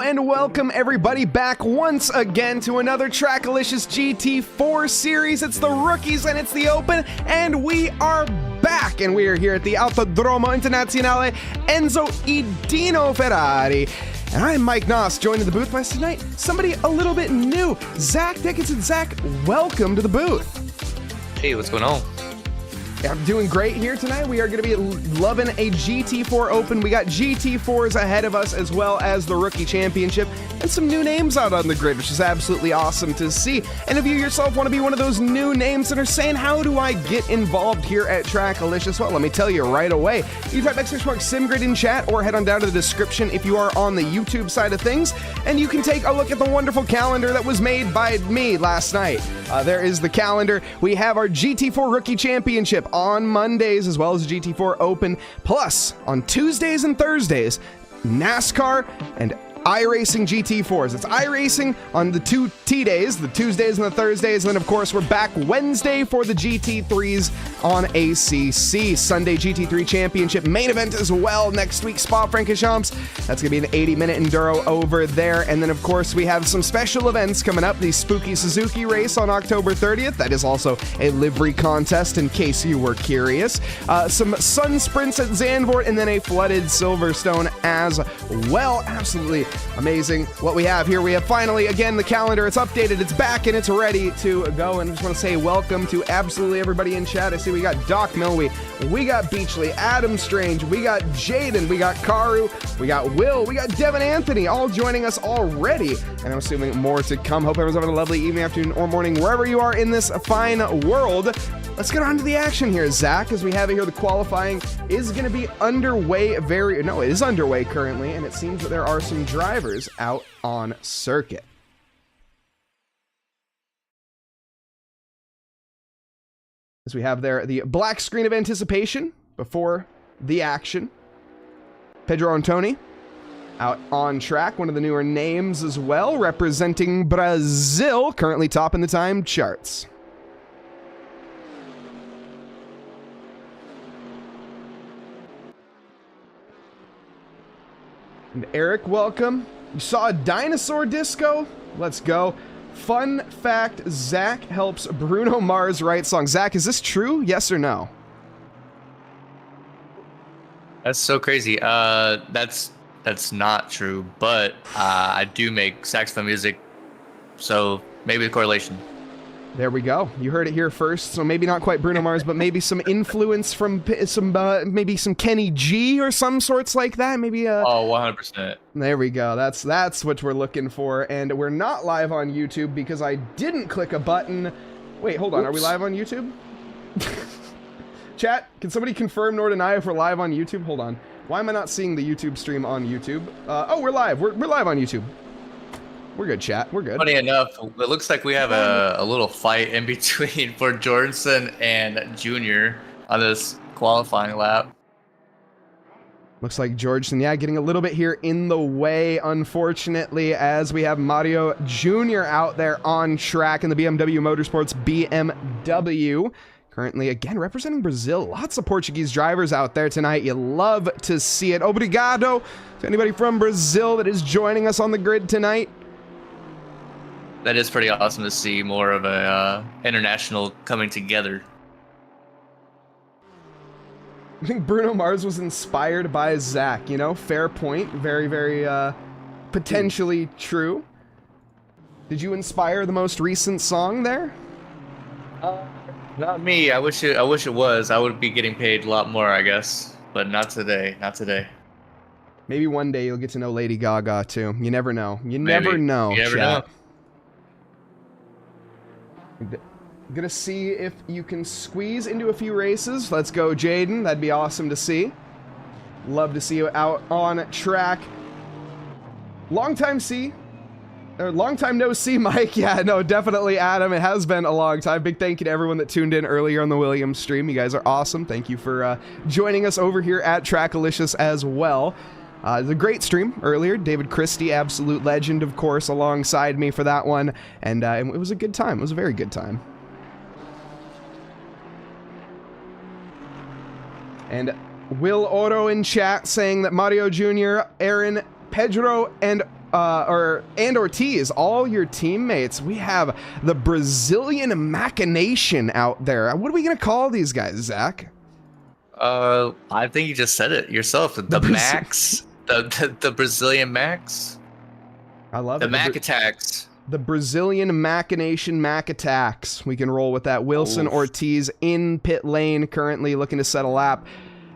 and welcome everybody back once again to another Trackalicious GT4 series. It's the rookies and it's the open, and we are back, and we are here at the Autodromo Internazionale Enzo Idino Ferrari. And I'm Mike Nause, joined in the booth by us tonight, somebody a little bit new, Zach Dickinson. Zach, welcome to the booth. Hey, what's going on? I'm doing great here tonight. We are going to be loving a GT4 Open. We got GT4s ahead of us, as well as the Rookie Championship, and some new names out on the grid, which is absolutely awesome to see. And if you yourself want to be one of those new names that are saying, how do I get involved here at Trackalicious? Well, let me tell you right away. You type !SimGrid in chat, or head on down to the description if you are on the YouTube side of things, and you can take a look at the wonderful calendar that was made by me last night. There is the calendar. We have our GT4 Rookie Championship on Mondays, as well as GT4 Open. Plus, on Tuesdays and Thursdays, NASCAR and iRacing GT4s. It's iRacing on the two T-days, the Tuesdays and the Thursdays, and then of course we're back Wednesday for the GT3s on ACC. Sunday GT3 Championship main event as well next week, Spa-Francorchamps. That's going to be an 80-minute enduro over there, and then of course we have some special events coming up. The Spooky Suzuki race on October 30th. That is also a livery contest in case you were curious. Some sun sprints at Zandvoort, and then a flooded Silverstone as well. Absolutely amazing what we have here. We have finally, again, the calendar. It's updated, it's back, and it's ready to go. And I just want to say welcome to absolutely everybody in chat. I see we got Doc Milwee, we got Beachley, Adam Strange, we got Jaden, we got Karu, we got Will, we got Devin Anthony, all joining us already. And I'm assuming more to come. Hope everyone's having a lovely evening, afternoon, or morning, wherever you are in this fine world. Let's get on to the action here, Zach. As we have it here, the qualifying is going to be underway it is underway currently, and it seems that there are some drivers out on circuit. As we have there the black screen of anticipation before the action. Pedro Antoni out on track, one of the newer names as well, representing Brazil, currently topping the time charts. And Eric, welcome. You saw a dinosaur disco? Let's go. Fun fact, Zach helps Bruno Mars write songs. Zach, is this true? Yes or no? That's so crazy. That's not true, but I do make saxophone music, so maybe a correlation. There we go. You heard it here first. So maybe not quite Bruno Mars, but maybe some influence from maybe some Kenny G or some sorts like that. Maybe oh, 100%. There we go. That's what we're looking for. And we're not live on YouTube because I didn't click a button. Wait, hold on. Oops. Are we live on YouTube? Chat, can somebody confirm nor deny if we're live on YouTube? Hold on. Why am I not seeing the YouTube stream on YouTube? Oh, we're live. We're live on YouTube. We're good, chat. We're good. Funny enough, it looks like we have a little fight in between for Jorgensen and Junior on this qualifying lap. Looks like Jorgensen, yeah, getting a little bit here in the way, unfortunately, as we have Mario Jr. out there on track in the BMW Motorsports BMW. Currently, again, representing Brazil. Lots of Portuguese drivers out there tonight. You love to see it. Obrigado to anybody from Brazil that is joining us on the grid tonight. That is pretty awesome to see more of a international coming together. I think Bruno Mars was inspired by Zach, you know? Fair point. Very, very potentially true. Did you inspire the most recent song there? Not me. I wish it was. I would be getting paid a lot more, I guess. But not today. Not today. Maybe one day you'll get to know Lady Gaga, too. You never know. You never know, you never know. Gonna see if you can squeeze into a few races. Let's go, Jaden. That'd be awesome to see. Love to see you out on track. Long time no see, Mike. Yeah, no, definitely, Adam. It has been a long time. Big thank you to everyone that tuned in earlier on the Williams stream. You guys are awesome. Thank you for joining us over here at Trackalicious as well. The great stream earlier. David Christie, absolute legend, of course, alongside me for that one. And it was a good time. It was a very good time. And Will Oro in chat saying that Mario Jr., Aaron, Pedro, and and Ortiz, all your teammates. We have the Brazilian machination out there. What are we gonna call these guys, Zach? I think you just said it yourself. The Max, the Brazilian Max. I love the it. Mac attacks. The Brazilian machination Mac attacks. We can roll with that. Wilson Ortiz in pit lane, currently looking to set a lap.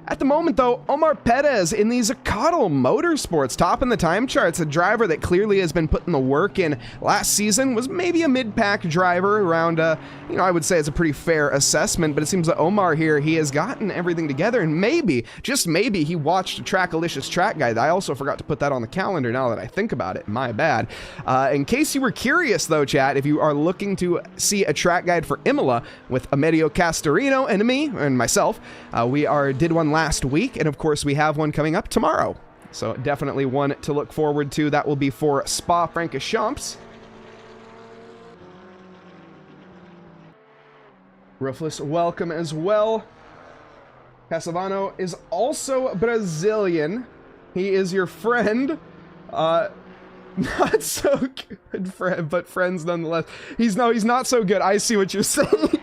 At the moment, though, Omar Perez in the Zacatl Motorsports, topping the time charts, a driver that clearly has been putting the work in. Last season was maybe a mid-pack driver around, I would say it's a pretty fair assessment, but it seems that Omar here, he has gotten everything together, and maybe, just maybe, he watched a Trackalicious track guide. I also forgot to put that on the calendar now that I think about it. My bad. In case you were curious, though, chat, if you are looking to see a track guide for Imola with Amerio Castorino and me, and myself, we did one last week, and of course we have one coming up tomorrow, so definitely one to look forward to. That will be for Spa-Francorchamps. Roofless, welcome as well. Casavano is also Brazilian. He is your friend. Not so good friend, but friends nonetheless. He's not so good. I see what you're saying.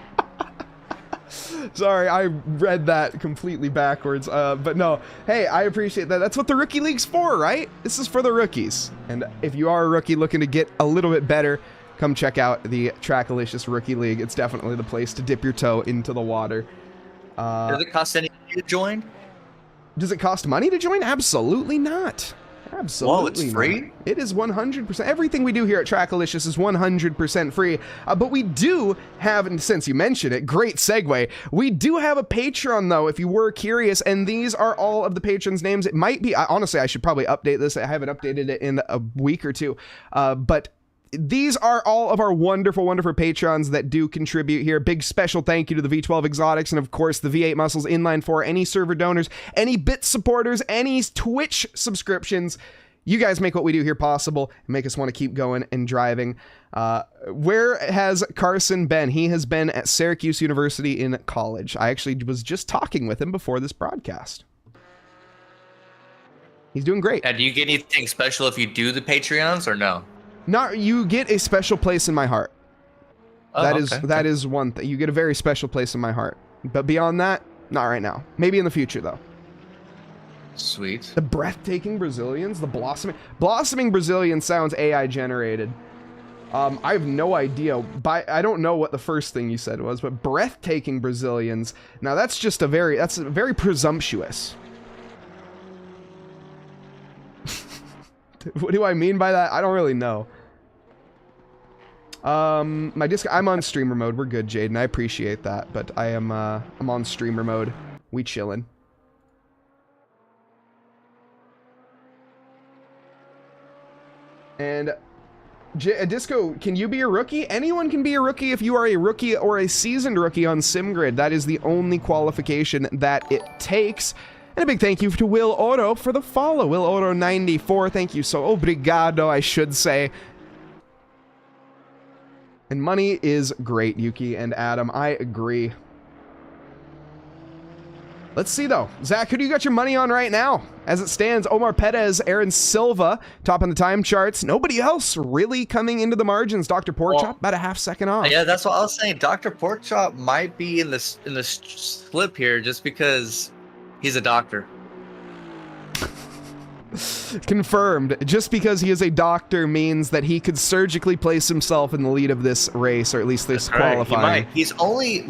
Sorry, I read that completely backwards, but no. Hey, I appreciate that. That's what the Rookie League's for, right? This is for the rookies. And if you are a rookie looking to get a little bit better, come check out the Trackalicious Rookie League. It's definitely the place to dip your toe into the water. Does it cost any money to join? Does it cost money to join? Absolutely not. Absolutely. Whoa, it's free? Not. It is 100%. Everything we do here at Trackalicious is 100% free. But we do have, and since you mentioned it, great segue. We do have a Patreon, though, if you were curious, and these are all of the patrons' names. It might be, honestly, I should probably update this. I haven't updated it in a week or two. But these are all of our wonderful, wonderful patrons that do contribute here. Big special thank you to the V12 Exotics and, of course, the V8 Muscles Inline 4, any server donors, any bit supporters, any Twitch subscriptions. You guys make what we do here possible and make us want to keep going and driving. Where has Carson been? He has been at Syracuse University in college. I actually was just talking with him before this broadcast. He's doing great. And do you get anything special if you do the Patreons or no? No, you get a special place in my heart. Oh, that is one thing. You get a very special place in my heart. But beyond that, not right now. Maybe in the future, though. Sweet. The breathtaking Brazilians, the blossoming Brazilian sounds AI generated. I have no idea. I don't know what the first thing you said was, but breathtaking Brazilians. Now that's very presumptuous. What do I mean by that? I don't really know. I'm on streamer mode. We're good, Jaden. I appreciate that, but I'm on streamer mode. We chillin'. And Disco, can you be a rookie? Anyone can be a rookie if you are a rookie or a seasoned rookie on SimGrid. That is the only qualification that it takes. And a big thank you to Will Oro for the follow. Will Oro 94, thank you so obrigado, I should say. And money is great, Yuki and Adam. I agree. Let's see, though. Zach, who do you got your money on right now? As it stands, Omar Perez, Aaron Silva, top on the time charts. Nobody else really coming into the margins. Dr. Porkchop, about a half second off. Yeah, that's what I was saying. Dr. Porkchop might be in the slip here just because he's a doctor. Confirmed. Just because he is a doctor means that he could surgically place himself in the lead of this race, or at least this qualifying. He's only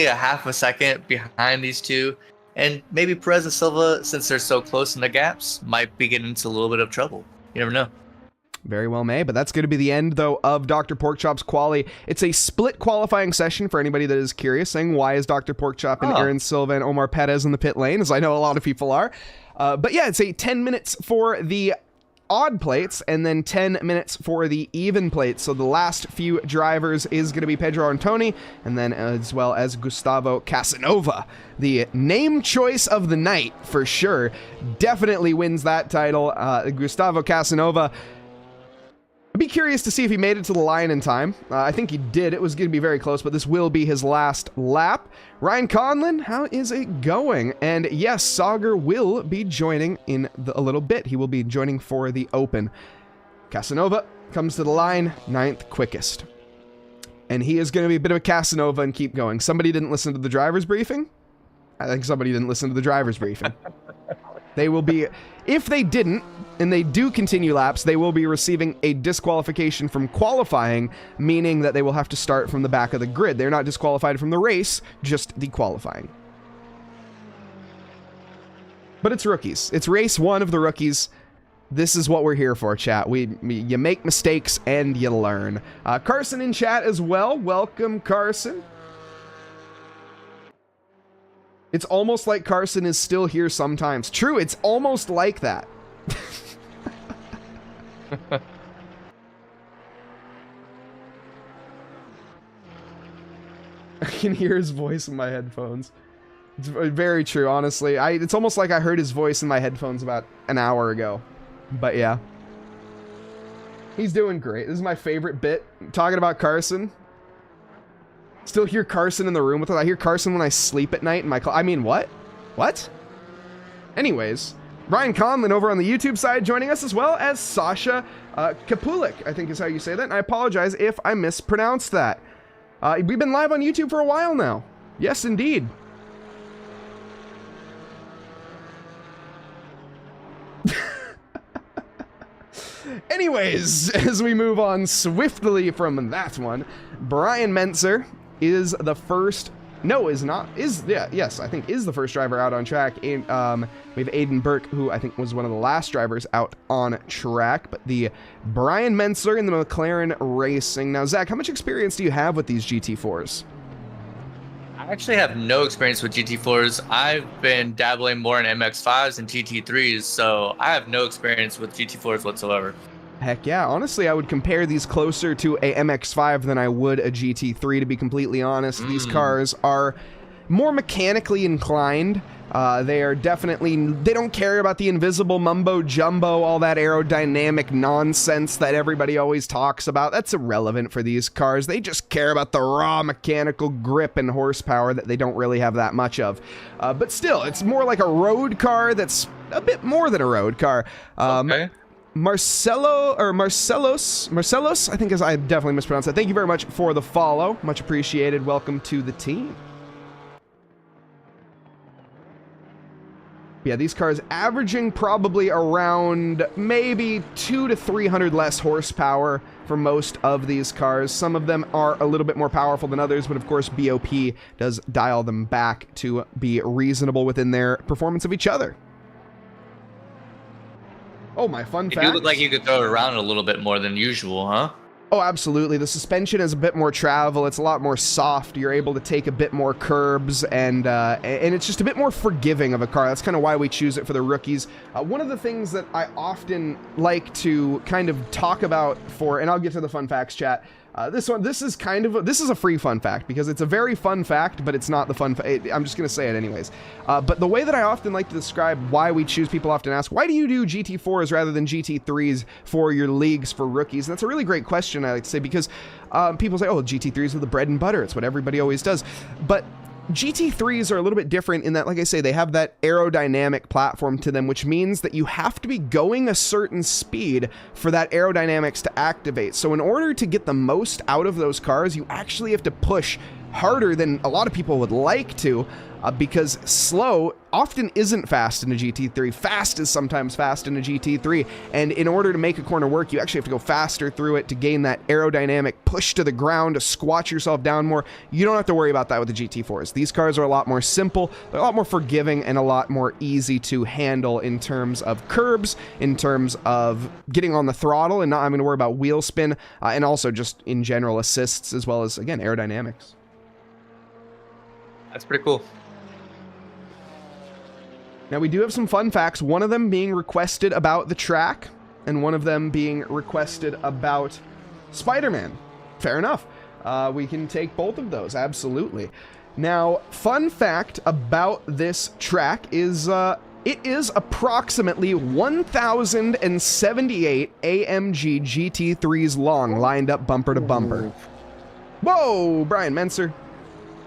a half a second behind these two, and maybe Perez and Silva, since they're so close in the gaps, might be getting into a little bit of trouble. You never know. Very well may, but that's going to be the end, though, of Dr. Porkchop's quali. It's a split qualifying session for anybody that is curious, saying why is Dr. Porkchop and Aaron Silva and Omar Perez in the pit lane, as I know a lot of people are. But yeah, it's a 10 minutes for the odd plates and then 10 minutes for the even plates. So the last few drivers is going to be Pedro Antoni and then as well as Gustavo Casanova. The name choice of the night for sure. Definitely wins that title. Gustavo Casanova. I'd be curious to see if he made it to the line in time. I think he did. It was going to be very close, but this will be his last lap. Ryan Conlon, how is it going? And yes, Saagar will be joining in a little bit. He will be joining for the Open. Casanova comes to the line, 9th quickest. And he is going to be a bit of a Casanova and keep going. Somebody didn't listen to the driver's briefing? I think somebody didn't listen to the driver's briefing. They will be, if they didn't, and they do continue laps, they will be receiving a disqualification from qualifying, meaning that they will have to start from the back of the grid. They're not disqualified from the race, just the qualifying. But it's rookies. It's race 1 of the rookies. This is what we're here for, chat. You make mistakes and you learn. Carson in chat as well. Welcome, Carson. It's almost like Carson is still here sometimes. True, it's almost like that. I can hear his voice in my headphones. It's very true, honestly. It's almost like I heard his voice in my headphones about an hour ago. But yeah. He's doing great. This is my favorite bit. Talking about Carson. Still hear Carson in the room with us. I hear Carson when I sleep at night in my I mean, what? What? Anyways, Ryan Conlon over on the YouTube side joining us, as well as Sasha Kapulik, I think is how you say that. And I apologize if I mispronounced that. We've been live on YouTube for a while now. Yes, indeed. Anyways, as we move on swiftly from that one, Brian Mentzer is the first, no, is not, is, yeah, yes, I think is the first driver out on track. We have Aiden Burke, who I think was one of the last drivers out on track, but the Brian Mentzer in the McLaren Racing. Now, Zach, how much experience do you have with these GT4s? I actually have no experience with GT4s. I've been dabbling more in MX5s and GT3s, so I have no experience with GT4s whatsoever. Heck yeah, honestly, I would compare these closer to a MX5 than I would a GT3, to be completely honest. These cars are more mechanically inclined. They are definitely, they don't care about the invisible mumbo jumbo, all that aerodynamic nonsense that everybody always talks about. That's irrelevant for these cars. They just care about the raw mechanical grip and horsepower that they don't really have that much of. But still, it's more like a road car that's a bit more than a road car. Okay. Marcelos, I think I definitely mispronounced that. Thank you very much for the follow. Much appreciated. Welcome to the team. Yeah, these cars averaging probably around maybe 200 to 300 less horsepower for most of these cars. Some of them are a little bit more powerful than others, but of course BOP does dial them back to be reasonable within their performance of each other. Oh, my fun fact. You look like you could throw it around a little bit more than usual, huh? Oh, absolutely. The suspension has a bit more travel. It's a lot more soft. You're able to take a bit more curbs, and it's just a bit more forgiving of a car. That's kind of why we choose it for the rookies. One of the things that I often like to kind of talk about and I'll get to the fun facts chat. This is a free fun fact because it's a very fun fact, but it's not the fun I'm just going to say it anyways. But the way that I often like to describe why we choose, people often ask, why do you do GT4s rather than GT3s for your leagues for rookies? And that's a really great question, I like to say, because people say, oh, GT3s are the bread and butter. It's what everybody always does. But GT3s are a little bit different in that, like I say, they have that aerodynamic platform to them, which means that you have to be going a certain speed for that aerodynamics to activate. So in order to get the most out of those cars, you actually have to push harder than a lot of people would like to, because slow often isn't fast in a GT3. Fast is sometimes fast in a GT3, and in order to make a corner work, you actually have to go faster through it to gain that aerodynamic push to the ground, to squat yourself down more. You don't have to worry about that with the GT4s. These cars are a lot more simple, they're a lot more forgiving, and a lot more easy to handle in terms of curbs, in terms of getting on the throttle and not having to worry about wheel spin, and also just in general assists, as well as, again, aerodynamics. That's pretty cool. Now, we do have some fun facts, one of them being requested about the track, and one of them being requested about Spider-Man. Fair enough. We can take both of those, absolutely. Now, fun fact about this track is it is approximately 1,078 AMG GT3s long, lined up bumper to bumper. Whoa, Brian Mentzer. A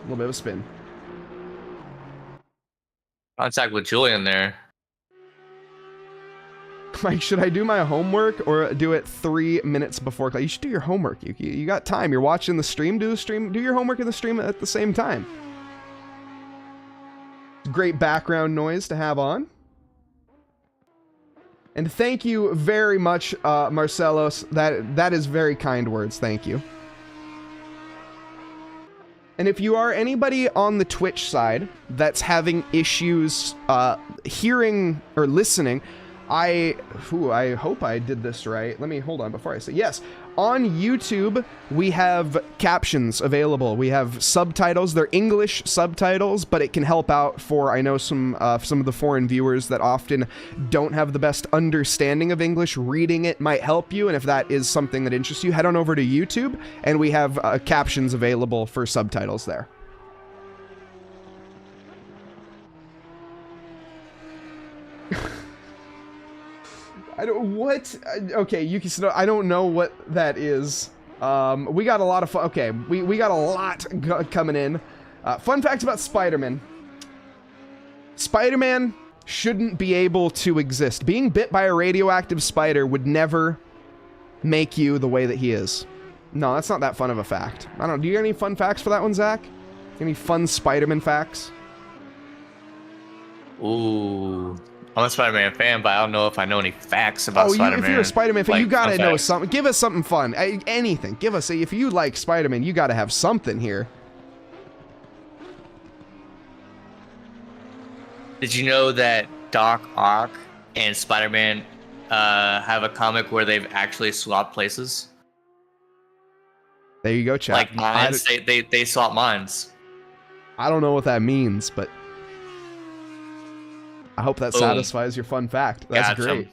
little bit of a spin. Contact with Julian there. Mike, should I do my homework or do it 3 minutes before class? You should do your homework. You got time. You're watching the stream. Do your homework in the stream at the same time. Great background noise to have on. And thank you very much, Marcelos. That is very kind words. Thank you. And if you are anybody on the Twitch side that's having issues hearing or listening, I hope I did this right. Let me hold on before I say yes. On YouTube, we have captions available. We have subtitles. They're English subtitles, but it can help out for, I know, some of the foreign viewers that often don't have the best understanding of English. Reading it might help you, and if that is something that interests you, head on over to YouTube, and we have captions available for subtitles there. Okay, Yuki Sano, I don't know what that is. We got a lot of fun. Okay, we got a lot coming in. Fun fact about Spider-Man. Spider-Man shouldn't be able to exist. Being bit by a radioactive spider would never make you the way that he is. No, that's not that fun of a fact. I don't know. Do you have any fun facts for that one, Zach? Any fun Spider-Man facts? Ooh. I'm a Spider-Man fan, but I don't know if I know any facts about Spider-Man. If you're a Spider-Man fan, like, you gotta know something. Give us something fun. Anything. Give us if you like Spider-Man, you gotta have something here. Did you know that Doc Ock and Spider-Man have a comic where they've actually swapped places? There you go, chat. Like minds, they swap minds. I don't know what that means, but I hope that satisfies your fun fact. That's great.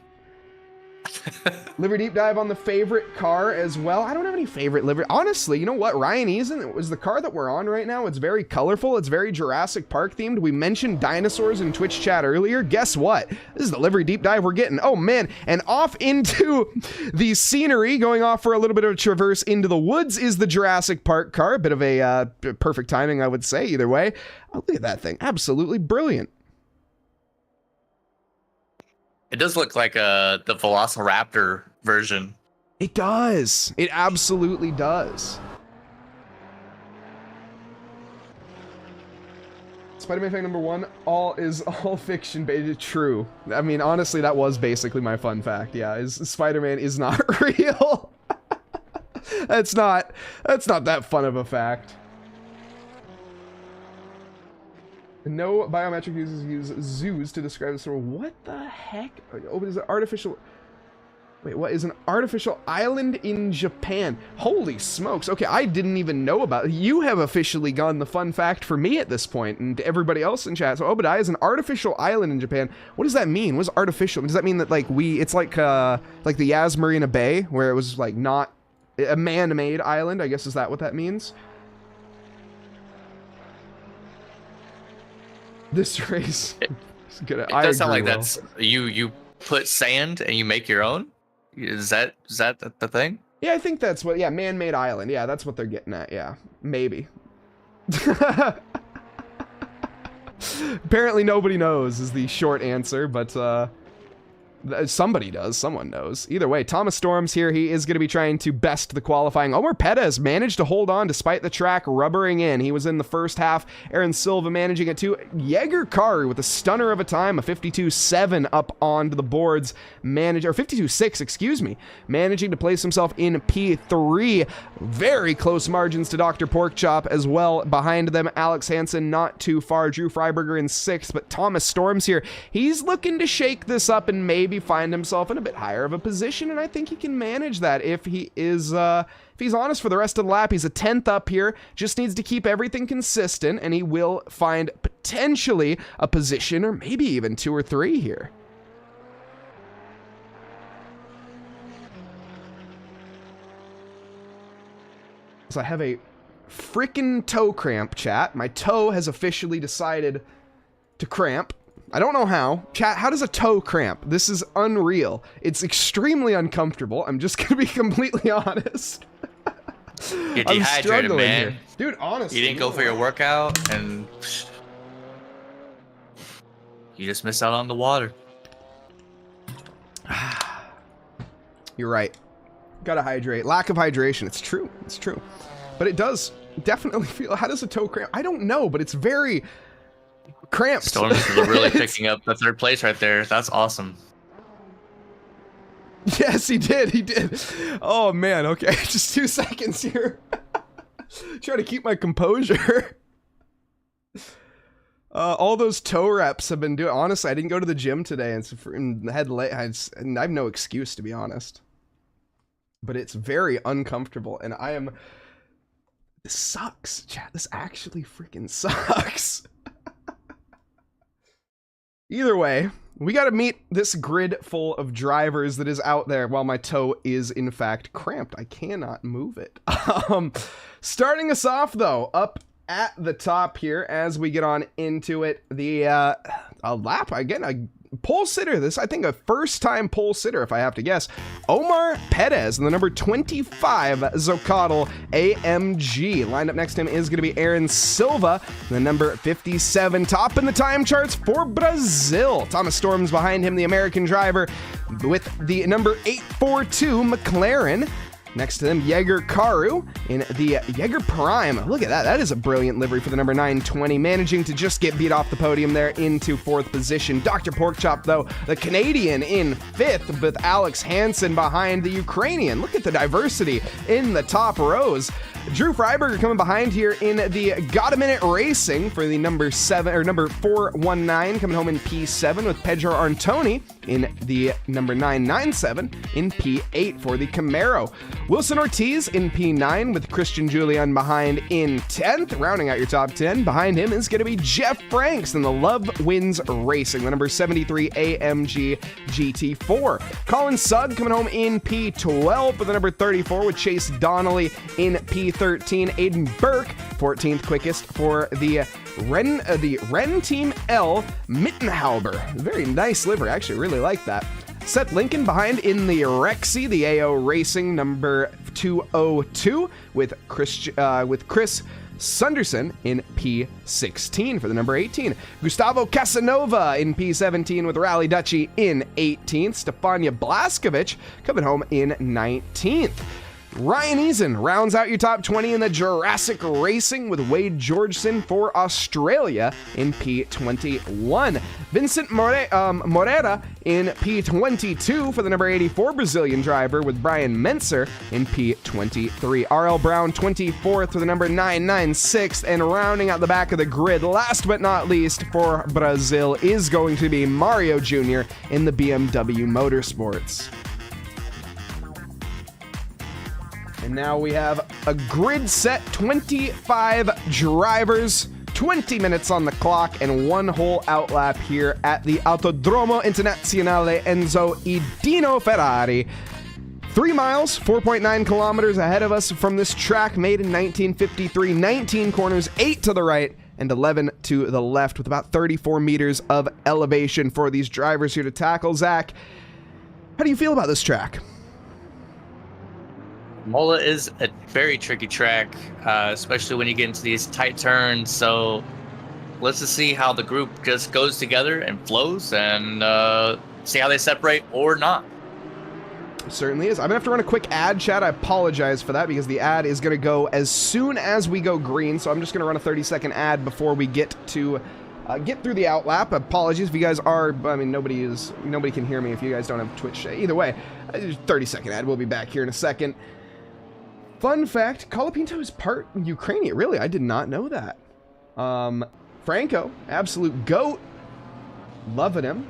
Liver deep dive on the favorite car as well. I don't have any favorite liver. Honestly, you know what? Ryan Eason was the car that we're on right now. It's very colorful. It's very Jurassic Park themed. We mentioned dinosaurs in Twitch chat earlier. Guess what? This is the livery deep dive we're getting. Oh man. And off into the scenery, going off for a little bit of a traverse into the woods is the Jurassic Park car. A bit of a perfect timing, I would say, either way. Oh, look at that thing. Absolutely brilliant. It does look like the Velociraptor version. It does. It absolutely does. Spider-Man fact number 1, all fiction based. True. I mean, honestly, that was basically my fun fact. Yeah, Spider-Man is not real. That's not that fun of a fact. No biometric users use zoos to describe the story. What the heck? Oh, is it artificial? Wait, what is an artificial island in Japan? Holy smokes. Okay, I didn't even know about it. You have officially gone the fun fact for me at this point, and everybody else in chat. So Obadiah is an artificial island in Japan. What does that mean? What is artificial? Does that mean that it's like the Yas Marina Bay, where it was like not a man-made island? I guess, is that what that means? This race is gonna. It does sound like that's you put sand and you make your own. Is that the thing? Yeah, I think that's what. Yeah, man-made island. Yeah, that's what they're getting at. Yeah, maybe. Apparently, nobody knows is the short answer, but somebody does. Someone knows. Either way, Thomas Storms here. He is going to be trying to best the qualifying. Omar Pettis managed to hold on despite the track rubbering in. He was in the first half. Aaron Silva managing it too. Jaeger Kari with a stunner of a time, a 52.7 up onto the boards. Or 52.6, excuse me. Managing to place himself in P3. Very close margins to Dr. Porkchop as well. Behind them, Alex Hansen not too far. Drew Freiberger in 6th, but Thomas Storms here. He's looking to shake this up and maybe find himself in a bit higher of a position, and I think he can manage that if he is if he's honest for the rest of the lap. He's a 10th up here, just needs to keep everything consistent, and he will find potentially a position or maybe even 2 or 3 here. So I have a freaking toe cramp, chat. My toe has officially decided to cramp. I don't know how. Chat, how does a toe cramp? This is unreal. It's extremely uncomfortable. I'm just gonna be completely honest. Get dehydrated, man. Here. Dude, honestly. You didn't go for your workout, and you just missed out on the water. You're right. Gotta hydrate. Lack of hydration. It's true. It's true. But it does definitely feel... How does a toe cramp? I don't know, but it's very cramped. Storm's really picking up the 3rd place right there. That's awesome. Yes, he did. He did. Oh, man. Okay. Just 2 seconds here. Try to keep my composure. All those toe reps have been doing... Honestly, I didn't go to the gym today and I have no excuse, to be honest. But it's very uncomfortable, and I am... This sucks, chat. This actually freaking sucks. Either way, we got to meet this grid full of drivers that is out there while my toe is, in fact, cramped. I cannot move it. Starting us off, though, up at the top here as we get on into it, the a lap again, a pole sitter. This, I think, a first-time pole sitter, if I have to guess. Omar Perez and the number 25 Zocatl AMG. Lined up next to him is going to be Aaron Silva, the number 57, top in the time charts for Brazil. Thomas Storms behind him, the American driver, with the number 842 McLaren. Next to them, Jaeger Karu in the Jaeger Prime. Look at that. That is a brilliant livery for the number 920, managing to just get beat off the podium there into 4th position. Dr. Porkchop, though, the Canadian in 5th, with Alex Hansen behind the Ukrainian. Look at the diversity in the top rows. Drew Freiberger coming behind here in the Got a Minute Racing for the number 419, coming home in P7, with Pedro Antoni in the number 997 in P8 for the Camaro. Wilson Ortiz in P9 with Christian Julian behind in 10th. Rounding out your top 10, behind him is going to be Jeff Franks in the Love Wins Racing, the number 73 AMG GT4. Colin Sugg coming home in P12 with the number 34, with Chase Donnelly in P13. Aiden Burke, 14th quickest for the Ren Team L Mittenhauber. Very nice livery. I actually really like that. Seth Lincoln behind in the Rexy, the AO Racing number 202, with Chris Sunderson in P16 for the number 18. Gustavo Casanova in P17 with Rally Dutchy in 18th. Stefania Blaskovic coming home in 19th. Ryan Eason rounds out your top 20 in the Jurassic Racing with Wade Georgeson for Australia in P21. Vincent Moreira in P22 for the number 84 Brazilian driver, with Brian Menser in P23. RL Brown 24th for the number 996, and rounding out the back of the grid, last but not least for Brazil, is going to be Mario Jr. in the BMW Motorsports. And now we have a grid set, 25 drivers, 20 minutes on the clock, and 1 whole outlap here at the Autodromo Internazionale Enzo Idino Ferrari. 3 miles, 4.9 kilometers ahead of us from this track, made in 1953, 19 corners, 8 to the right and 11 to the left, with about 34 meters of elevation for these drivers here to tackle. Zach, how do you feel about this track? Imola is a very tricky track, especially when you get into these tight turns. So let's just see how the group just goes together and flows, and see how they separate or not. Certainly is. I'm gonna have to run a quick ad, chat. I apologize for that, because the ad is gonna go as soon as we go green. So I'm just gonna run a 30-second ad before we get to get through the outlap. Apologies if you guys are, I mean, nobody can hear me if you guys don't have Twitch. Either way, 30-second ad. We'll be back here in a second. Fun fact, Colapinto is part Ukrainian. Really, I did not know that. Franco, absolute GOAT. Loving him.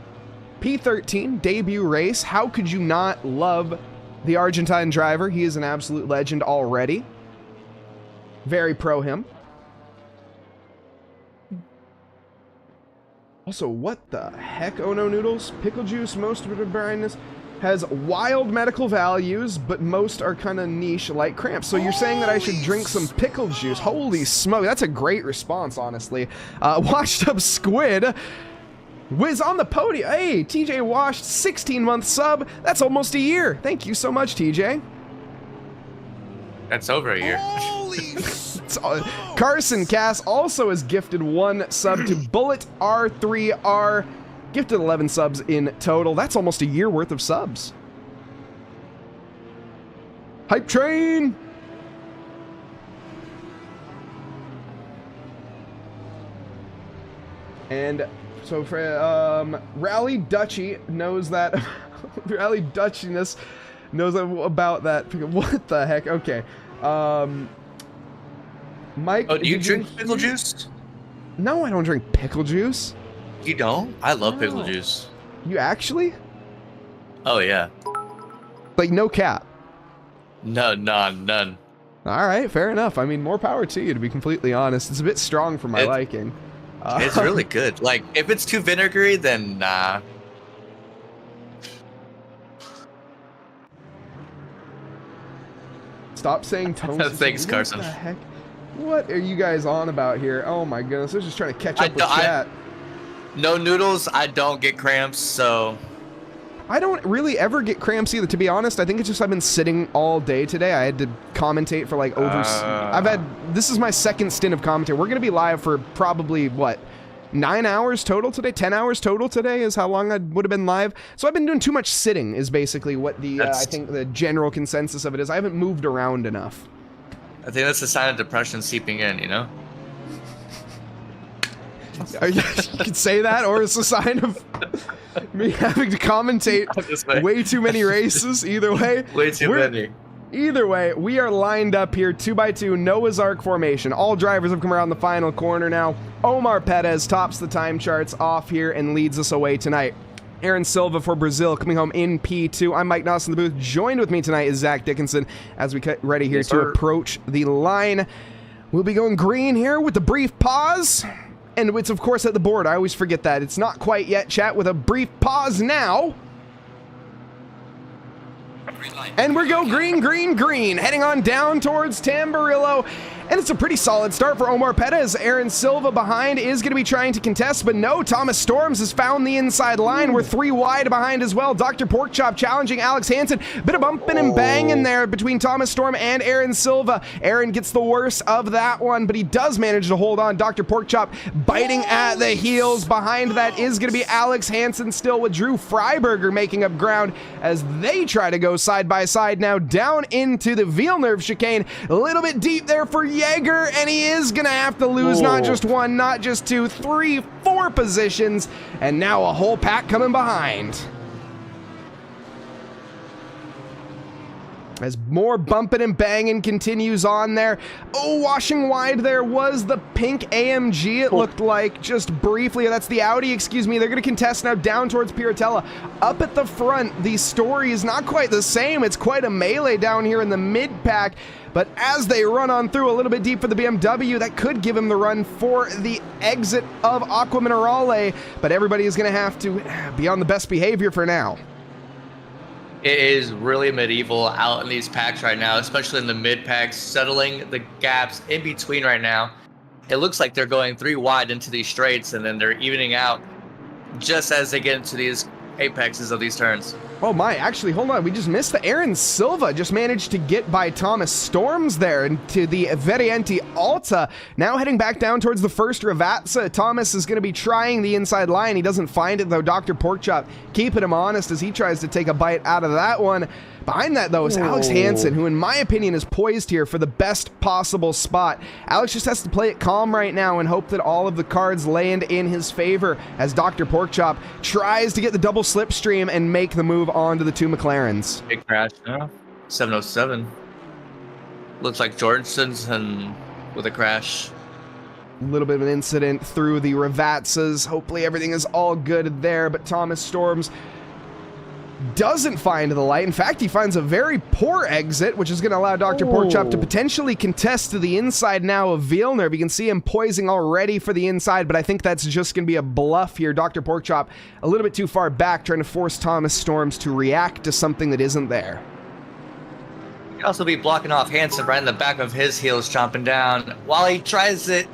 P13, debut race. How could you not love the Argentine driver? He is an absolute legend already. Very pro him. Also, what the heck, Oh No Noodles? Pickle juice, most of it brightness, has wild medical values, but most are kind of niche, like cramps. So you're saying that I should drink some pickle juice? Holy smoke, that's a great response, honestly. Washed Up Squid was on the podium. Hey, TJ Washed, 16-month sub. That's almost a year. Thank you so much, TJ. That's over a year. Carson Cass also has gifted 1 sub to Bullet R3R. Gifted 11 subs in total. That's almost a year worth of subs. Hype train. And so for Rally Dutchy knows that Rally Dutchiness knows about that. What the heck? Okay. Mike, do you drink pickle juice? No, I don't drink pickle juice. You don't? I love pickle juice. You actually? Oh yeah. Like no cap. No, none. All right, fair enough. I mean, more power to you, to be completely honest. It's a bit strong for my liking. It's really good. Like, if it's too vinegary, then nah. Stop saying toast. Thanks, Carson. What the heck? What are you guys on about here? Oh my goodness, I was just trying to catch up with chat. No noodles, I don't get cramps, so... I don't really ever get cramps either, to be honest. I think it's just I've been sitting all day today. I had to commentate for like this is my second stint of commentary. We're going to be live for probably, what, 9 hours total today? 10 hours total today is how long I would have been live. So I've been doing too much sitting is basically what the, I think the general consensus of it is. I haven't moved around enough. I think that's a sign of depression seeping in, you know? You could say that, or it's a sign of me having to commentate way too many races. Either way, way too many. Either way, we are lined up here 2x2 Noah's Ark formation. All drivers have come around the final corner now. Omar Perez tops the time charts off here and leads us away tonight. Aaron Silva for Brazil coming home in P2. I'm Mike Nause in the booth. Joined with me tonight is Zach Dickinson as we get ready here to approach the line. We'll be going green here with the brief pause. And it's, of course, at the board. I always forget that. It's not quite yet, chat, with a brief pause now. And we go green, green, green, heading on down towards Tamborilo. And it's a pretty solid start for Omar Perez. Aaron Silva behind is going to be trying to contest, but no, Thomas Storms has found the inside line. We're 3 wide behind as well. Dr. Porkchop challenging Alex Hansen. Bit of bumping and banging there between Thomas Storm and Aaron Silva. Aaron gets the worst of that one, but he does manage to hold on. Dr. Porkchop biting at the heels. Behind that is going to be Alex Hansen still, with Drew Freiberger making up ground as they try to go side by side now down into the Villeneuve chicane. A little bit deep there for Jaeger, and he is gonna have to lose not just 1, not just 2, 3, 4 positions, and now a whole pack coming behind. As more bumping and banging continues on there. Oh, washing wide there was the pink AMG, it looked like, just briefly. That's the Audi, excuse me. They're going to contest now down towards Piratella. Up at the front, the story is not quite the same. It's quite a melee down here in the mid-pack. But as they run on through a little bit deep for the BMW, that could give him the run for the exit of Aqua Minerale. But everybody is going to have to be on the best behavior for now. It is really medieval out in these packs right now, especially in the mid packs, settling the gaps in between right now. It looks like they're going 3 wide into these straights, and then they're evening out just as they get into these apexes of these turns. Oh my, actually, hold on. We just missed the Aaron Silva. Just managed to get by Thomas Storms there into the Variante Alta. Now heading back down towards the first Ravazza. Thomas is going to be trying the inside line. He doesn't find it, though. Dr. Porkchop keeping him honest as he tries to take a bite out of that one. Behind that, though, is Alex Hansen, who, in my opinion, is poised here for the best possible spot. Alex just has to play it calm right now and hope that all of the cards land in his favor as Dr. Porkchop tries to get the double slipstream and make the move onto the 2 McLarens. Big crash now. 707. Looks like Jorgensen with a crash. A little bit of an incident through the Ravazzas. Hopefully everything is all good there, but Thomas Storms doesn't find the light. In fact, he finds a very poor exit, which is going to allow Dr. Porkchop to potentially contest to the inside now of Villeneuve. You can see him poising already for the inside, but I think that's just going to be a bluff here. Dr. Porkchop a little bit too far back, trying to force Thomas Storms to react to something that isn't there. He could also be blocking off Hansen right in the back of his heels, chomping down. While he tries to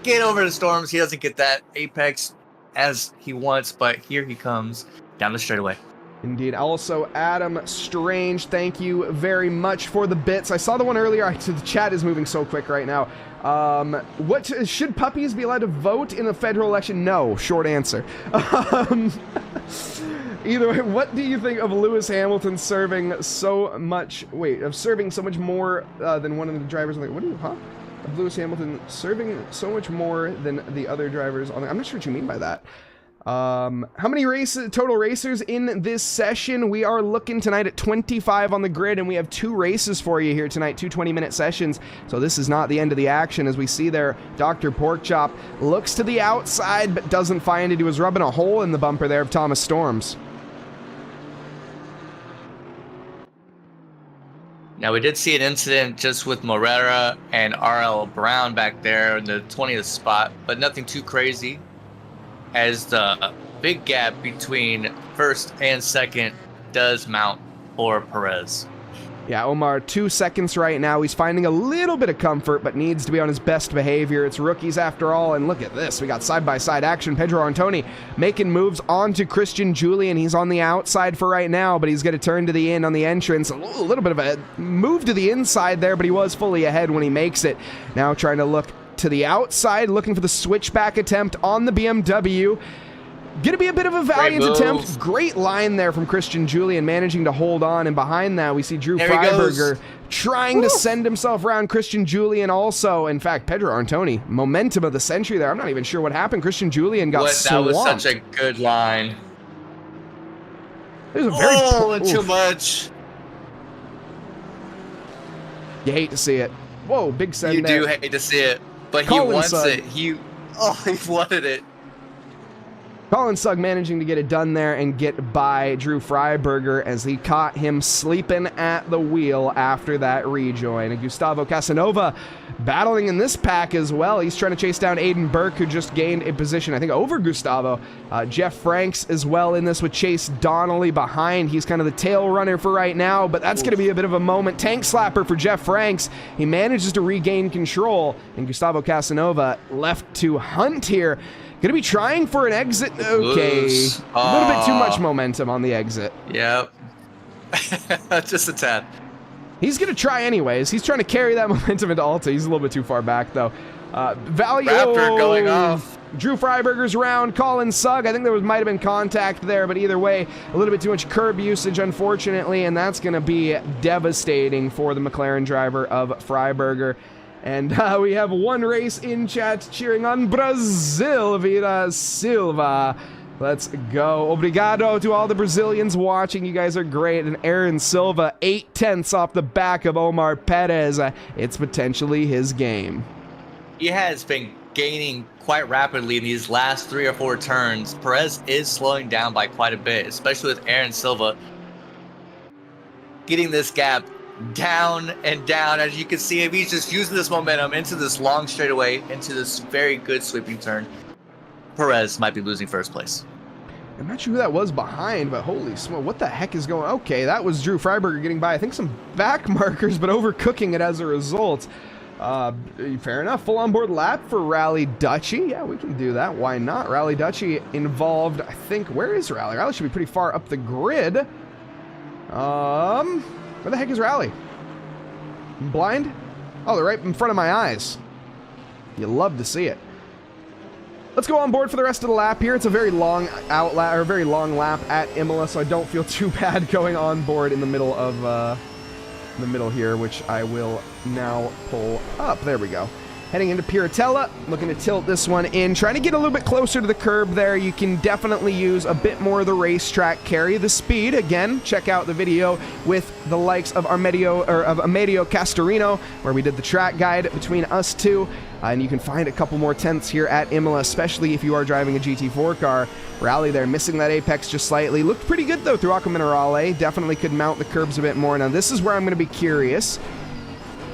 get over the Storms, he doesn't get that apex as he wants, but here he comes down the straightaway. Indeed. Also, Adam Strange, thank you very much for the bits. I saw the one earlier. The chat is moving so quick right now. Should puppies be allowed to vote in the federal election? No. Short answer. Either way, what do you think of Lewis Hamilton serving so much, serving so much more than one of the drivers on the, Of Lewis Hamilton serving so much more than the other drivers on the, I'm not sure what you mean by that. How many total racers in this session? We are looking tonight at 25 on the grid, and we have 2 races for you here tonight, 2 20-minute sessions. So this is not the end of the action. As we see there, Dr. Porkchop looks to the outside, but doesn't find it. He was rubbing a hole in the bumper there of Thomas Storms. Now, we did see an incident just with Morera and RL Brown back there in the 20th spot, but nothing too crazy, as the big gap between first and second does mount for Perez. Yeah, Omar, 2 seconds right now. He's finding a little bit of comfort, but needs to be on his best behavior. It's rookies after all, and look at this. We got side-by-side action. Pedro Antoni making moves onto Christian Julian. He's on the outside for right now, but he's going to turn to the in on the entrance. A little bit of a move to the inside there, but he was fully ahead when he makes it. Now trying to look to the outside, looking for the switchback attempt on the BMW. Gonna be a bit of a valiant attempt. Great line there from Christian Julian, managing to hold on, and behind that we see Drew Freiberger trying to send himself around Christian Julian also. In fact, Pedro Antoni, momentum of the century there. I'm not even sure what happened. Christian Julian got swamped. That was such a good line. There's a very too much. You hate to see it. Whoa, big send there. You do hate to see it, but he wants it. He wanted it. Colin Sugg managing to get it done there and get by Drew Freiberger as he caught him sleeping at the wheel after that rejoin. And Gustavo Casanova battling in this pack as well. He's trying to chase down Aiden Burke, who just gained a position, I think, over Gustavo. Jeff Franks as well in this with Chase Donnelly behind. He's kind of the tail runner for right now, but that's going to be a bit of a moment. Tank slapper for Jeff Franks. He manages to regain control, and Gustavo Casanova left to hunt here. Gonna be trying for an exit. Okay. A little bit too much momentum on the exit. Yep. Just a tad. He's gonna try anyways. He's trying to carry that momentum into Alta. He's a little bit too far back though. Raptor going off. Drew Freiberger's round, Colin Sugg. I think there might have been contact there, but either way, a little bit too much curb usage, unfortunately, and that's gonna be devastating for the McLaren driver of Freiberger. And we have one race in chat cheering on Brazil via Silva. Let's go. Obrigado to all the Brazilians watching. You guys are great. And Aaron Silva, 8/10 off the back of Omar Perez. It's potentially his game. He has been gaining quite rapidly in these last 3 or 4 turns. Perez is slowing down by quite a bit, especially with Aaron Silva getting this gap down and down. As you can see, if he's just using this momentum into this long straightaway, into this very good sweeping turn, Perez might be losing first place. I'm not sure who that was behind, but holy smoke, what the heck is going on? Okay, that was Drew Freiberger getting by, I think, some back markers, but overcooking it as a result. Fair enough. Full onboard lap for Rally Dutchy. Yeah, we can do that. Why not? Rally Dutchy involved, I think, where is Rally? Rally should be pretty far up the grid. Where the heck is Rally? I'm blind? Oh, they're right in front of my eyes. You love to see it. Let's go on board for the rest of the lap here. It's a very long very long lap at Imola, so I don't feel too bad going on board in the middle of here, which I will now pull up. There we go. Heading into Piratella, looking to tilt this one in, trying to get a little bit closer to the curb there. You can definitely use a bit more of the racetrack carry. The speed, again, check out the video with the likes of Amedio Castorino, where we did the track guide between us two. And you can find a couple more tenths here at Imola, especially if you are driving a GT4 car. Rally there, missing that apex just slightly. Looked pretty good, though, through Acqua Minerale. Definitely could mount the curbs a bit more. Now, this is where I'm going to be curious.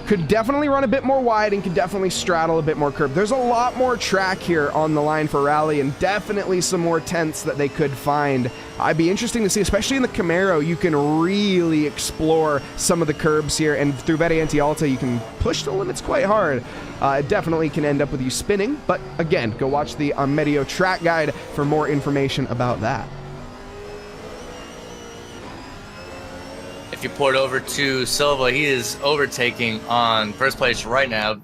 Could definitely run a bit more wide and could definitely straddle a bit more curb. There's a lot more track here on the line for Rally, and definitely some more tenths that they could find. I'd be interesting to see, especially in the Camaro, you can really explore some of the curbs here, and through Variante Alta, you can push the limits quite hard. It definitely can end up with you spinning, but again, go watch the Medio track guide for more information about that. If you port over to Silva, he is overtaking on first place right now.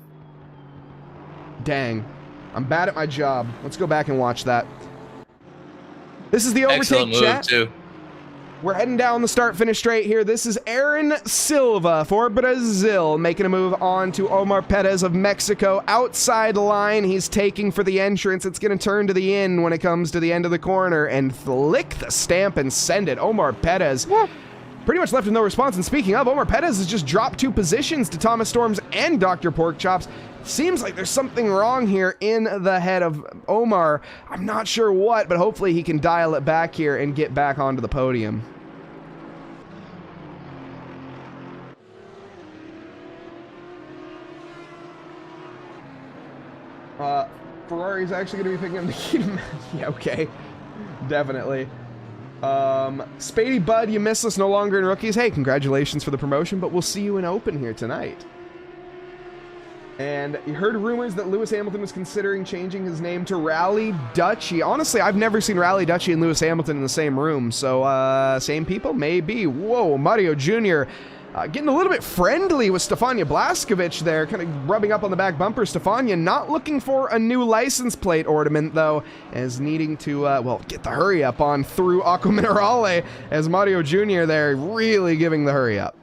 Dang. I'm bad at my job. Let's go back and watch that. This is the overtake chat. Too. We're heading down the start-finish straight here. This is Aaron Silva for Brazil, making a move on to Omar Perez of Mexico. Outside line, he's taking for the entrance. It's going to turn to the in when it comes to the end of the corner and flick the stamp and send it. Omar Perez pretty much left with no response. And speaking of, Omar Perez has just dropped 2 positions to Thomas Storms and Dr. Porkchops. Seems like there's something wrong here in the head of Omar. I'm not sure what, but hopefully he can dial it back here and get back onto the podium. Ferrari's actually going to be picking up the key to match. Yeah, okay. Definitely. Spady Bud, you missed us, no longer in rookies. Hey, congratulations for the promotion, but we'll see you in open here tonight. And you heard rumors that Lewis Hamilton was considering changing his name to Rally Dutchie. Honestly, I've never seen Rally Dutchie and Lewis Hamilton in the same room, so same people? Maybe. Whoa, Mario Jr. Getting a little bit friendly with Stefania Blaskovic there, kind of rubbing up on the back bumper. Stefania not looking for a new license plate ornament, though, as needing to, well, get the hurry up on through Aqua Minerale, as Mario Jr. there really giving the hurry up.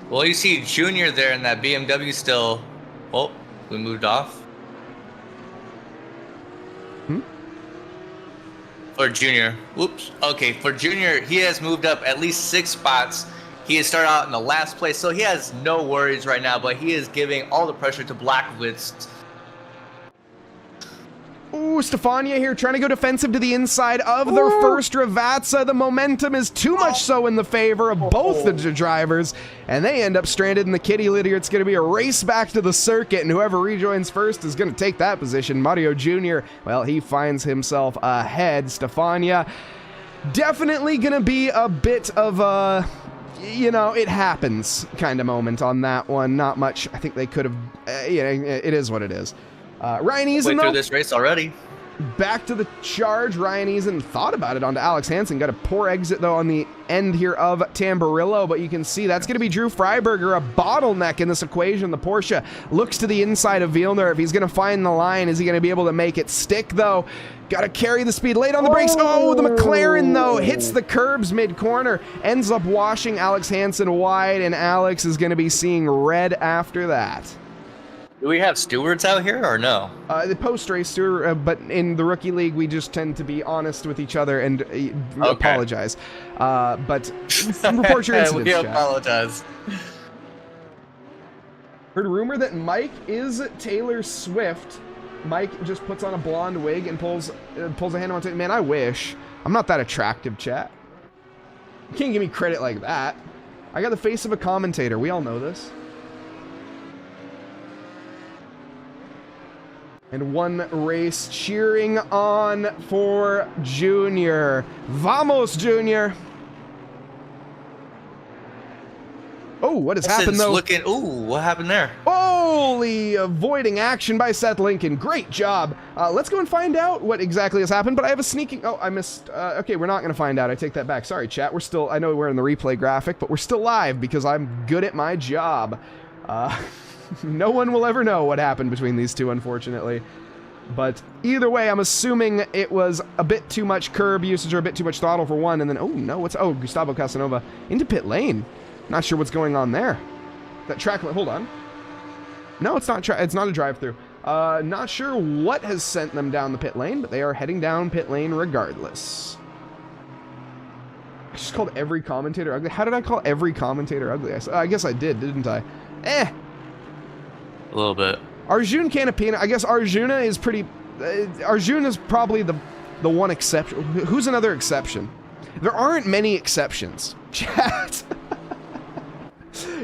Well, you see Junior there in that BMW still. Oh, we moved off. For Junior. Whoops. Okay, for Junior, he has moved up at least 6 spots. He has started out in the last place, so he has no worries right now, but he is giving all the pressure to Blackowitz. Ooh, Stefania here trying to go defensive to the inside of their first Ravazza. The momentum is too much so in the favor of both the drivers, and they end up stranded in the kitty litter. It's going to be a race back to the circuit, and whoever rejoins first is going to take that position. Mario Jr., well, he finds himself ahead. Stefania, definitely going to be a bit of a, you know, it happens kind of moment on that one. Not much. I think they could have, you know, it is what it is. Ryan Eason, though, through this race already. Back to the charge. Ryan Eason thought about it onto Alex Hansen. Got a poor exit, though, on the end here of Tamburillo, but you can see that's going to be Drew Freiberger, a bottleneck in this equation. The Porsche looks to the inside of Villeneuve. If he's going to find the line, is he going to be able to make it stick, though? Got to carry the speed. Late on the brakes. Oh, the McLaren, though, hits the curbs mid-corner. Ends up washing Alex Hansen wide, and Alex is going to be seeing red after that. Do we have stewards out here or no? The post-race steward, but in the Rookie League, we just tend to be honest with each other and apologize. But report your incidents, we apologize. Heard a rumor that Mike is Taylor Swift. Mike just puts on a blonde wig and pulls a hand on it. Man, I wish. I'm not that attractive, chat. You can't give me credit like that. I got the face of a commentator. We all know this. And one race cheering on for Junior. Vamos, Junior. Oh, what has happened, though? Ooh, what happened there? Holy, avoiding action by Seth Lincoln. Great job. Let's go and find out what exactly has happened, but I have a sneaking... Oh, I missed... okay, we're not going to find out. I take that back. Sorry, chat. We're still... I know we're in the replay graphic, but we're still live because I'm good at my job. No one will ever know what happened between these two, unfortunately. But either way, I'm assuming it was a bit too much curb usage or a bit too much throttle for one, and then, oh no, oh, Gustavo Casanova into pit lane. Not sure what's going on there. That track, hold on. No, it's not a drive-through. Not sure what has sent them down the pit lane, but they are heading down pit lane regardless. I just called every commentator ugly. How did I call every commentator ugly? I guess I did, didn't I? A little bit. Arjun Canapina, I guess Arjuna is pretty... Arjun is probably the one exception. Who's another exception? There aren't many exceptions. Chat.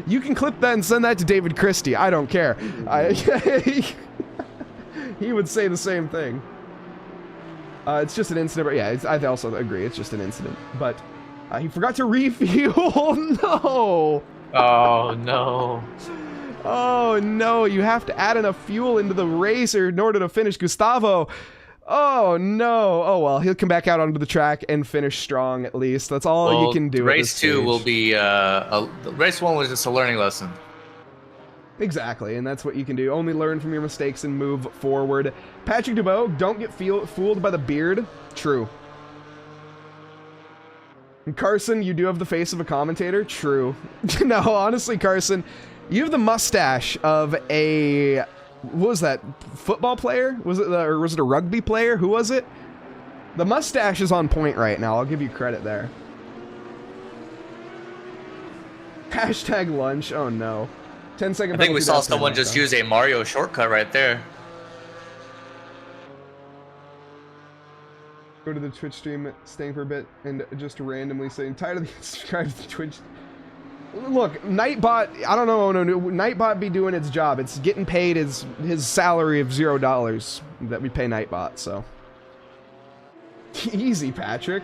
You can clip that and send that to David Christie. I don't care. He would say the same thing. It's just an incident. But yeah, I also agree. It's just an incident. But he forgot to refuel. No. Oh, no. Oh no, you have to add enough fuel into the race in order to finish Gustavo. Oh no. Oh well, he'll come back out onto the track and finish strong at least. That's all you can do. Race 2 will be, race 1 was just a learning lesson. Exactly, and that's what you can do. Only learn from your mistakes and move forward. Patrick Dubois, don't get fooled by the beard. True. Carson, you do have the face of a commentator. True. No, honestly, Carson, you have the mustache of a, what was that, football player? Was it, or was it a rugby player? Who was it? The mustache is on point right now. I'll give you credit there. Hashtag lunch. Oh no. 10-second. I think we saw someone just use a Mario shortcut right there. Go to the Twitch stream, staying for a bit, and just randomly saying, tired of the subscribe to Twitch. Look, Nightbot, I don't know, no, Nightbot be doing its job. It's getting paid his salary of $0 that we pay Nightbot, so. Easy, Patrick.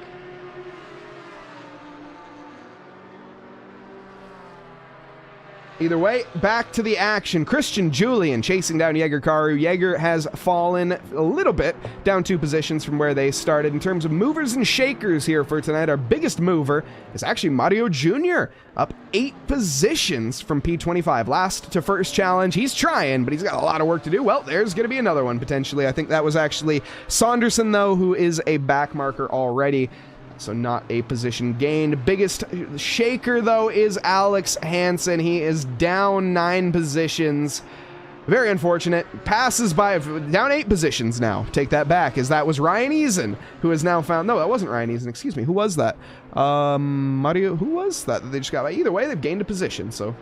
Either way, back to the action. Christian Julian chasing down Jaeger Karu. Jaeger has fallen a little bit, down 2 positions from where they started. In terms of movers and shakers here for tonight, our biggest mover is actually Mario Jr., up 8 positions from P25. Last to first challenge. He's trying, but he's got a lot of work to do. Well, there's going to be another one, potentially. I think that was actually Saunderson, though, who is a back marker already. So not a position gained. Biggest shaker, though, is Alex Hansen. He is down 9 positions. Very unfortunate. Passes by, down 8 positions now. Take that back, as that was Ryan Eason, who has now found, no, that wasn't Ryan Eason, excuse me. Who was that? Mario, who was that they just got by? Either way, they've gained a position, so.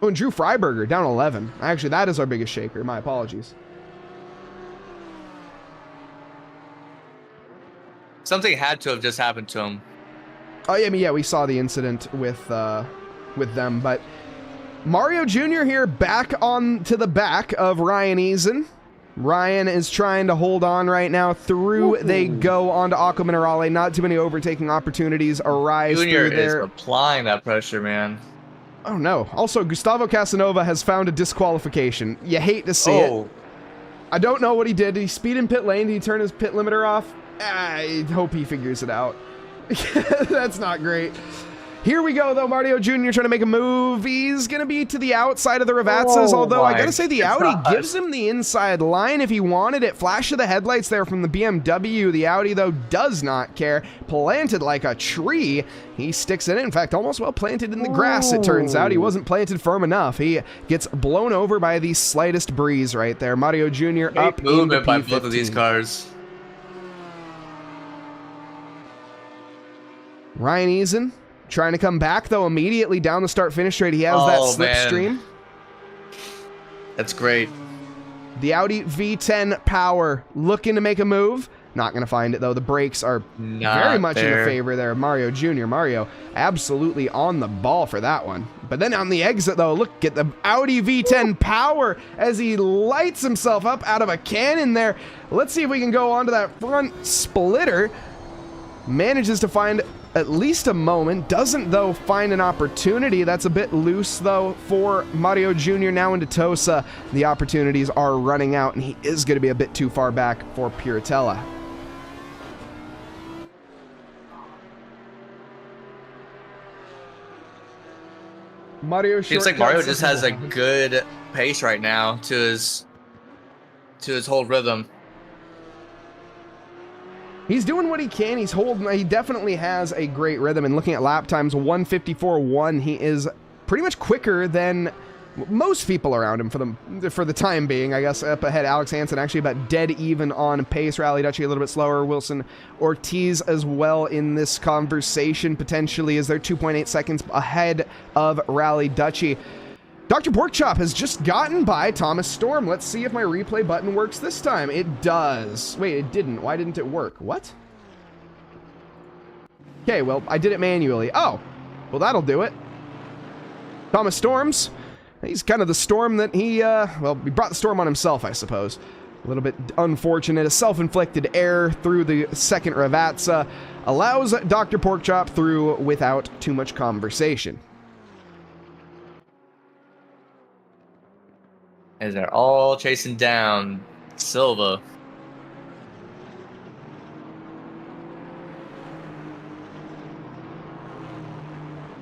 Oh, and Drew Freiberger, down 11. Actually, that is our biggest shaker. My apologies. Something had to have just happened to him. Oh, yeah, I mean, yeah, we saw the incident with them, but Mario Jr. here back on to the back of Ryan Eason. Ryan is trying to hold on right now. Through they go onto Aqua Minerale. Not too many overtaking opportunities arise Junior through there. Is applying that pressure, man. Oh, no. Also, Gustavo Casanova has found a disqualification. You hate to see it. I don't know what he did. Did he speed in pit lane? Did he turn his pit limiter off? I hope he figures it out. That's not great. Here we go, though. Mario Jr. trying to make a move. He's going to be to the outside of the Ravazzas, although I got to say the Audi gives him the inside line if he wanted it. Flash of the headlights there from the BMW. The Audi, though, does not care. Planted like a tree. He sticks in it. In fact, almost well planted in the grass, it turns out. He wasn't planted firm enough. He gets blown over by the slightest breeze right there. Mario Jr. up into by P15. both of these cars. Ryan Eason trying to come back, though, immediately down the start-finish straight. He has that slipstream. That's great. The Audi V10 Power looking to make a move. Not going to find it, though. The brakes are very much in the favor there. Mario Jr. Mario absolutely on the ball for that one. But then on the exit, though, look at the Audi V10 Power as he lights himself up out of a cannon there. Let's see if we can go onto that front splitter. Manages to find at least a moment. Doesn't, though, find an opportunity. That's a bit loose, though, for Mario Jr. Now into Tosa. The opportunities are running out, and he is going to be a bit too far back for Piratella. Mario seems like Mario just has a good pace right now to his whole rhythm. He's doing what he can. He's holding. He definitely has a great rhythm. And looking at lap times, 1:54.1, he is pretty much quicker than most people around him for the time being. I guess up ahead, Alex Hansen actually about dead even on pace. Rally Dutchy a little bit slower. Wilson Ortiz as well in this conversation potentially, as they're 2.8 seconds ahead of Rally Dutchy. Dr. Porkchop has just gotten by Thomas Storm. Let's see if my replay button works this time. It does. Wait, it didn't. Why didn't it work? What? Okay, well, I did it manually. Oh, well, that'll do it. Thomas Storms. He's kind of the storm that he brought the storm on himself, I suppose. A little bit unfortunate. A self-inflicted error through the second Ravazza allows Dr. Porkchop through without too much conversation. As they're all chasing down Silva.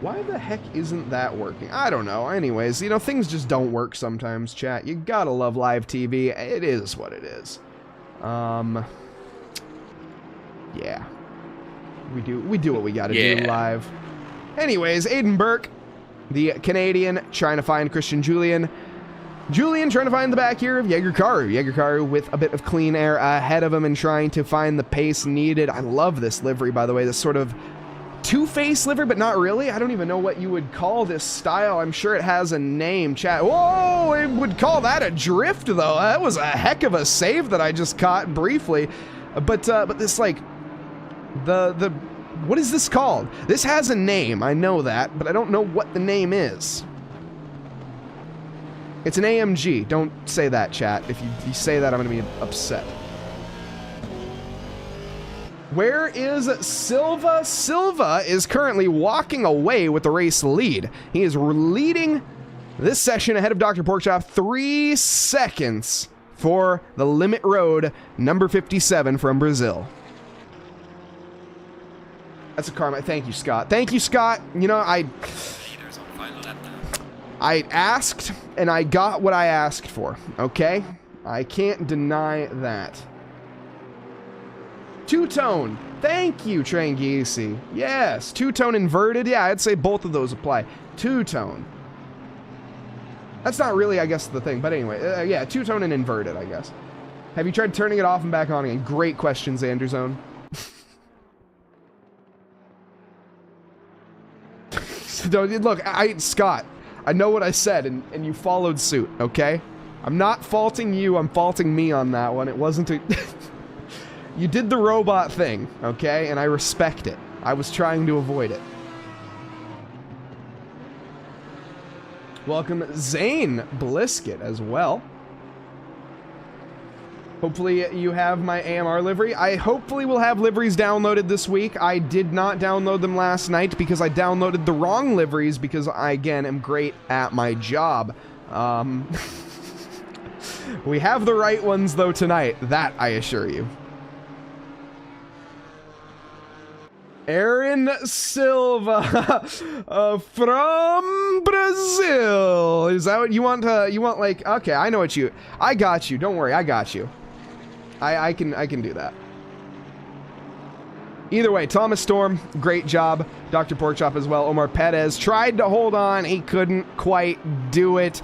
Why the heck isn't that working? I don't know. Anyways, you know, things just don't work sometimes, chat. You gotta love live TV. It is what it is. Yeah. We do what we gotta do live. Anyways, Aiden Burke, the Canadian, trying to find Christian Julian. Julian trying to find the back here of Jägerkaru. Jägerkaru with a bit of clean air ahead of him and trying to find the pace needed. I love this livery, by the way, this sort of two-face livery, but not really. I don't even know what you would call this style. I'm sure it has a name, chat. Whoa, I would call that a drift, though. That was a heck of a save that I just caught briefly. But this, like, what is this called? This has a name, I know that, but I don't know what the name is. It's an AMG. Don't say that, chat. If you say that, I'm going to be upset. Where is Silva? Silva is currently walking away with the race lead. He is leading this session ahead of Dr. Porkchop 3 seconds for the Limit Road number 57 from Brazil. That's a karma. Thank you, Scott. Thank you, Scott. You know, I asked and I got what I asked for, okay? I can't deny that. Two-tone. Thank you, Trangisi. Yes, two-tone inverted. Yeah, I'd say both of those apply. Two-tone. That's not really, I guess, the thing. But anyway, yeah, two-tone and inverted, I guess. Have you tried turning it off and back on again? Great question, Xanderzone. Look, Scott, I know what I said, and you followed suit, okay? I'm not faulting you, I'm faulting me on that one. It wasn't a... You did the robot thing, okay? And I respect it. I was trying to avoid it. Welcome, Zane Blisket, as well. Hopefully you have my AMR livery. I hopefully will have liveries downloaded this week. I did not download them last night because I downloaded the wrong liveries because I, again, am great at my job. We have the right ones, though, tonight. That I assure you. Aaron Silva from Brazil. Is that what you want? You want, like, okay, I know what I got you. Don't worry, I got you. I can do that. Either way, Thomas Storm, great job. Dr. Porkchop as well. Omar Perez tried to hold on. He couldn't quite do it.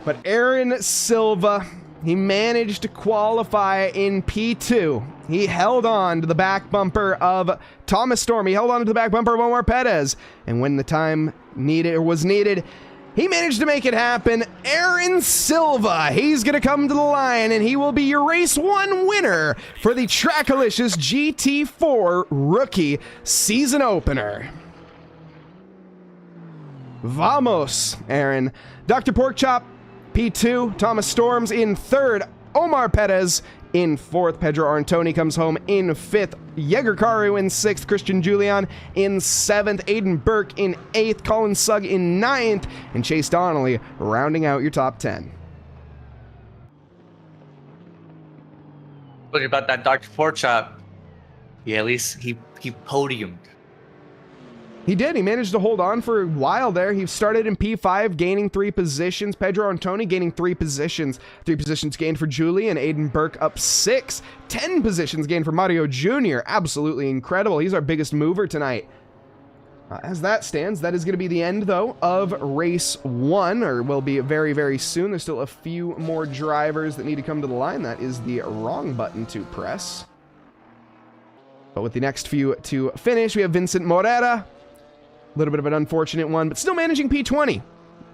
But Aaron Silva, he managed to qualify in P2. He held on to the back bumper of Thomas Storm. He held on to the back bumper of Omar Perez. And when the time was needed, he managed to make it happen. Aaron Silva, he's going to come to the line, and he will be your Race 1 winner for the TRACKILICIOUS GT4 Rookie Season Opener. Vamos, Aaron. Dr. Porkchop, P2. Thomas Storms in 3rd. Omar Perez in 4th. Pedro Arantoni comes home in 5th. Jägerkaru in 6th. Christian Julian in 7th. Aiden Burke in 8th. Colin Sugg in 9th. And Chase Donnelly rounding out your top 10. Look about that Dr. Porkchop. Yeah, at least he podiumed. He did. He managed to hold on for a while there. He started in P5, gaining 3 positions. Pedro Antoni gaining 3 positions. 3 positions gained for Julian. Aiden Burke up 6. 10 positions gained for Mario Jr. Absolutely incredible. He's our biggest mover tonight. As that stands, that is going to be the end, though, of Race 1, or will be very, very soon. There's still a few more drivers that need to come to the line. That is the wrong button to press. But with the next few to finish, we have Vincent Morera. A little bit of an unfortunate one, but still managing P20.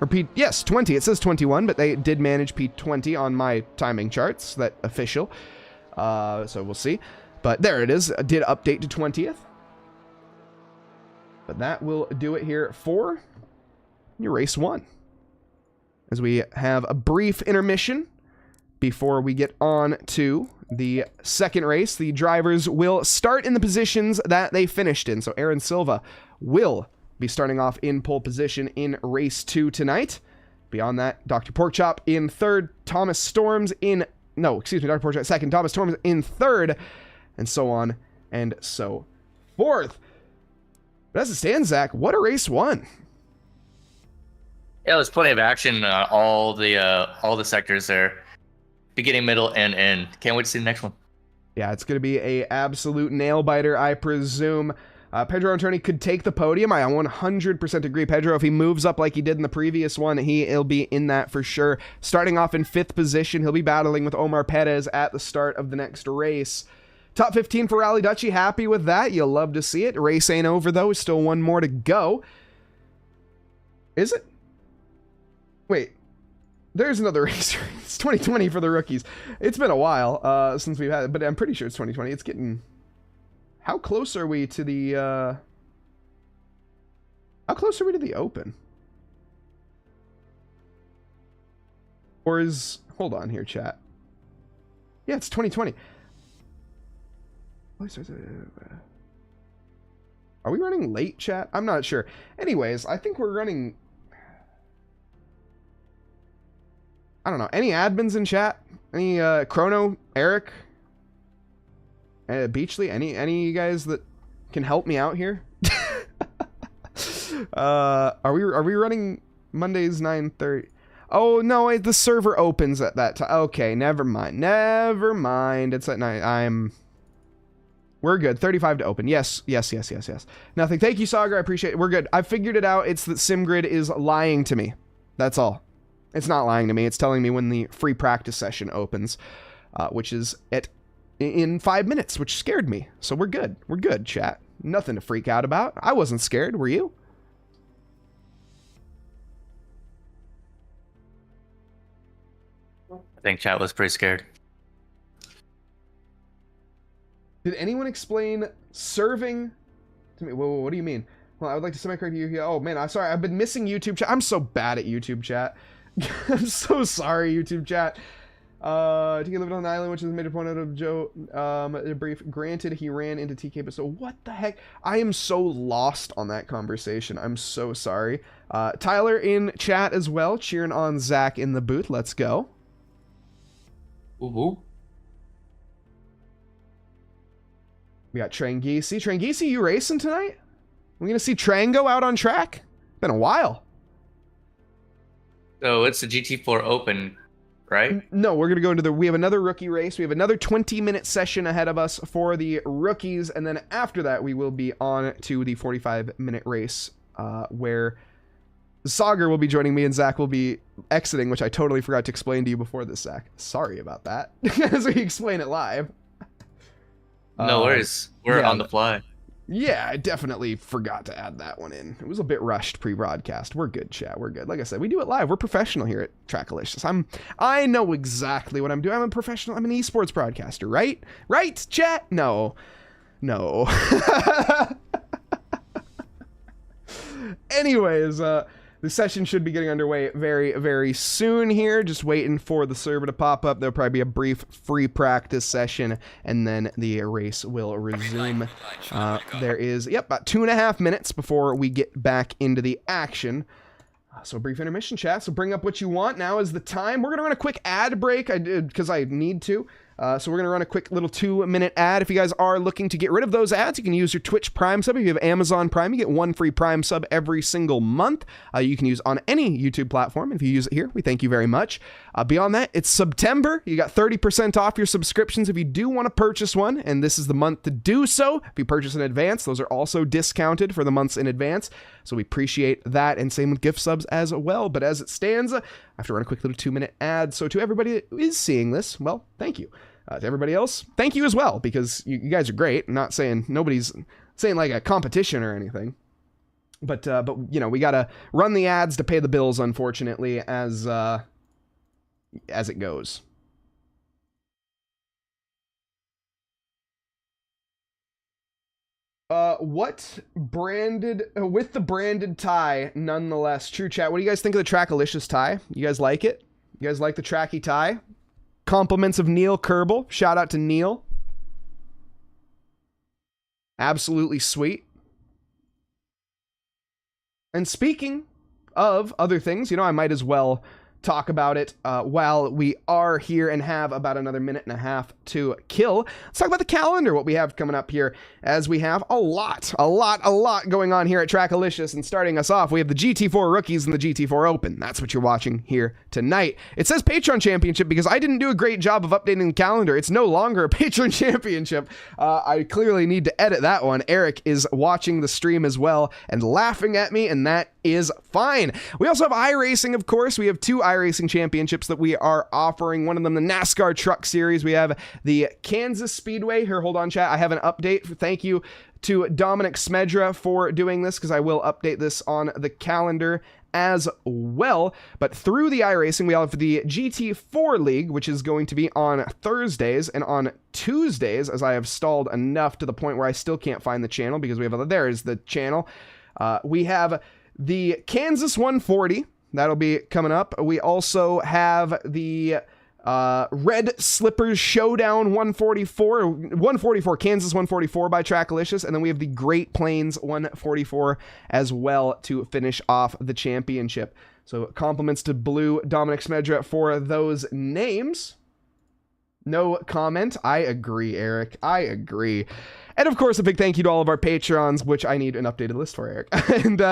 Or yes, 20. It says 21, but they did manage P20 on my timing charts. That official. So we'll see. But there it is. I did update to 20th. But that will do it here for your Race 1. As we have a brief intermission before we get on to the second race. The drivers will start in the positions that they finished in. So Aaron Silva will be starting off in pole position in Race 2 tonight. Beyond that, Dr. Porkchop in 3rd, Thomas Storms in... No, excuse me, Dr. Porkchop 2nd, Thomas Storms in 3rd, and so on and so forth. But as it stands, Zach, what a Race 1. Yeah, there's plenty of action all the sectors there. Beginning, middle, and end. Can't wait to see the next one. Yeah, it's going to be a absolute nail-biter, I presume. Pedro Antonio could take the podium. I 100% agree. Pedro, if he moves up like he did in the previous one, he'll be in that for sure. Starting off in 5th position, he'll be battling with Omar Perez at the start of the next race. Top 15 for Rally Dutchy. Happy with that. You'll love to see it. Race ain't over, though. Still one more to go. Is it? Wait. There's another race. It's 2020 for the rookies. It's been a while since we've had it, but I'm pretty sure it's 2020. It's getting... How close are we to the... How close are we to the Open? Or is... Hold on here, chat. Yeah, it's 2020. Are we running late, chat? I'm not sure. Anyways, I think we're running... I don't know. Any admins in chat? Any Chrono, Eric, Beachley? Any of you guys that can help me out here? Are we running Mondays 9:30? Oh no, the server opens at that time. Okay, never mind. Never mind. It's at night. We're good. 35 to open. Yes. Nothing. Thank you, Saagar. I appreciate it. We're good. I figured it out. It's that SimGrid is lying to me. That's all. It's not lying to me. It's telling me when the free practice session opens, which is in 5 minutes, which scared me. So we're good. We're good, chat. Nothing to freak out about. I wasn't scared. Were you? I think chat was pretty scared. Did anyone explain serving to me? Whoa, what do you mean? Well, I would like to semi-correct you here. Oh man, I'm sorry. I've been missing YouTube chat. I'm so bad at YouTube chat. I'm so sorry, YouTube chat. TK lived on an island, which is a major point out of Joe. A brief. Granted, he ran into TK, but so what the heck? I am so lost on that conversation. I'm so sorry. Tyler in chat as well, cheering on Zach in the booth. Let's go. Ooh. We got Trangisi. Trangisi, you racing tonight? We gonna see Trango out on track? Been a while. So it's the GT4 Open, right? No, we're gonna go into we have another rookie race. We have another 20-minute session ahead of us for the rookies, and then after that we will be on to the 45-minute race, where Saagar will be joining me and Zach will be exiting, which I totally forgot to explain to you before this, Zach. Sorry about that. As we explain it live. No worries. We're on the fly. Yeah, I definitely forgot to add that one in. It was a bit rushed pre-broadcast. We're good, chat. We're good. Like I said, we do it live. We're professional here at TRACKILICIOUS. I know exactly what I'm doing. I'm a professional. I'm an esports broadcaster, right? Right, chat? No. Anyways, the session should be getting underway very, very soon here. Just waiting for the server to pop up. There'll probably be a brief free practice session, and then the race will resume. There is, about 2.5 minutes before we get back into the action. So brief intermission, chat. So bring up what you want. Now is the time. We're going to run a quick ad break because I need to. So we're going to run a quick little 2-minute ad. If you guys are looking to get rid of those ads, you can use your Twitch Prime sub. If you have Amazon Prime, you get 1 free Prime sub every single month. You can use on any YouTube platform. If you use it here, we thank you very much. Beyond that, it's September. You got 30% off your subscriptions if you do want to purchase one, and this is the month to do so. If you purchase in advance, those are also discounted for the months in advance. So we appreciate that, and same with gift subs as well. But as it stands, I have to run a quick little 2-minute ad. So to everybody that is seeing this, well, thank you. To everybody else, thank you as well, because you guys are great. I'm not saying nobody's saying like a competition or anything, but you know, we gotta run the ads to pay the bills, unfortunately, as it goes. What branded with the branded tie, nonetheless. True chat. What do you guys think of the Trackalicious tie? You guys like it? You guys like the Tracky tie? Compliments of Neil Kerbal. Shout out to Neil. Absolutely sweet. And speaking of other things, you know, I might as well talk about it while we are here and have about another minute and a half to kill. Let's talk about the calendar, what we have coming up here, as we have a lot going on here at Trackalicious. And starting us off, we have the GT4 Rookies and the GT4 Open. That's what you're watching here tonight. It says Patreon Championship because I didn't do a great job of updating the calendar. It's no longer a Patreon Championship. I clearly need to edit that one. Eric is watching the stream as well and laughing at me, and that is fine. We also have iRacing, of course. We have two iRacing championships that we are offering. One of them, the NASCAR Truck Series. We have the Kansas Speedway. Here, hold on, chat. I have an update. Thank you to Dominic Smedra for doing this, because I will update this on the calendar as well. But through the iRacing, we have the GT4 League, which is going to be on Thursdays, and on Tuesdays, as I have stalled enough to the point where I still can't find the channel, because we have, there's the channel. We have the Kansas 140, that'll be coming up. We also have the Red Slippers Showdown 144, Kansas 144 by Trackalicious, and then we have the Great Plains 144 as well to finish off the championship. So compliments to Blue Dominic Smedra for those names. No comment. I agree, Eric. I agree. And of course, a big thank you to all of our Patrons, which I need an updated list for, Eric. And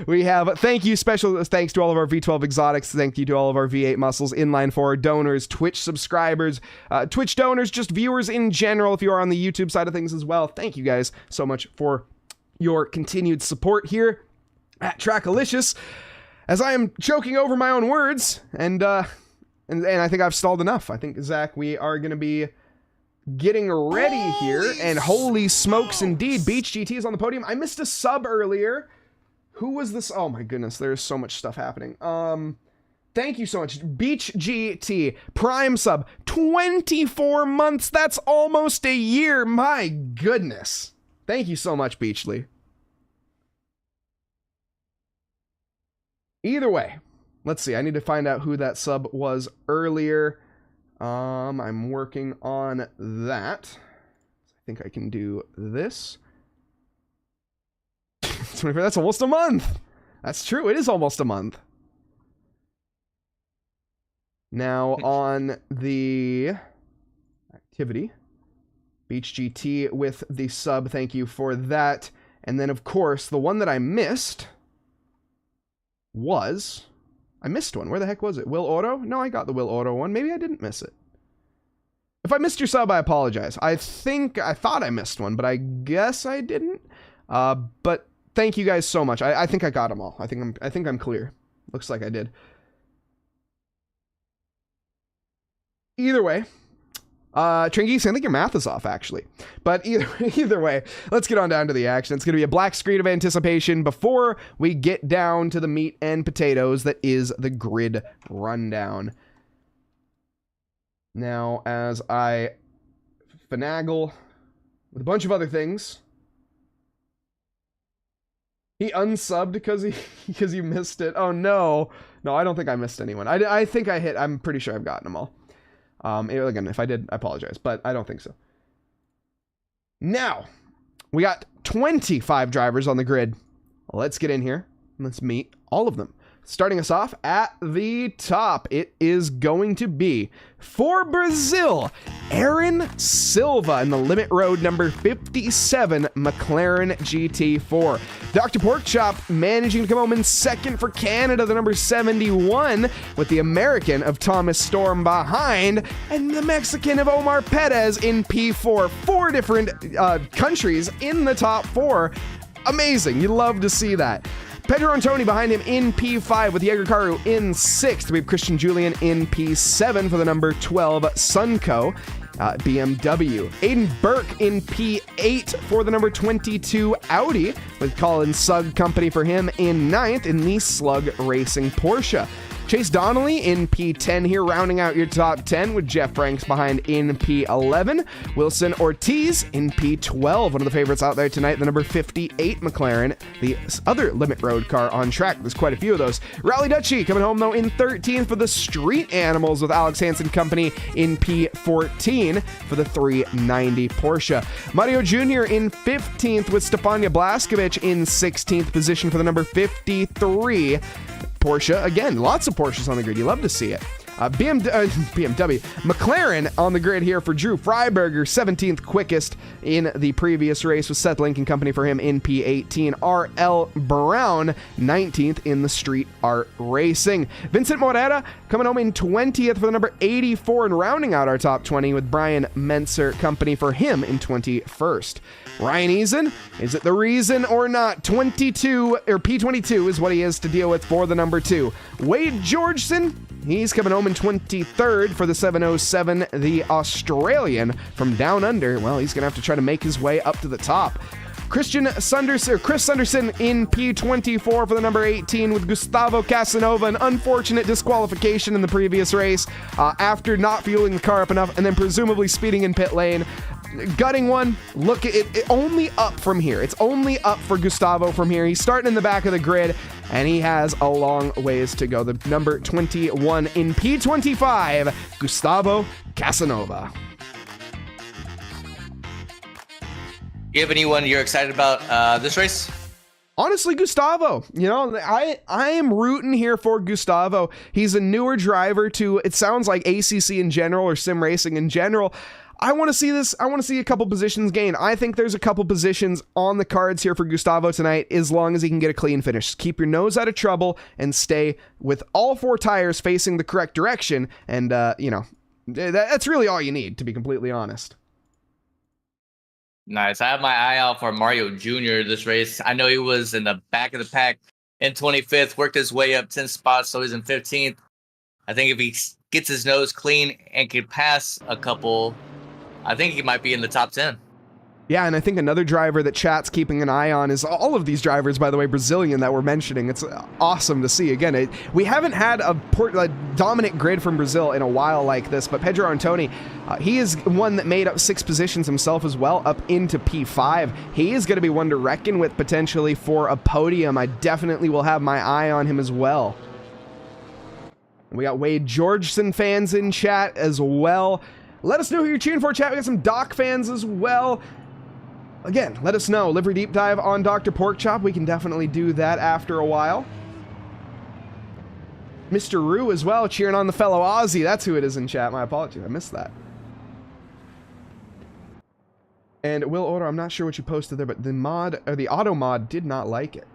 we have special thanks to all of our V12 Exotics. Thank you to all of our V8 Muscles, Inline 4 donors, Twitch subscribers, Twitch donors, just viewers in general, if you are on the YouTube side of things as well. Thank you guys so much for your continued support here at Trackalicious, as I am choking over my own words, and I think I've stalled enough. I think, Zach, we are going to be getting ready here, and holy smokes indeed, Beach GT is on the podium. I missed a sub earlier. Who was this? Oh my goodness, there's so much stuff happening. Thank you so much. Beach GT, Prime sub, 24 months. That's almost a year. My goodness. Thank you so much, Beachly. Either way, let's see. I need to find out who that sub was earlier. I'm working on that. I think I can do this. 24, that's almost a month. That's true. It is almost a month. Now on the activity, Beach GT with the sub. Thank you for that. And then of course, the one that I missed was... I missed one. Where the heck was it? Will Auto? No, I got the Will Auto one. Maybe I didn't miss it. If I missed your sub, I apologize. I thought I missed one, but I guess I didn't. But thank you guys so much. I think I got them all. I think I'm clear. Looks like I did. Either way, Tringeese, I think your math is off, actually. But either way, let's get on down to the action. It's going to be a black screen of anticipation before we get down to the meat and potatoes that is the grid rundown. Now, as I finagle with a bunch of other things, he unsubbed because you missed it. Oh no, I don't think I missed anyone. I think I hit. I'm pretty sure I've gotten them all. Again, if I did, I apologize, but I don't think so. Now, we got 25 drivers on the grid. Let's get in here. Let's meet all of them. Starting us off at the top, it is going to be, for Brazil, Aaron Silva in the Limit Road number 57 McLaren GT4. Dr. Porkchop managing to come home in second for Canada, the number 71, with the American of Thomas Storm behind, and the Mexican of Omar Perez in P4. 4 different countries in the top 4. Amazing. You love to see that. Pedro Antoni behind him in P5 with Yeager Karu in 6th. We have Christian Julian in P7 for the number 12 Sunco BMW. Aiden Burke in P8 for the number 22 Audi, with Colin Sugg company for him in 9th in the Slug Racing Porsche. Chase Donnelly in P10 here, rounding out your top 10 with Jeff Franks behind in P11. Wilson Ortiz in P12, one of the favorites out there tonight, the number 58 McLaren, the other Limit Road car on track. There's quite a few of those. Rally Dutchy coming home, though, in 13th for the Street Animals with Alex Hansen company in P14 for the 390 Porsche. Mario Jr. in 15th with Stefania Blaskovic in 16th position for the number 53 Porsche. Again, lots of Porsches on the grid. You love to see it. BMW, McLaren on the grid here for Drew Freiberger, 17th quickest in the previous race with Seth Lincoln Company for him in P18. RL Brown, 19th in the street art racing. Vincent Morera coming home in 20th for the number 84 and rounding out our top 20 with Brian Menser Company for him in 21st. Ryan Eason, is it the reason or not? 22 or P22 is what he is to deal with for the number 2. Wade Georgeson, he's coming home in 23rd for the 707, the Australian from down under. Well, he's going to have to try to make his way up to the top. Chris Sunderson in P24 for the number 18 with Gustavo Casanova, an unfortunate disqualification in the previous race after not fueling the car up enough and then presumably speeding in pit lane. Gutting one. Look at it, only up from here. It's only up for Gustavo from here. He's starting in the back of the grid, and he has a long ways to go. The number 21 in P25, Gustavo Casanova. You have anyone you're excited about this race? Honestly, Gustavo. You know, I am rooting here for Gustavo. He's a newer driver to, it sounds like ACC in general or sim racing in general. I want to see this. I want to see a couple positions gain. I think there's a couple positions on the cards here for Gustavo tonight, as long as he can get a clean finish. Keep your nose out of trouble and stay with all 4 tires facing the correct direction. And, you know, that's really all you need, to be completely honest. Nice. I have my eye out for Mario Jr. this race. I know he was in the back of the pack in 25th, worked his way up 10 spots, so he's in 15th. I think if he gets his nose clean and can pass a couple, I think he might be in the top 10. Yeah, and I think another driver that chat's keeping an eye on is all of these drivers, by the way, Brazilian that we're mentioning. It's awesome to see. Again, we haven't had a dominant grid from Brazil in a while like this, but Pedro Antoni, he is one that made up 6 positions himself as well, up into P5. He is going to be one to reckon with potentially for a podium. I definitely will have my eye on him as well. We got Wade Georgeson fans in chat as well. Let us know who you're cheering for, chat. We got some Doc fans as well. Again, let us know. Livery Deep Dive on Dr. Porkchop. We can definitely do that after a while. Mr. Rue as well, cheering on the fellow Aussie. That's who it is in chat. My apologies. I missed that. And Will Order, I'm not sure what you posted there, but the mod, or the auto mod, did not like it.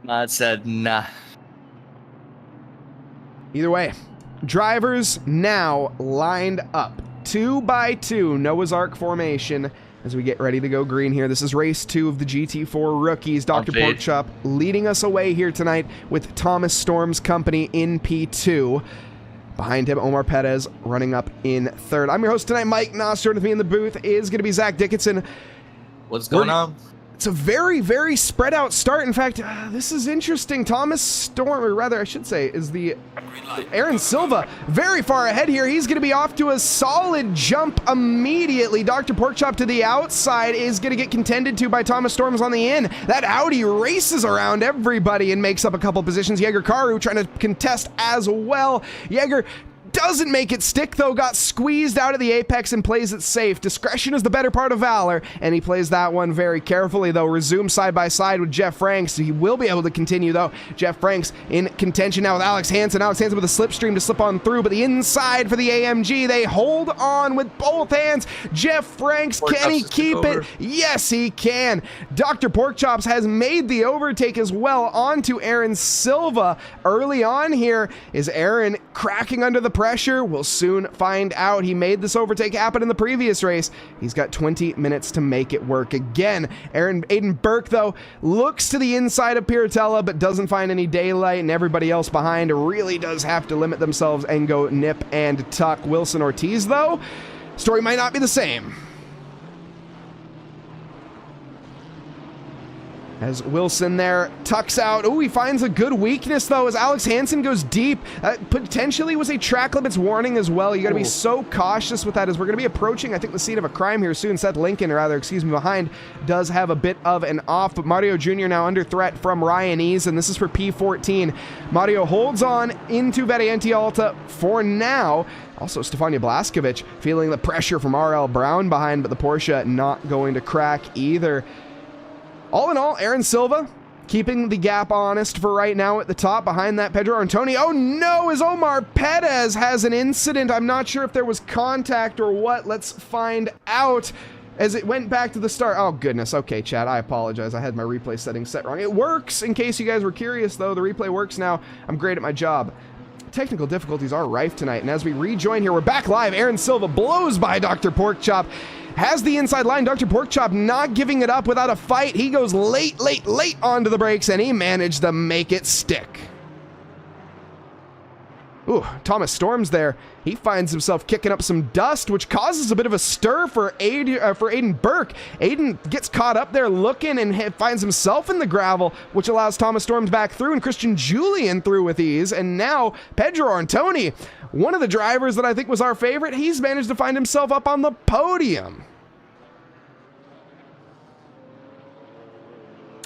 Mod said nah. Either way, drivers now lined up 2 by 2, Noah's Ark formation as we get ready to go green here. This is race 2 of the GT4 rookies. Dr. Porkchop leading us away here tonight with Thomas Storm's Company in P2. Behind him, Omar Perez running up in 3rd. I'm your host tonight, Mike Nause. With me in the booth is going to be Zach Dickinson. What's going on? It's a very, very spread out start. In fact, this is interesting. Thomas Storm, or rather I should say, is the Aaron Silva very far ahead here. He's going to be off to a solid jump immediately. Dr. Porkchop to the outside is going to get contended to by Thomas Storms on the in. That Audi races around everybody and makes up a couple positions. Jaeger Karu trying to contest as well. Jaeger doesn't make it stick, though. Got squeezed out of the apex and plays it safe. Discretion is the better part of valor, and he plays that one very carefully, though. Resume side by side with Jeff Franks. He will be able to continue, though. Jeff Franks in contention now with Alex Hansen. Alex Hansen with a slipstream to slip on through, but the inside for the AMG. They hold on with both hands. Jeff Franks, can he keep it? Yes, he can. Dr. Porkchops has made the overtake as well onto Aaron Silva. Early on here, is Aaron cracking under the pressure? We'll soon find out. He made this overtake happen in the previous race. He's got 20 minutes to make it work again. Aiden Burke, though, looks to the inside of Piratella, but doesn't find any daylight, and everybody else behind really does have to limit themselves and go nip and tuck. Wilson Ortiz, though, story might not be the same. As Wilson there tucks out. Oh, he finds a good weakness, though, as Alex Hansen goes deep. Potentially was a track limits warning as well. You got to be so cautious with that, as we're going to be approaching, I think, the scene of a crime here soon. Seth Lincoln, or rather, excuse me, behind, does have a bit of an off, but Mario Jr. now under threat from Ryan Ease, and this is for P14. Mario holds on into Variante Alta for now. Also, Stefania Blaskovic feeling the pressure from RL Brown behind, but the Porsche not going to crack either. All in all, Aaron Silva keeping the gap honest for right now at the top. Behind that, Pedro Antonio. Oh no, as Omar Perez has an incident. I'm not sure if there was contact or what. Let's find out. As it went back to the start. Oh, goodness. Okay, chat, I apologize. I had my replay settings set wrong. It works, in case you guys were curious, though. The replay works now. I'm great at my job. Technical difficulties are rife tonight, and as we rejoin here, we're back live. Aaron Silva blows by Dr. Porkchop. Has the inside line. Dr. Porkchop not giving it up without a fight. He goes late onto the brakes, and he managed to make it stick. Ooh, Thomas Storms there. He finds himself kicking up some dust, which causes a bit of a stir for Aiden Burke. Aiden gets caught up there looking and finds himself in the gravel, which allows Thomas Storms back through and Christian Julian through with ease. And now Pedro Antoni, one of the drivers that I think was our favorite, he's managed to find himself up on the podium.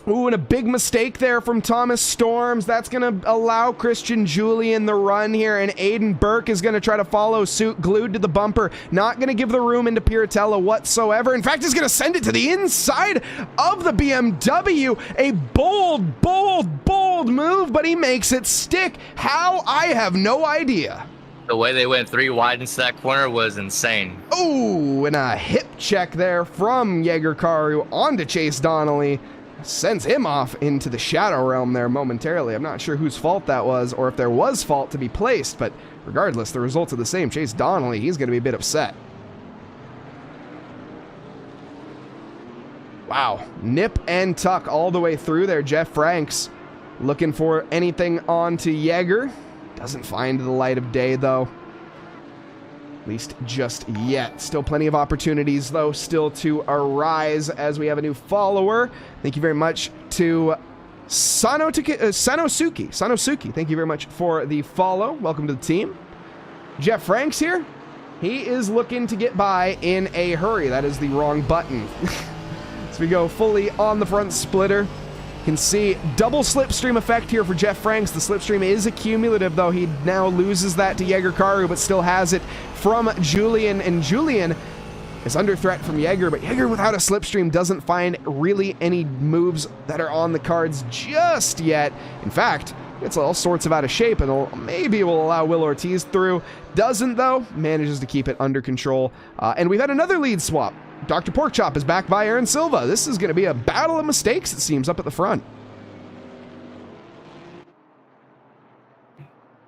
Ooh, and a big mistake there from Thomas Storms. That's going to allow Christian Julian the run here, and Aiden Burke is going to try to follow suit, glued to the bumper. Not going to give the room into Piratella whatsoever. In fact, he's going to send it to the inside of the BMW. A bold move, but he makes it stick. How? I have no idea. The way they went 3 wide into that corner was insane. Ooh, and a hip check there from Jaeger Karu onto Chase Donnelly. Sends him off into the shadow realm there momentarily. I'm not sure whose fault that was or if there was fault to be placed, but regardless, the results are the same. Chase Donnelly, he's going to be a bit upset. Wow, nip and tuck all the way through there. Jeff Franks looking for anything onto Jaeger. Doesn't find the light of day, though. At least just yet. Still plenty of opportunities, though, still to arise as we have a new follower. Thank you very much to Sanosuki. Thank you very much for the follow. Welcome to the team. Jeff Franks here. He is looking to get by in a hurry. That is the wrong button. So we go fully on the front splitter. You can see double slipstream effect here for Jeff Franks. The slipstream is accumulative, though. He now loses that to Jaeger Karu, but still has it from Julian. And Julian is under threat from Jaeger, but Jaeger without a slipstream doesn't find really any moves that are on the cards just yet. In fact, it's all sorts of out of shape, and maybe will allow Will Ortiz through. Doesn't, though. Manages to keep it under control. And we've had another lead swap. Dr. Porkchop is back by Aaron Silva. This is going to be a battle of mistakes, it seems, up at the front.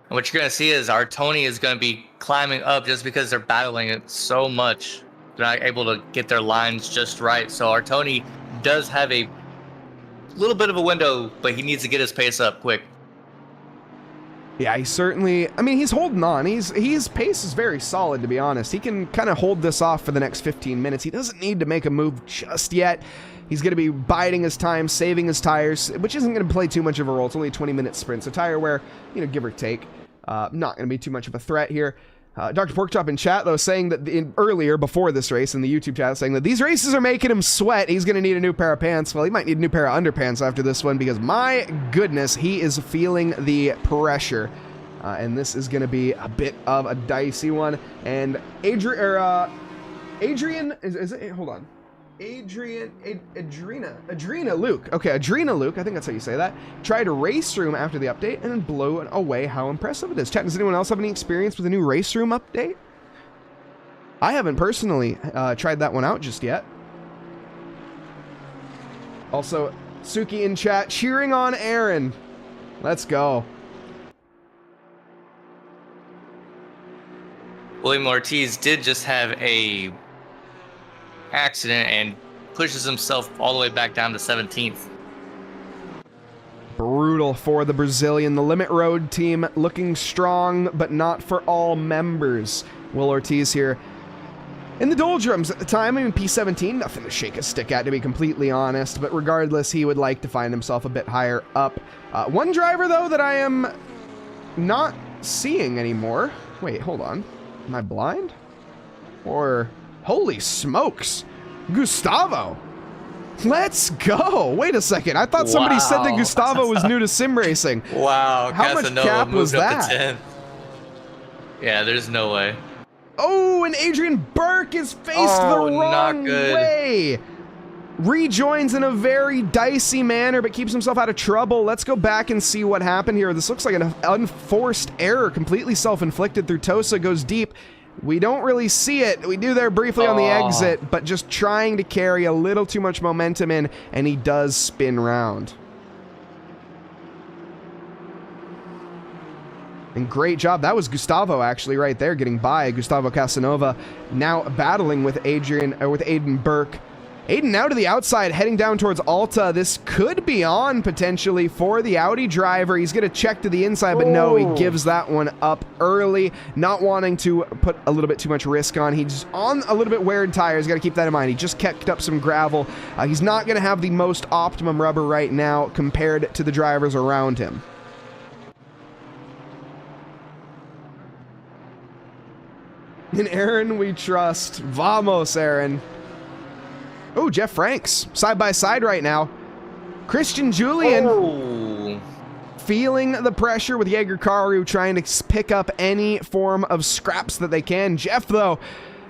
What you're going to see is our Tony is going to be climbing up just because they're battling it so much. They're not able to get their lines just right. So our Tony does have a little bit of a window, but he needs to get his pace up quick. Yeah, he certainly, I mean, he's holding on. His pace is very solid, to be honest. He can kind of hold this off for the next 15 minutes. He doesn't need to make a move just yet. He's going to be biding his time, saving his tires, which isn't going to play too much of a role. It's only a 20-minute sprint, so tire wear, give or take. Not going to be too much of a threat here. Dr. Porkchop in chat, though, saying that earlier, before this race, in the YouTube chat, saying that these races are making him sweat. He's going to need a new pair of pants. Well, he might need a new pair of underpants after this one, because my goodness, he is feeling the pressure. And this is going to be a bit of a dicey one. And Adriana, is it? Hold on. Adrena Luke. Okay, Adrena Luke, I think that's how you say that. Tried race room after the update and blew away how impressive it is. Chat, does anyone else have any experience with a new race room update? I haven't personally tried that one out just yet. Also, Suki in chat cheering on Aaron. Let's go. William Ortiz did just have a accident and pushes himself all the way back down to 17th. Brutal for the Brazilian. The Limit Road team looking strong, but not for all members. Will Ortiz here in the doldrums at the time. I mean, P17, nothing to shake a stick at, to be completely honest, but regardless, he would like to find himself a bit higher up. One driver, though, that I am not seeing anymore. Wait, hold on. Am I blind? Or... holy smokes, Gustavo. Let's go. Wait a second. I thought somebody said that Gustavo was new to sim racing. Wow. How much cap was that? Yeah, there's no way. Oh, and Adrian Burke is faced the wrong way. rejoins in a very dicey manner, but keeps himself out of trouble. Let's go back and see what happened here. This looks like an unforced error, completely self-inflicted through Tosa, goes deep. We don't really see it. We do there briefly on the exit, but just trying to carry a little too much momentum in, and he does spin round. And great job. That was Gustavo actually right there getting by. Gustavo Casanova now battling with Aiden Burke. Aiden now to the outside, heading down towards Alta. This could be on potentially for the Audi driver. He's going to check to the inside, but no, he gives that one up early, not wanting to put a little bit too much risk on. He's on a little bit weared tires. Got to keep that in mind. He just kicked up some gravel. He's not going to have the most optimum rubber right now compared to the drivers around him. In Aaron we trust. Vamos, Aaron. Oh, Jeff Franks, side by side right now. Christian Julian feeling the pressure with Jaeger Karu, trying to pick up any form of scraps that they can. Jeff, though,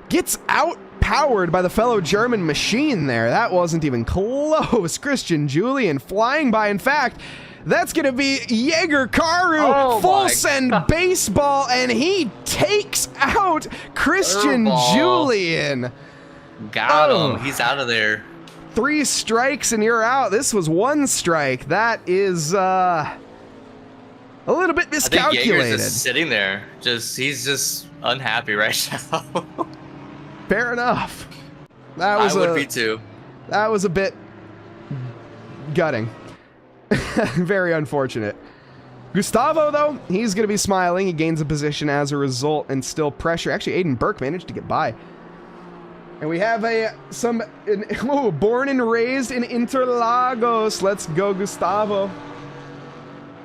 gets out-powered by the fellow German machine there. That wasn't even close. Christian Julian flying by. In fact, that's going to be Jaeger Karu, full send baseball, and he takes out Christian Julian. Got him. He's out of there. 3 strikes and you're out. This was 1 strike. That is a little bit miscalculated. I think Jaeger's just sitting there. He's just unhappy right now. Fair enough. I would be too. That was a bit gutting. Very unfortunate. Gustavo, though, he's going to be smiling. He gains a position as a result, and still pressure. Actually, Aiden Burke managed to get by. And we have born and raised in Interlagos. Let's go, Gustavo.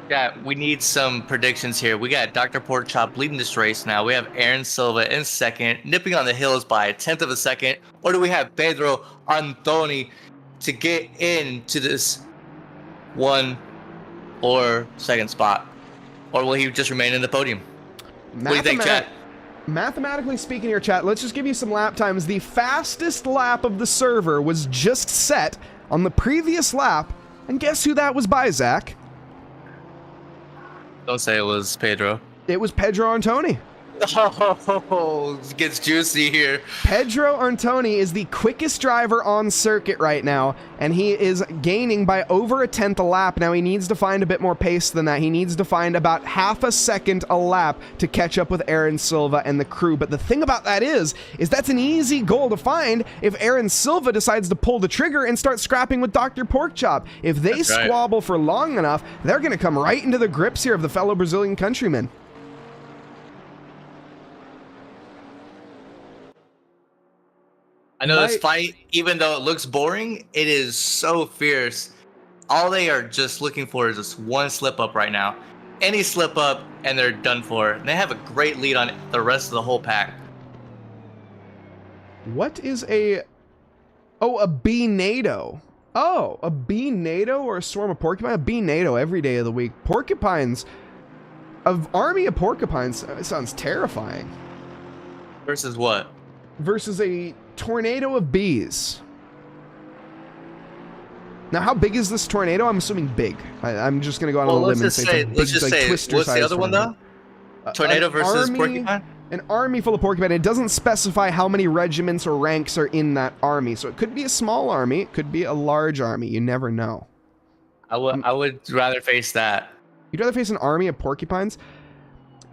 Yeah, we need some predictions here. We got Dr. Porkchop leading this race now. We have Aaron Silva in second, nipping on the heels by 1/10 of a second. Or do we have Pedro Antoni to get into this 1 or 2nd spot? Or will he just remain in the podium? What do you think, chat? Mathematically speaking here, chat, let's just give you some lap times. The fastest lap of the server was just set on the previous lap, and guess who that was by, Zach? Don't say it was Pedro. It was Pedro Antoni. Oh, it gets juicy here. Pedro Antoni is the quickest driver on circuit right now, and he is gaining by over 1/10 a lap. Now, he needs to find a bit more pace than that. He needs to find about 1/2 second a lap to catch up with Aaron Silva and the crew. But the thing about that is that's an easy goal to find if Aaron Silva decides to pull the trigger and start scrapping with Dr. Porkchop. If they squabble for long enough, they're going to come right into the grips here of the fellow Brazilian countrymen. I know this fight, even though it looks boring, it is so fierce. All they are just looking for is just 1 slip up right now. Any slip up, and they're done for. And they have a great lead on the rest of the whole pack. What is a bee-nado? Oh, a bee-nado or a swarm of porcupine? A bee-nado every day of the week. Porcupines, an army of porcupines, sounds terrifying. Versus what? Versus a tornado of bees. Now, how big is this tornado? I'm assuming big. I'm just going to go out on a limb and say let's just say, what's the other one, though? Tornado versus porcupine? An army full of porcupine. It doesn't specify how many regiments or ranks are in that army. So it could be a small army. It could be a large army. You never know. I would rather face that. You'd rather face an army of porcupines?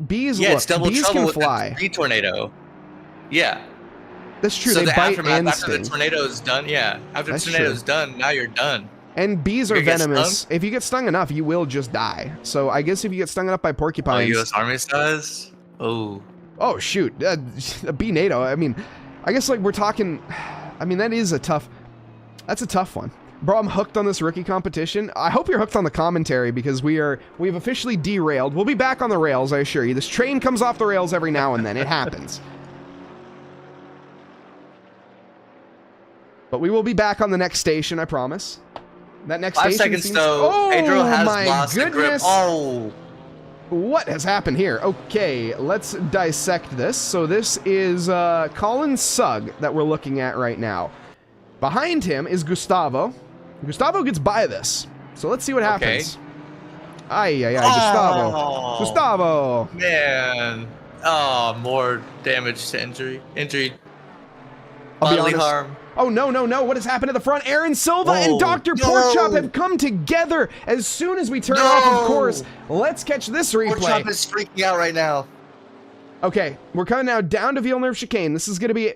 Bees, yeah, look, it's double bees trouble can with fly. The tornado. Yeah. That's true. So they the bite aftermath and after sting. the tornado is done, yeah. After the tornado is done, now you're done. And bees are venomous. If you get stung enough, you will just die. So I guess if you get stung enough by porcupines... U.S. Army size? Oh. Oh, shoot. A bee-nado. I mean, I guess like we're talking... I mean, that's a tough one. Bro, I'm hooked on this rookie competition. I hope you're hooked on the commentary because we've officially derailed. We'll be back on the rails, I assure you. This train comes off the rails every now and then. It happens. But we will be back on the next station, I promise. That next 5 station seconds though. Pedro has lost the grip. Oh. What has happened here? Okay, let's dissect this. So this is Colin Sugg that we're looking at right now. Behind him is Gustavo. Gustavo gets by this. So let's see what happens. Gustavo. Gustavo. Man. Oh, more damage to injury. Bodily harm. Oh, no. What has happened at the front? Aaron Silva and Dr. Porkchop have come together as soon as we turn off, of course. Let's catch this replay. Porkchop is freaking out right now. Okay, we're coming now down to Villeneuve chicane. This is going to be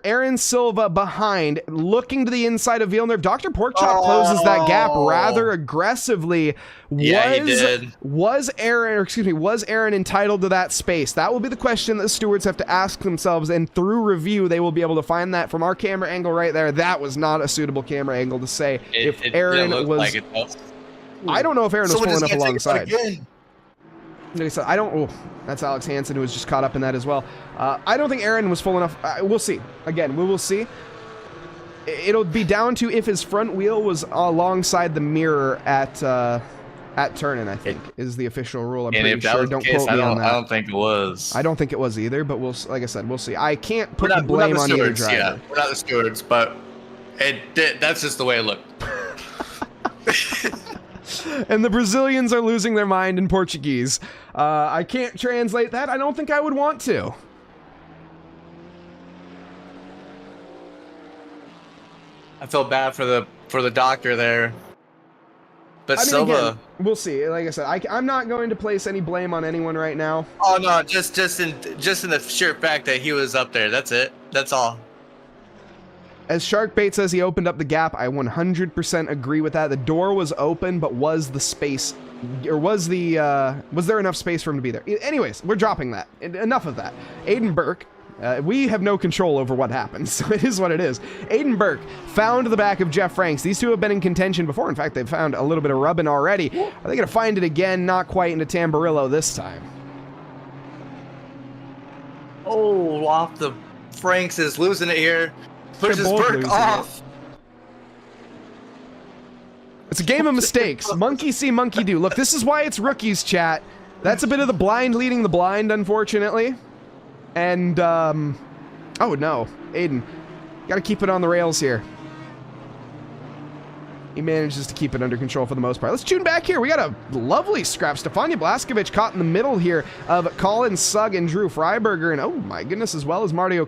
Aaron Silva behind, looking to the inside of Villeneuve. Dr. Porkchop closes that gap rather aggressively. Yeah, he did. Was Aaron entitled to that space? That will be the question that the stewards have to ask themselves, and through review, they will be able to find that. From our camera angle right there, that was not a suitable camera angle to say if Aaron was... Like I don't know if Aaron was full enough alongside. Like I said, I don't... Oh, that's Alex Hansen, who was just caught up in that as well. I don't think Aaron was full enough. We'll see. Again, we will see. It'll be down to if his front wheel was alongside the mirror at turn-in, I think, is the official rule. I'm pretty sure. Don't quote me on that. I don't think it was. I don't think it was either, but like I said, we'll see. I can't put the blame on either driver. Yeah, we're not the stewards, but that's just the way it looked. And the Brazilians are losing their mind in Portuguese. I can't translate that. I don't think I would want to. I feel bad for the doctor there. But Silva, again, we'll see. Like I said, I'm not going to place any blame on anyone right now. Oh no, just in the sheer fact that he was up there. That's it. That's all. As Sharkbait says, he opened up the gap. I 100% agree with that. The door was open, but was the space, or was there enough space for him to be there? Anyways, we're dropping that. Enough of that. Aiden Burke, we have no control over what happens, so it is what it is. Aiden Burke found the back of Jeff Franks. These two have been in contention before. In fact, they've found a little bit of rubbing already. Are they going to find it again? Not quite into Tamburillo this time. Oh, off the Franks is losing it here. Pushes Burke off. It's a game of mistakes. Monkey see, monkey do. Look, this is why it's rookies, chat. That's a bit of the blind leading the blind, unfortunately. And, oh no. Aiden, gotta keep it on the rails here. He manages to keep it under control for the most part. Let's tune back here. We got a lovely scrap. Stefania Blaskovic caught in the middle here of Colin Sugg and Drew Freiberger, and oh my goodness, as well as Mario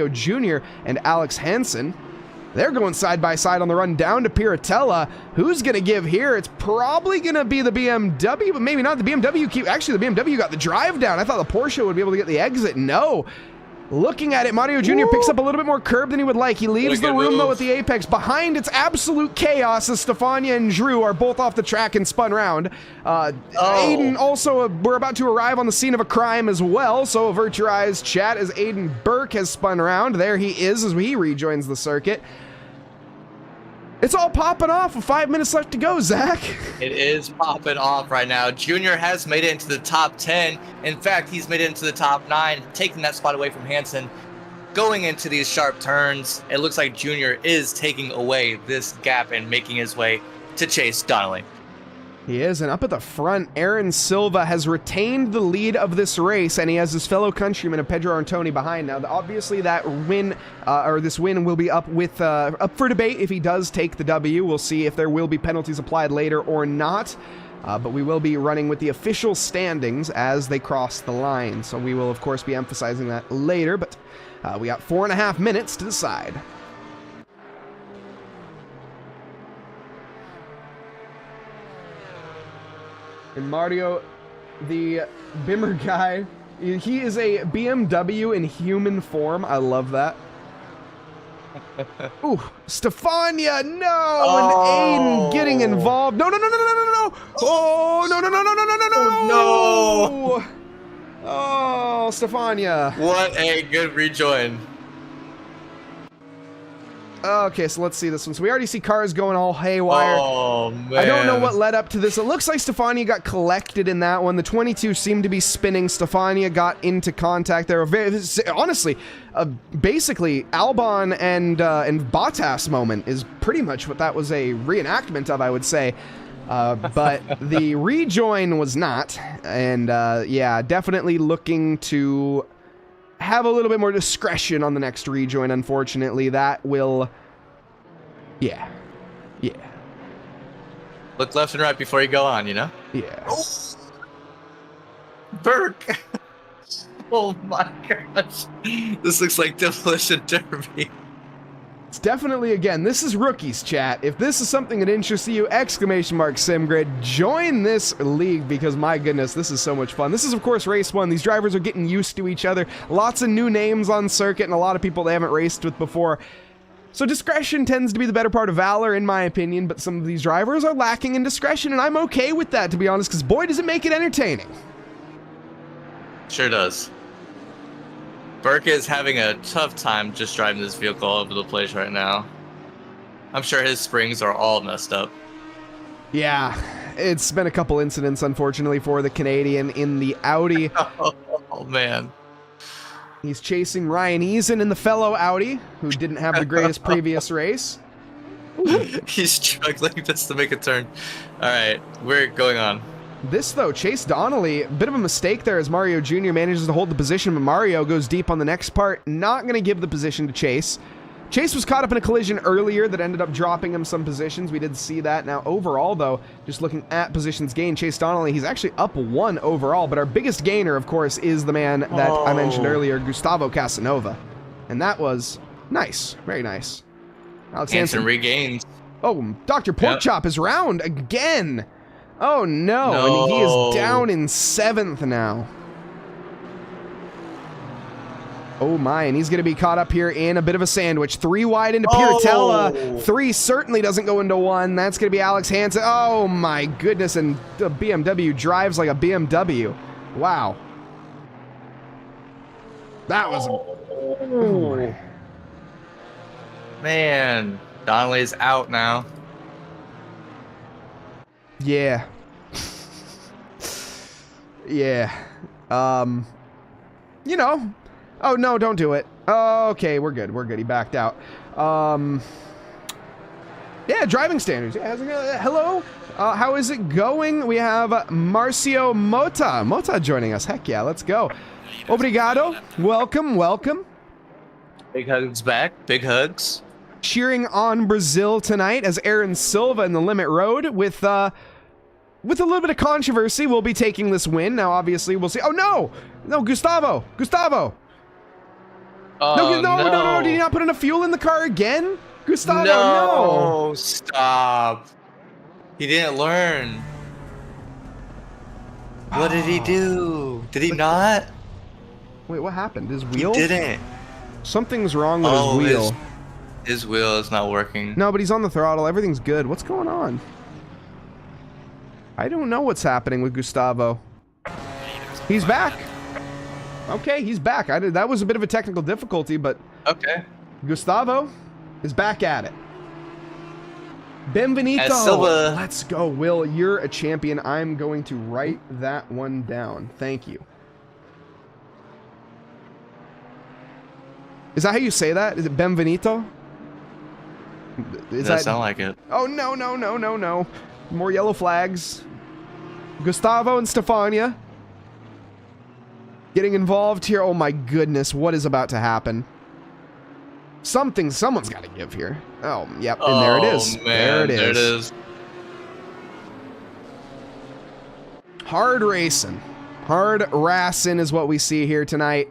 Jr. and Alex Hansen. They're going side by side on the run down to Piratella. Who's going to give here? It's probably going to be the BMW, but maybe not. The BMW actually, the BMW got the drive down. I thought the Porsche would be able to get the exit. No. Looking at it, Mario Jr. picks up a little bit more curb than he would like. He leaves the room, though, at the apex. Behind, it's absolute chaos as Stefania and Drew are both off the track and spun round. Aiden also, we're about to arrive on the scene of a crime as well, so avert your eyes, chat, as Aiden Burke has spun round. There he is as he rejoins the circuit. It's all popping off with 5 minutes left to go, Zach. It is popping off right now. Junior has made it into the top 10. In fact, he's made it into the top 9, taking that spot away from Hansen. Going into these sharp turns, it looks like Junior is taking away this gap and making his way to chase Donnelly. He is, and up at the front, Aaron Silva has retained the lead of this race, and he has his fellow countryman of Pedro Antoni behind. Now, obviously, that win, or this win, will be up for debate if he does take the W. We'll see if there will be penalties applied later or not, but we will be running with the official standings as they cross the line. So we will, of course, be emphasizing that later, but we got 4.5 minutes to decide. And Mario, the Bimmer guy, he is a BMW in human form. I love that. Ooh, Stefania, no! Oh. And Aiden getting involved. No! Oh, no! Oh, Stefania. What a good rejoin. Okay, so let's see this one. So we already see cars going all haywire. Oh, man. I don't know what led up to this. It looks like Stefania got collected in that one. The 22 seemed to be spinning. Stefania got into contact there. Honestly, basically, Albon and Bottas moment is pretty much what that was a reenactment of, I would say. But the rejoin was not. And yeah, definitely looking to have a little bit more discretion on the next rejoin. Unfortunately, that will Yeah. Yeah. Look left and right before you go on, you know? Yeah. Oh. Burke. Oh my gosh. This looks like Demolition Derby. It's definitely, again, this is rookies, chat. If this is something that interests you, ! SimGrid, join this league because, my goodness, this is so much fun. This is, of course, race 1. These drivers are getting used to each other. Lots of new names on circuit and a lot of people they haven't raced with before. So discretion tends to be the better part of valor, in my opinion, but some of these drivers are lacking in discretion, and I'm okay with that, to be honest, because boy, does it make it entertaining. Sure does. Burke is having a tough time just driving this vehicle all over the place right now. I'm sure his springs are all messed up. Yeah, it's been a couple incidents, unfortunately, for the Canadian in the Audi. Oh man. He's chasing Ryan Eason in the fellow Audi, who didn't have the greatest previous race. He's struggling just to make a turn. All right, we're going on. This, though, Chase Donnelly, a bit of a mistake there as Mario Jr. manages to hold the position, but Mario goes deep on the next part. Not going to give the position to Chase. Chase was caught up in a collision earlier that ended up dropping him some positions. We did see that. Now, overall, though, just looking at positions gained, Chase Donnelly, he's actually up 1 overall, but our biggest gainer, of course, is the man that I mentioned earlier, Gustavo Casanova. And that was nice. Very nice. Alex Hansen regains. Oh, Dr. Porkchop is round again. Oh no, and he is down in 7th now. Oh my, and he's going to be caught up here in a bit of a sandwich. 3 wide into Piratella. 3 certainly doesn't go into 1. That's going to be Alex Hansen. Oh my goodness, and the BMW drives like a BMW. Wow. That was... Oh. Man, Donnelly's out now. Yeah. Yeah. You know. Oh, no, don't do it. Okay, we're good. We're good. He backed out. Yeah, driving standards. Yeah, hello. How is it going? We have Marcio Mota. Mota joining us. Heck yeah, let's go. Obrigado. Welcome, welcome. Big hugs back. Big hugs. Cheering on Brazil tonight as Aaron Silva in the limit road with a little bit of controversy. We'll be taking this win. Now, obviously, we'll see. Oh, no! No, Gustavo! Gustavo! Oh, no. Did he not put enough fuel in the car again? Gustavo, no! Stop. He didn't learn. What did he do? Did he not? Wait, what happened? His wheel? He didn't. Something's wrong with his wheel. His wheel is not working. No, but he's on the throttle. Everything's good. What's going on? I don't know what's happening with Gustavo. He's back. Okay, he's back. That was a bit of a technical difficulty, but... Okay. Gustavo is back at it. Benvenuto. Silva. Let's go, Will. You're a champion. I'm going to write that one down. Thank you. Is that how you say that? Is it Benvenuto? Does that sound like it? Oh, no. More yellow flags. Gustavo and Stefania getting involved here. Oh my goodness, what is about to happen? Someone's got to give here. Oh, yep, and there it is. Man, there it is. Hard racing. Hard racing is what we see here tonight.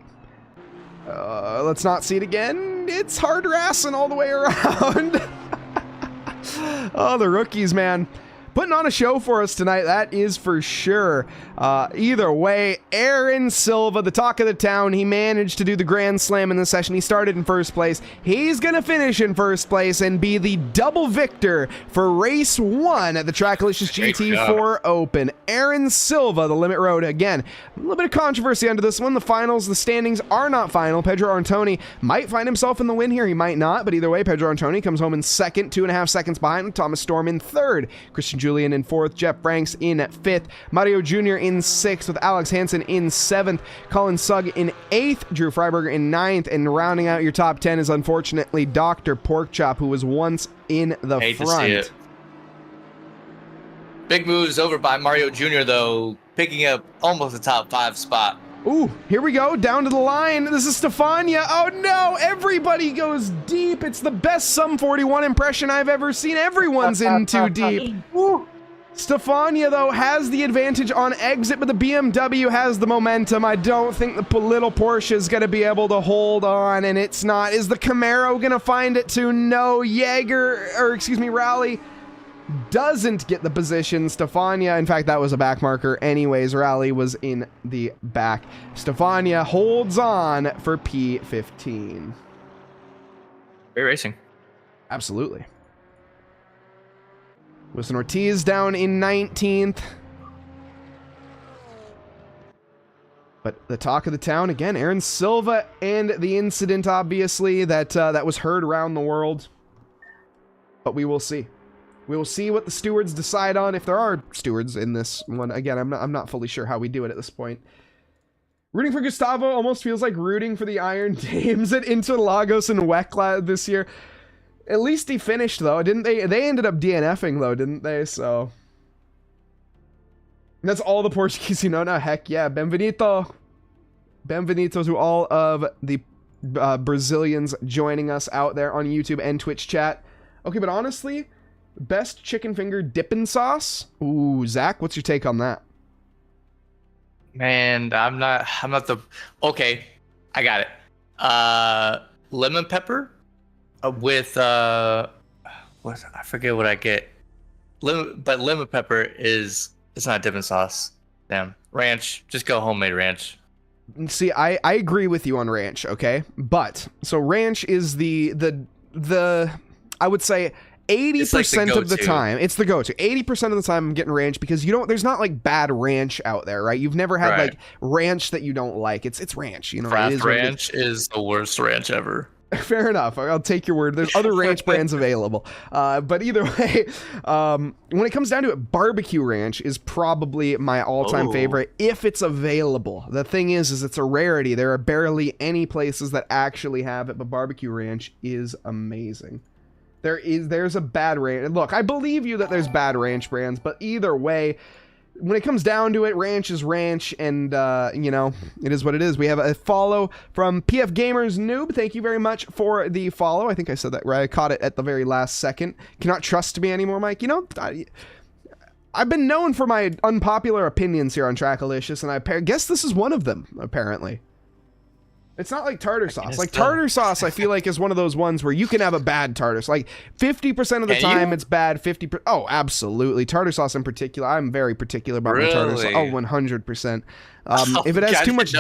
Let's not see it again. It's hard racing all the way around. Oh, the rookies, man. Putting on a show for us tonight, that is for sure. Either way, Aaron Silva, the talk of the town, he managed to do the Grand Slam in this session. He started in first place. He's going to finish in first place and be the double victor for race 1 at the Trackalicious GT4 Open. Aaron Silva, the limit road. Again, a little bit of controversy under this one. The finals, the standings are not final. Pedro Antoni might find himself in the win here. He might not, but either way, Pedro Antoni comes home in second, 2.5 seconds behind. Thomas Storm in third. Christian Julian in 4th, Jeff Franks in 5th, Mario Jr. in 6th with Alex Hansen in 7th, Colin Sugg in 8th, Drew Freiberger in 9th, and rounding out your top 10 is unfortunately Dr. Porkchop, who was once in the Hate front. To see it. Big moves over by Mario Jr. though, picking up almost a top 5 spot. Ooh, here we go, down to the line. This is Stefania. Oh no, everybody goes deep. It's the best Sum 41 impression I've ever seen. Everyone's in too deep. Stefania, though, has the advantage on exit, but the BMW has the momentum. I don't think the little Porsche is going to be able to hold on, and it's not. Is the Camaro going to find it too? No, Rally doesn't get the position. Stefania, in fact, that was a back marker anyways. Rally was in the back. Stefania holds on for P15. Great racing. Absolutely. Wilson Ortiz down in 19th. But the talk of the town, again, Aaron Silva and the incident, obviously, that was heard around the world. But we will see. We will see what the stewards decide on, if there are stewards in this one. Again, I'm not fully sure how we do it at this point. Rooting for Gustavo almost feels like rooting for the Iron Dames at Interlagos and Wekla this year. At least he finished, though, didn't they? They ended up DNFing, though, didn't they? So that's all the Portuguese you know now. Heck yeah. Benvenuto to all of the Brazilians joining us out there on YouTube and Twitch chat. Okay, but honestly, best chicken finger dipping sauce? Ooh, Zach, what's your take on that? Man, I'm not the... Okay, I got it. Lemon pepper with I forget what I get. Lemon pepper it's not dipping sauce. Damn. Ranch. Just go homemade ranch. See, I agree with you on ranch, okay? But so ranch is the I would say 80% of the time, it's the go-to. 80% of the time I'm getting ranch because there's not like bad ranch out there, right? You've never had like ranch that you don't like. It's ranch, Kraft ranch is the worst ranch ever. Fair enough. I'll take your word. There's other ranch brands available. But either way, when it comes down to it, barbecue ranch is probably my all-time favorite if it's available. The thing is it's a rarity. There are barely any places that actually have it, but barbecue ranch is amazing. There's a bad ranch. Look, I believe you that there's bad ranch brands, but either way, when it comes down to it, ranch is ranch, and, it is what it is. We have a follow from PF Gamers Noob. Thank you very much for the follow. I think I said that right. I caught it at the very last second. Cannot trust me anymore, Mike. I've been known for my unpopular opinions here on Trackalicious, and I guess this is one of them, apparently. It's not like tartar sauce. Like tartar sauce, I feel like is one of those ones where you can have a bad tartar. Like 50% of the time it's bad. 50%. Oh, absolutely. Tartar sauce in particular. I'm very particular about my tartar sauce. Oh, 100%. If it has too much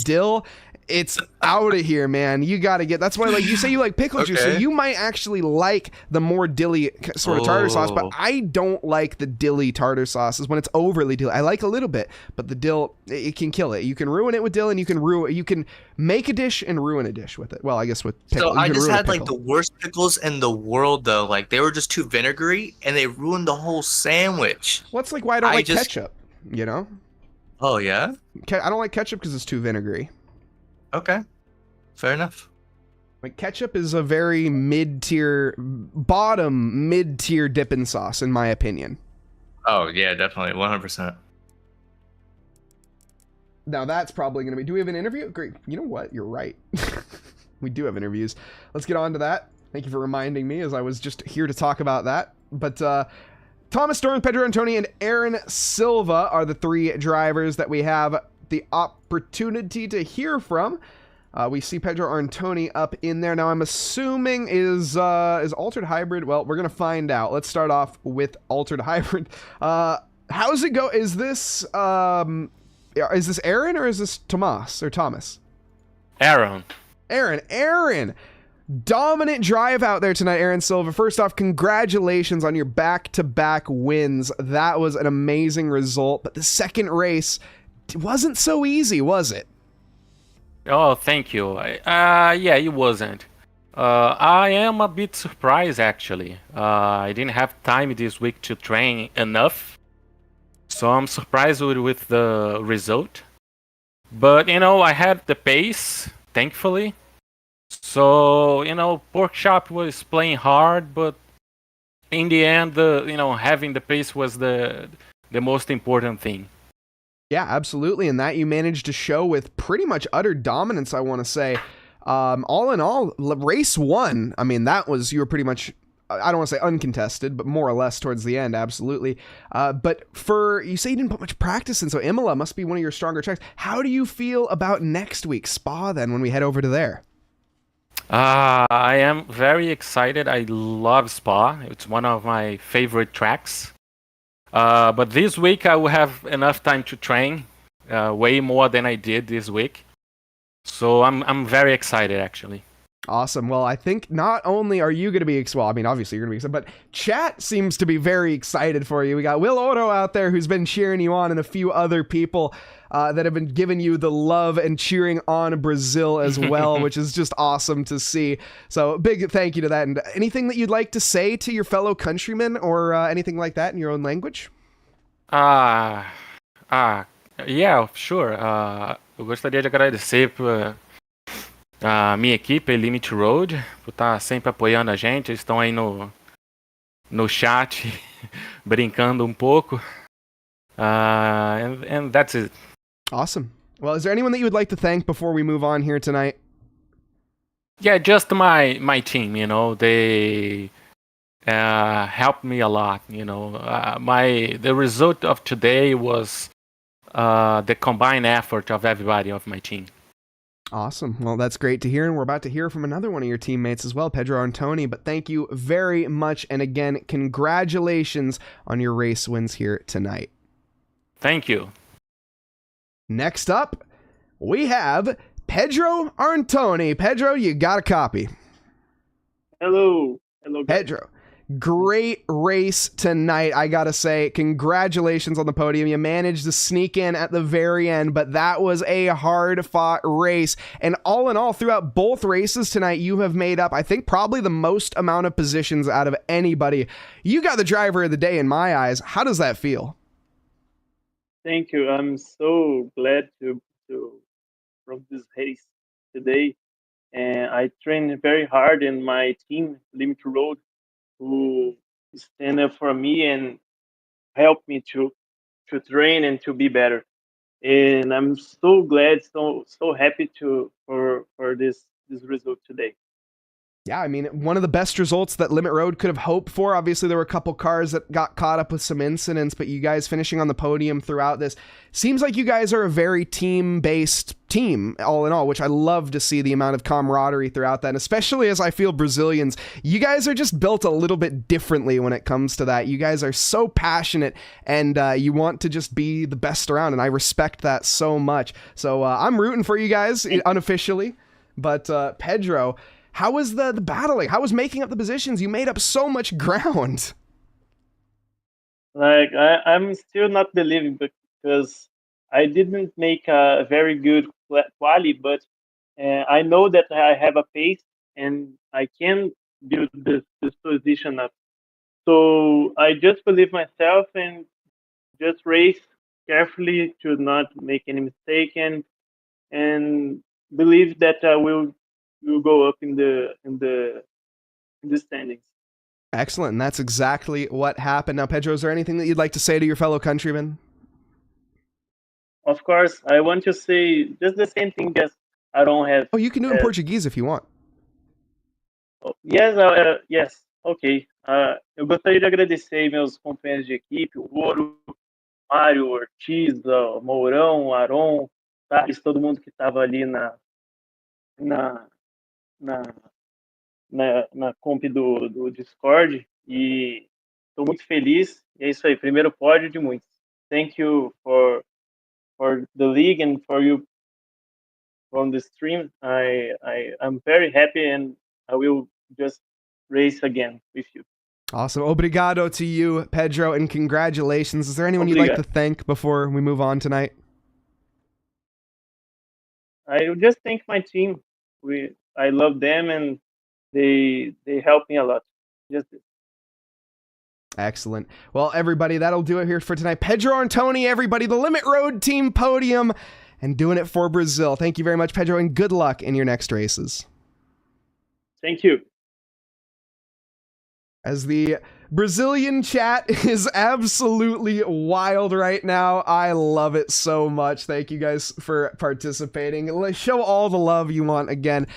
dill, it's out of here, man. You got to get... That's why, like, you say you like pickle juice, so you might actually like the more dilly sort of tartar sauce, but I don't like the dilly tartar sauces when it's overly dilly. I like a little bit, but the dill, it can kill it. You can ruin it with dill, and you can make a dish and ruin a dish with it. Well, I guess with pickle. So I just had, like, the worst pickles in the world, though. Like, they were just too vinegary, and they ruined the whole sandwich. Well, it's like why I don't like ketchup, Oh, yeah? I don't like ketchup because it's too vinegary. Okay, fair enough. Like ketchup is a very mid-tier dipping sauce, in my opinion. Oh yeah, definitely, 100%. Now that's probably going to be... Do we have an interview? Great. You know what? You're right. We do have interviews. Let's get on to that. Thank you for reminding me, as I was just here to talk about that. But Thomas Storm, Pedro Antoni, and Aaron Silva are the three drivers that we have the opportunity to hear from. We see Pedro Antoni up in there. Now I'm assuming is Altered Hybrid. Well, we're gonna find out. Let's start off with Altered Hybrid. How's it go? Is this Aaron or is this Thomas? Aaron. Dominant drive out there tonight, Aaron Silva. First off, congratulations on your back-to-back wins. That was an amazing result. But the second race, it wasn't so easy, was it? Oh, thank you. Yeah, it wasn't. I am a bit surprised, actually. I didn't have time this week to train enough, so I'm surprised with the result. But, I had the pace, thankfully. So, Porkchop was playing hard, but in the end, having the pace was the most important thing. Yeah, absolutely. And that you managed to show with pretty much utter dominance, I want to say. All in all, race 1, I mean, you were pretty much, I don't want to say uncontested, but more or less towards the end, absolutely. But you say you didn't put much practice in, so Imola must be one of your stronger tracks. How do you feel about next week, Spa, then, when we head over to there? I am very excited. I love Spa. It's one of my favorite tracks. But this week I will have enough time to train, way more than I did this week. So I'm very excited, actually. Awesome. Well, I think not only are you going to be, well, I mean, obviously you're going to be excited, but chat seems to be very excited for you. We got Will Oro out there who's been cheering you on, and a few other people that have been giving you the love and cheering on Brazil as well, which is just awesome to see. So big thank you to that. And anything that you'd like to say to your fellow countrymen or anything like that in your own language? Yeah, sure. Eu gostaria de agradecer a minha equipe, Limit Road, por estar sempre apoiando a gente. Eles estão aí no chat, brincando um pouco. And that's it. Awesome. Well, is there anyone that you would like to thank before we move on here tonight? Yeah, just my team, they helped me a lot, the result of today was the combined effort of everybody of my team. Awesome. Well, that's great to hear, and we're about to hear from another one of your teammates as well, Pedro Antoni, but thank you very much, and again, congratulations on your race wins here tonight. Thank you. Next up, we have Pedro Antoni. Pedro, you got a copy. Hello. Hello, guys. Pedro, great race tonight, I gotta say. Congratulations on the podium. You managed to sneak in at the very end, but that was a hard-fought race. And all in all, throughout both races tonight, you have made up, I think, probably the most amount of positions out of anybody. You got the driver of the day in my eyes. How does that feel? Thank you. I'm so glad to from this race today. And I trained very hard, in my team, Limit Road, who stand up for me and help me to train and to be better. And I'm so glad, so happy for this result today. Yeah, I mean, one of the best results that Limit Road could have hoped for. Obviously, there were a couple cars that got caught up with some incidents, but you guys finishing on the podium throughout this. Seems like you guys are a very team-based team, all in all, which I love to see the amount of camaraderie throughout that, and especially as I feel Brazilians, you guys are just built a little bit differently when it comes to that. You guys are so passionate, and you want to just be the best around, and I respect that so much. So I'm rooting for you guys, unofficially, but Pedro, how was the battling? How was making up the positions? You made up so much ground. Like, I'm still not believing, because I didn't make a very good quali, but I know that I have a pace and I can build this position up. So I just believe myself and just race carefully to not make any mistake, and believe that we'll go up in the standings. Excellent. And that's exactly what happened. Now, Pedro, is there anything that you'd like to say to your fellow countrymen? Of course, I want to say just the same thing, just I don't have... Oh, you can do it in Portuguese if you want. Yes, yes, ok. Eu gostaria de agradecer meus companheiros de equipe, o Ouro, Mário, Ortiz, Mourão, Aron, Thales, todo mundo que estava ali na comp do Discord, e estou muito feliz. E é isso aí, primeiro pódio de muitos. Thank you for the league and for you from the stream. I'm very happy, and I will just race again with you. Awesome. Obrigado to you, Pedro, and congratulations. Is there anyone you'd like to thank before we move on tonight? I will just thank my team. I love them, and they help me a lot. Just excellent. Well, everybody, that'll do it here for tonight. Pedro Antoni, everybody, the Limit Road team podium, and doing it for Brazil. Thank you very much, Pedro, and good luck in your next races. Thank you. As the Brazilian chat is absolutely wild right now. I love it so much. Thank you guys for participating. Let's show all the love you want again.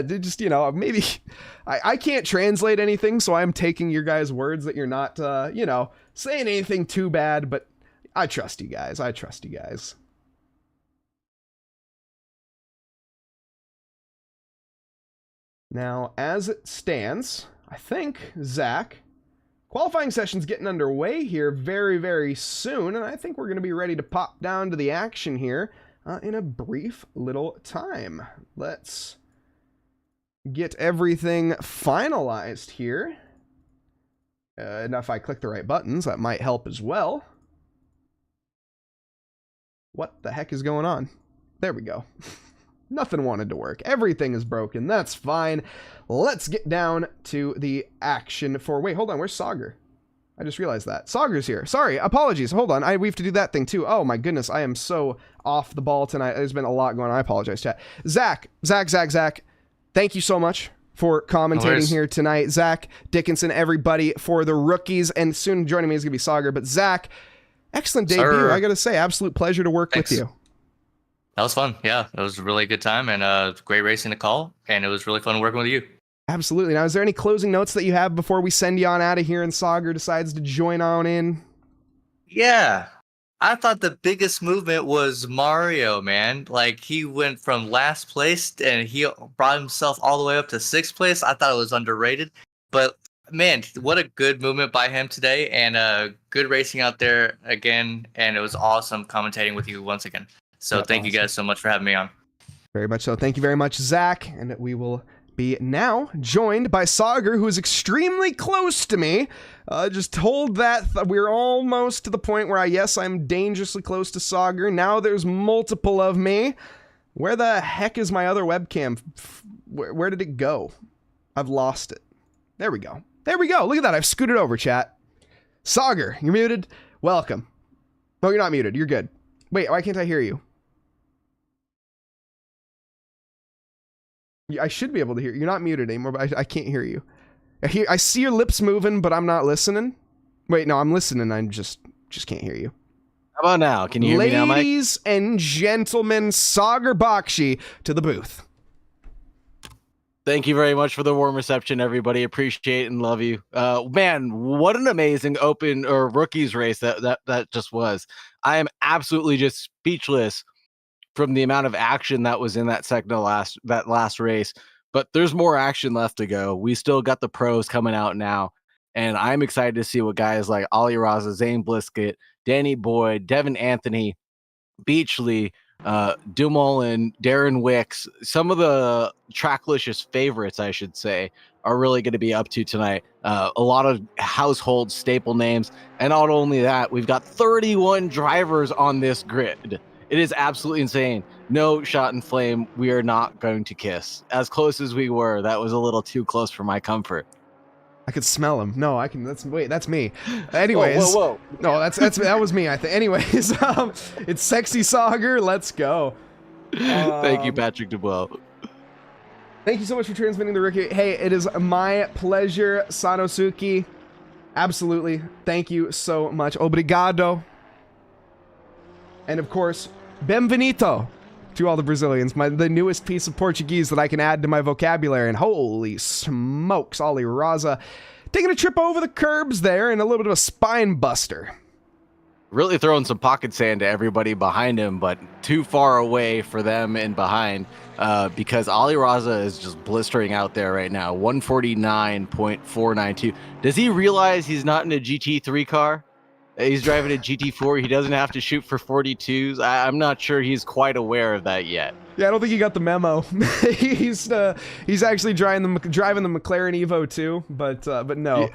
Just, you know, maybe I can't translate anything, so I'm taking your guys' words that you're not, you know, saying anything too bad, but I trust you guys. I trust you guys. Now, as it stands, I think, Zach, qualifying session's getting underway here very, very soon, and I think we're going to be ready to pop down to the action here in a brief little time. Let's get everything finalized here. And if I click the right buttons, that might help as well. What the heck is going on? There we go. Nothing wanted to work. Everything is broken. That's fine. Let's get down to the action for... Wait, hold on. Where's Saagar? I just realized that. Saagar's here. Sorry. Apologies. Hold on. We have to do that thing too. Oh my goodness. I am so off the ball tonight. There's been a lot going on. I apologize, chat. Zach. Thank you so much for commentating here tonight. Zach, Dickinson, everybody for the rookies. And soon joining me is going to be Saagar. But Zach, excellent debut. I got to say, absolute pleasure to work with you. That was fun. Yeah, it was a really good time and great racing to call. And it was really fun working with you. Absolutely. Now, is there any closing notes that you have before we send you on out of here and Saagar decides to join on in? Yeah. I thought the biggest movement was Mario, man. Like, he went from last place and he brought himself all the way up to 6th place. I thought it was underrated. But, man, what a good movement by him today. And good racing out there again. And it was awesome commentating with you once again. So thank you guys so much for having me on. Very much so. Thank you very much, Zach. And we will be now joined by Saagar, who is extremely close to me. Just told that we're almost to the point where I'm dangerously close to Saagar. Now there's multiple of me. Where the heck is my other webcam? Where did it go? I've lost it. There we go. There we go. Look at that. I've scooted over, chat. Saagar, you're muted. Welcome. Oh, you're not muted. You're good. Wait, why can't I hear you? I should be able to hear you. You're not muted anymore, but I can't hear you. I see your lips moving, but I'm not listening. Wait, no, I'm listening. I just can't hear you. How about now? Can you hear me now, Mike? Ladies and gentlemen, Saagar Bakshi to the booth. Thank you very much for the warm reception, everybody. Appreciate and love you. Man, what an amazing open or rookies race that just was. I am absolutely just speechless from the amount of action that was in that last race. But there's more action left to go. We still got the pros coming out now. And I'm excited to see what guys like Ali Raza, Zane Blisket, Danny Boyd, Devin Anthony, Beachley, Dumoulin, Darren Wicks, some of the Tracklicious favorites, I should say, are really going to be up to tonight. A lot of household staple names. And not only that, we've got 31 drivers on this grid. It is absolutely insane. No shot and flame. We are not going to kiss. As close as we were, that was a little too close for my comfort. I could smell him. No, I can. That's me. Anyways, whoa. No, that was me. I think. Anyways, it's sexy Saagar. Let's go. Thank you, Patrick Dubois. Thank you so much for transmitting the rookie. Hey, it is my pleasure, Sanosuke. Absolutely. Thank you so much. Obrigado. And of course, benvenuto to all the Brazilians. The newest piece of Portuguese that I can add to my vocabulary. And holy smokes, Ali Raza taking a trip over the curbs there and a little bit of a spine buster. Really throwing some pocket sand to everybody behind him, but too far away for them and behind because Ali Raza is just blistering out there right now. 149.492. Does he realize he's not in a GT3 car? He's driving a GT4. He doesn't have to shoot for 42s. I'm not sure he's quite aware of that yet. Yeah, I don't think he got the memo. he's actually driving the McLaren Evo too, but no.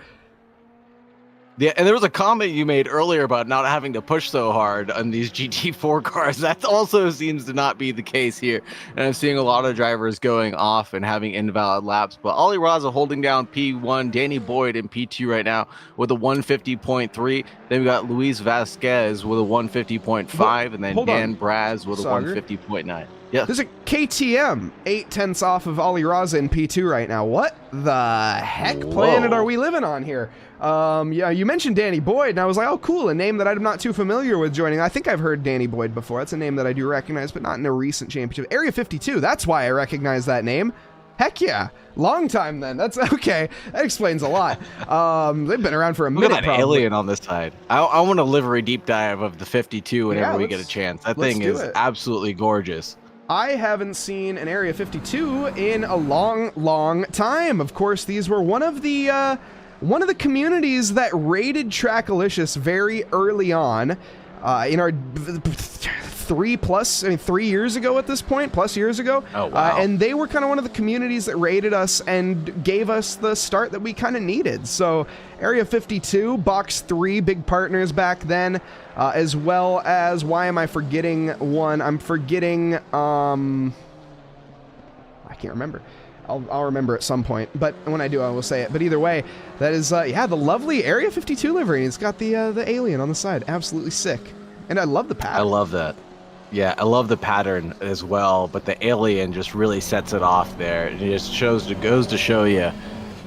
Yeah, and there was a comment you made earlier about not having to push so hard on these GT4 cars. That also seems to not be the case here. And I'm seeing a lot of drivers going off and having invalid laps. But Ali Raza holding down P1, Danny Boyd in P2 right now with a 150.3. Then we got Luis Vasquez with a 150.5, and then Dan Braz with a 150.9. Yeah. There's a KTM 8/10 off of Ollie Raza in P2 right now. What the heck planet are we living on here? Yeah, you mentioned Danny Boyd, and I was like, oh, cool, a name that I'm not too familiar with joining. I think I've heard Danny Boyd before. That's a name that I do recognize, but not in a recent championship. Area 52, that's why I recognize that name. Heck yeah. Long time then. That's okay. That explains a lot. They've been around for a minute. Look at that alien on this side. I want a livery deep dive of the 52 whenever we get a chance. That thing is absolutely gorgeous. I haven't seen an Area 52 in a long, long time. Of course, these were one of the communities that raided Trackalicious very early on in our 3 years ago at this point, plus years ago. Oh, wow. And they were kind of one of the communities that raided us and gave us the start that we kind of needed. So Area 52, Box 3, big partners back then, as well as, why am I forgetting one? I'm forgetting, I can't remember. I'll remember at some point, but when I do, I will say it. But either way, that is, yeah, the lovely Area 52 livery. It's got the alien on the side. Absolutely sick. And I love the pattern. I love that. Yeah, I love the pattern as well, but the alien just really sets it off there. It just goes to show you,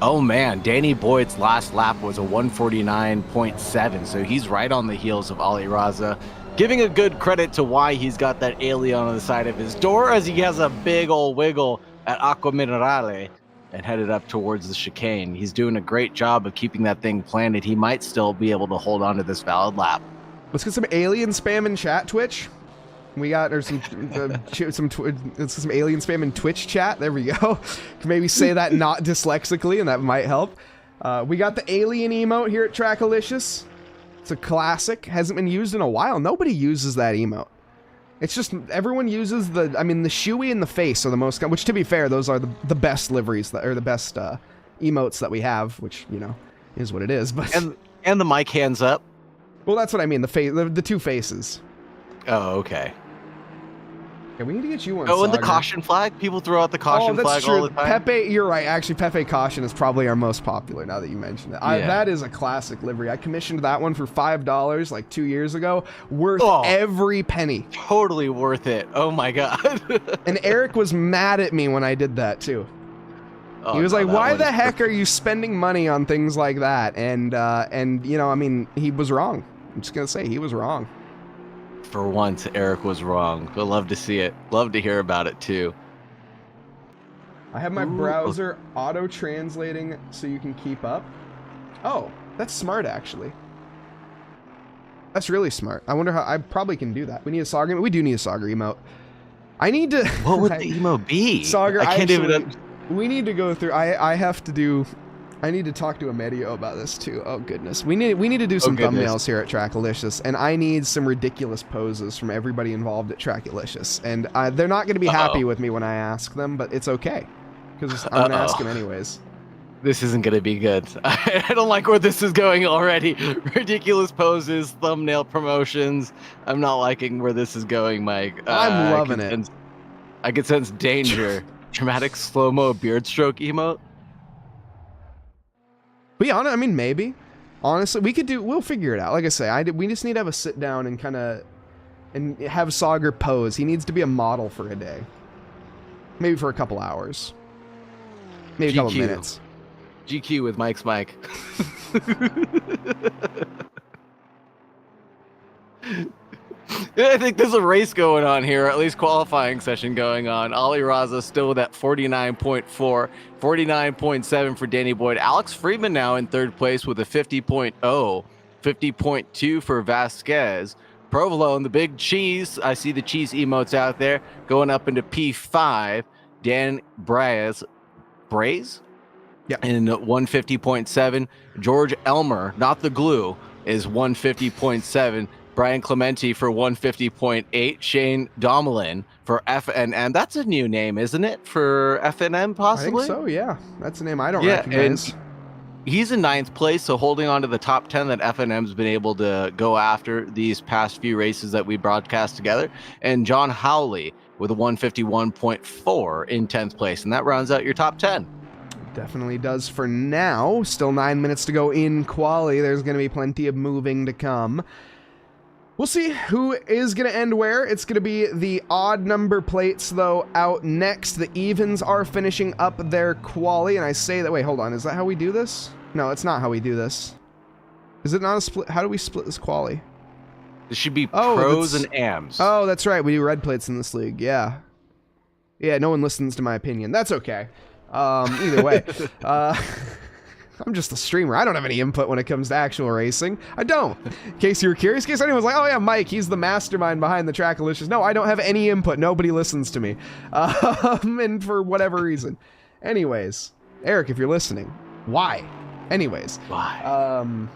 oh man, Danny Boyd's last lap was a 149.7, so he's right on the heels of Ollie Raza, giving a good credit to why he's got that alien on the side of his door, as he has a big old wiggle at Aqua Minerale and headed up towards the chicane. He's doing a great job of keeping that thing planted. He might still be able to hold on to this valid lap. Let's get some alien spam in chat, Twitch. We got some alien spam in Twitch chat. There we go. Can maybe say that not dyslexically, and that might help. We got the alien emote here at Trackalicious. It's a classic. Hasn't been used in a while. Nobody uses that emote. It's just everyone uses the shoey and the face are the most, which to be fair, those are the best liveries that are the best emotes that we have, which, you know, is what it is. But and the mic hands up. Well, that's what I mean. The two faces. Oh, okay. Yeah, we need to get you one. Oh, and the Saagar. Caution flag. People throw out the caution flag all the time. Pepe, you're right. Actually, Pepe Caution is probably our most popular now that you mentioned it. Yeah. That is a classic livery. I commissioned that one for $5 like 2 years ago. Worth every penny. Totally worth it. Oh my god. And Eric was mad at me when I did that too. Oh, he was like, "Why the heck are you spending money on things like that?" And you know, I mean, he was wrong. I'm just gonna say he was wrong. For once, Eric was wrong. I'd love to see it. Love to hear about it too. I have my browser auto-translating so you can keep up. Oh, that's smart actually. That's really smart. I wonder how I probably can do that. We need a Saagar emote. We do need a Saagar emote. I need to. What would the emote be? Saagar, I can't even. We need to go through. I need to talk to Amedio about this too. Oh goodness, we need to do some thumbnails here at Trackalicious, and I need some ridiculous poses from everybody involved at Trackalicious, and they're not going to be happy with me when I ask them, but it's okay because I'm going to ask them anyways. This isn't going to be good. I don't like where this is going already. Ridiculous poses, thumbnail promotions. I'm not liking where this is going, Mike. I'm loving it. I can sense danger. Dramatic slow-mo beard stroke emote. Be honest, I mean, maybe. Honestly, we'll figure it out. Like I say, we just need to have a sit down and and have Saagar pose. He needs to be a model for a day. Maybe for a couple hours. Maybe a couple minutes. GQ with Mike's mic. I think there's a race going on here, or at least qualifying session going on. Ollie Raza still with that 49.4, 49.7 for Danny Boyd. Alex Friedman now in third place with a 50.0, 50.2 for Vasquez. Provolone, the big cheese. I see the cheese emotes out there going up into P5. Dan Braze? Yeah. In 150.7. George Elmer, not the glue, is 150.7. Brian Clementi for 150.8. Shane Domelin for FNM. That's a new name, isn't it? For FNM, possibly? I think so, yeah. That's a name I don't recognize. And he's in 9th place, so holding on to the top 10 that FNM's been able to go after these past few races that we broadcast together. And John Howley with a 151.4 in 10th place. And that rounds out your top 10. Definitely does for now. Still 9 minutes to go in quali. There's going to be plenty of moving to come. We'll see who is going to end where. It's going to be the odd number plates, though, out next. The evens are finishing up their quali, and I say that... Wait, hold on. Is that how we do this? No, it's not how we do this. Is it not a split? How do we split this quali? It should be pros and AMs. Oh, that's right. We do red plates in this league. Yeah. Yeah, no one listens to my opinion. That's okay. Either way. I'm just a streamer. I don't have any input when it comes to actual racing. I don't. In case you were curious, in case anyone's like, oh yeah, Mike, he's the mastermind behind the TRACKILICIOUS. No, I don't have any input. Nobody listens to me. And for whatever reason. Anyways, Eric, if you're listening, why? Anyways. Why?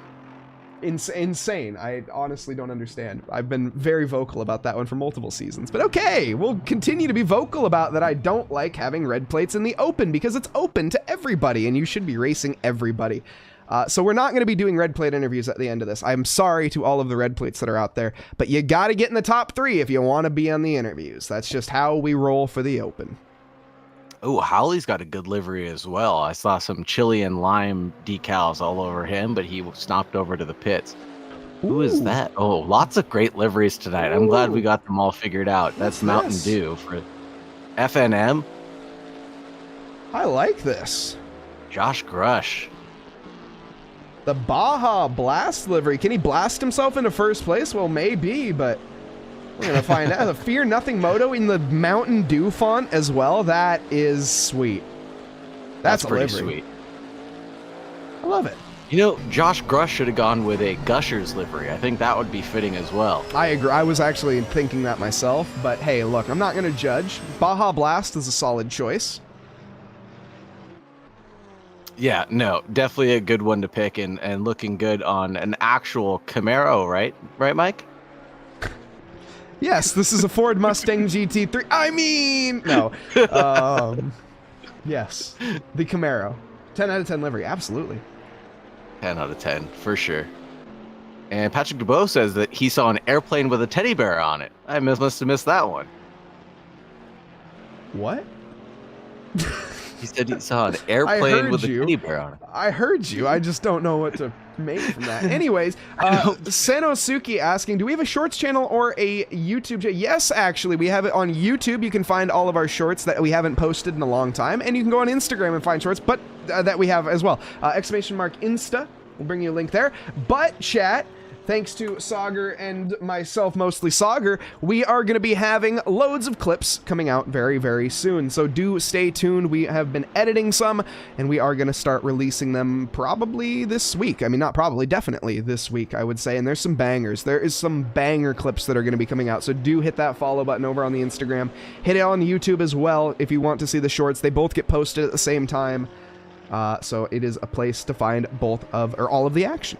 Insane. I honestly don't understand. I've been very vocal about that one for multiple seasons. But okay, we'll continue to be vocal about that. I don't like having red plates in the open because it's open to everybody and you should be racing everybody. So we're not going to be doing red plate interviews at the end of this. I'm sorry to all of the red plates that are out there, but you got to get in the top 3 if you want to be on the interviews. That's just how we roll for the open. Oh, Howley's got a good livery as well. I saw some chili and lime decals all over him, but he stopped over to the pits. Ooh. Who is that? Oh, lots of great liveries tonight. I'm glad we got them all figured out. That's Mountain Dew for FNM. I like this. Josh Grush. The Baja Blast livery. Can he blast himself into first place? Well, maybe, but... we're going to find out. The Fear Nothing Moto in the Mountain Dew font as well. That is sweet. That's pretty sweet. I love it. You know, Josh Grush should have gone with a Gushers livery. I think that would be fitting as well. I agree. I was actually thinking that myself. But hey, look, I'm not going to judge. Baja Blast is a solid choice. Yeah, no, definitely a good one to pick and looking good on an actual Camaro, right? Right, Mike? Yes, this is a Ford Mustang GT3. I mean, no. Yes, the Camaro. 10 out of 10 livery, absolutely. 10 out of 10, for sure. And Patrick DeBow says that he saw an airplane with a teddy bear on it. I must have missed that one. What? He said he saw an airplane with a teddy bear on it. I heard you. I just don't know what to make from that. Anyways, Sanosuke asking, do we have a shorts channel or a YouTube channel? Yes, actually, we have it on YouTube. You can find all of our shorts that we haven't posted in a long time, and you can go on Instagram and find shorts, but that we have as well. Exclamation mark Insta. We'll bring you a link there. But chat, thanks to Saagar and myself, mostly Saagar, we are going to be having loads of clips coming out very, very soon. So do stay tuned. We have been editing some, and we are going to start releasing them probably this week. I mean, not probably, definitely this week, I would say. And there's some bangers. There is some banger clips that are going to be coming out. So do hit that follow button over on the Instagram. Hit it on YouTube as well if you want to see the shorts. They both get posted at the same time. So it is a place to find both of, or all of the action.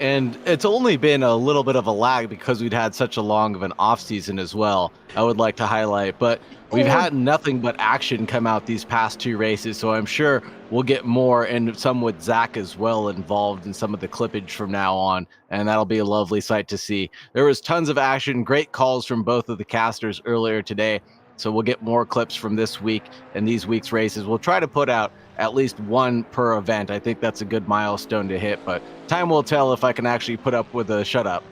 And it's only been a little bit of a lag because we'd had such a long of an off season as well, I would like to highlight. But we've had nothing but action come out these past 2 races, so I'm sure we'll get more, and some with Zach as well involved in some of the clippage from now on, and that'll be a lovely sight to see. There was tons of action, great calls from both of the casters earlier today, so we'll get more clips from this week and these week's races. We'll try to put out at least 1 per event. I think that's a good milestone to hit, but time will tell if I can actually put up with a shut up.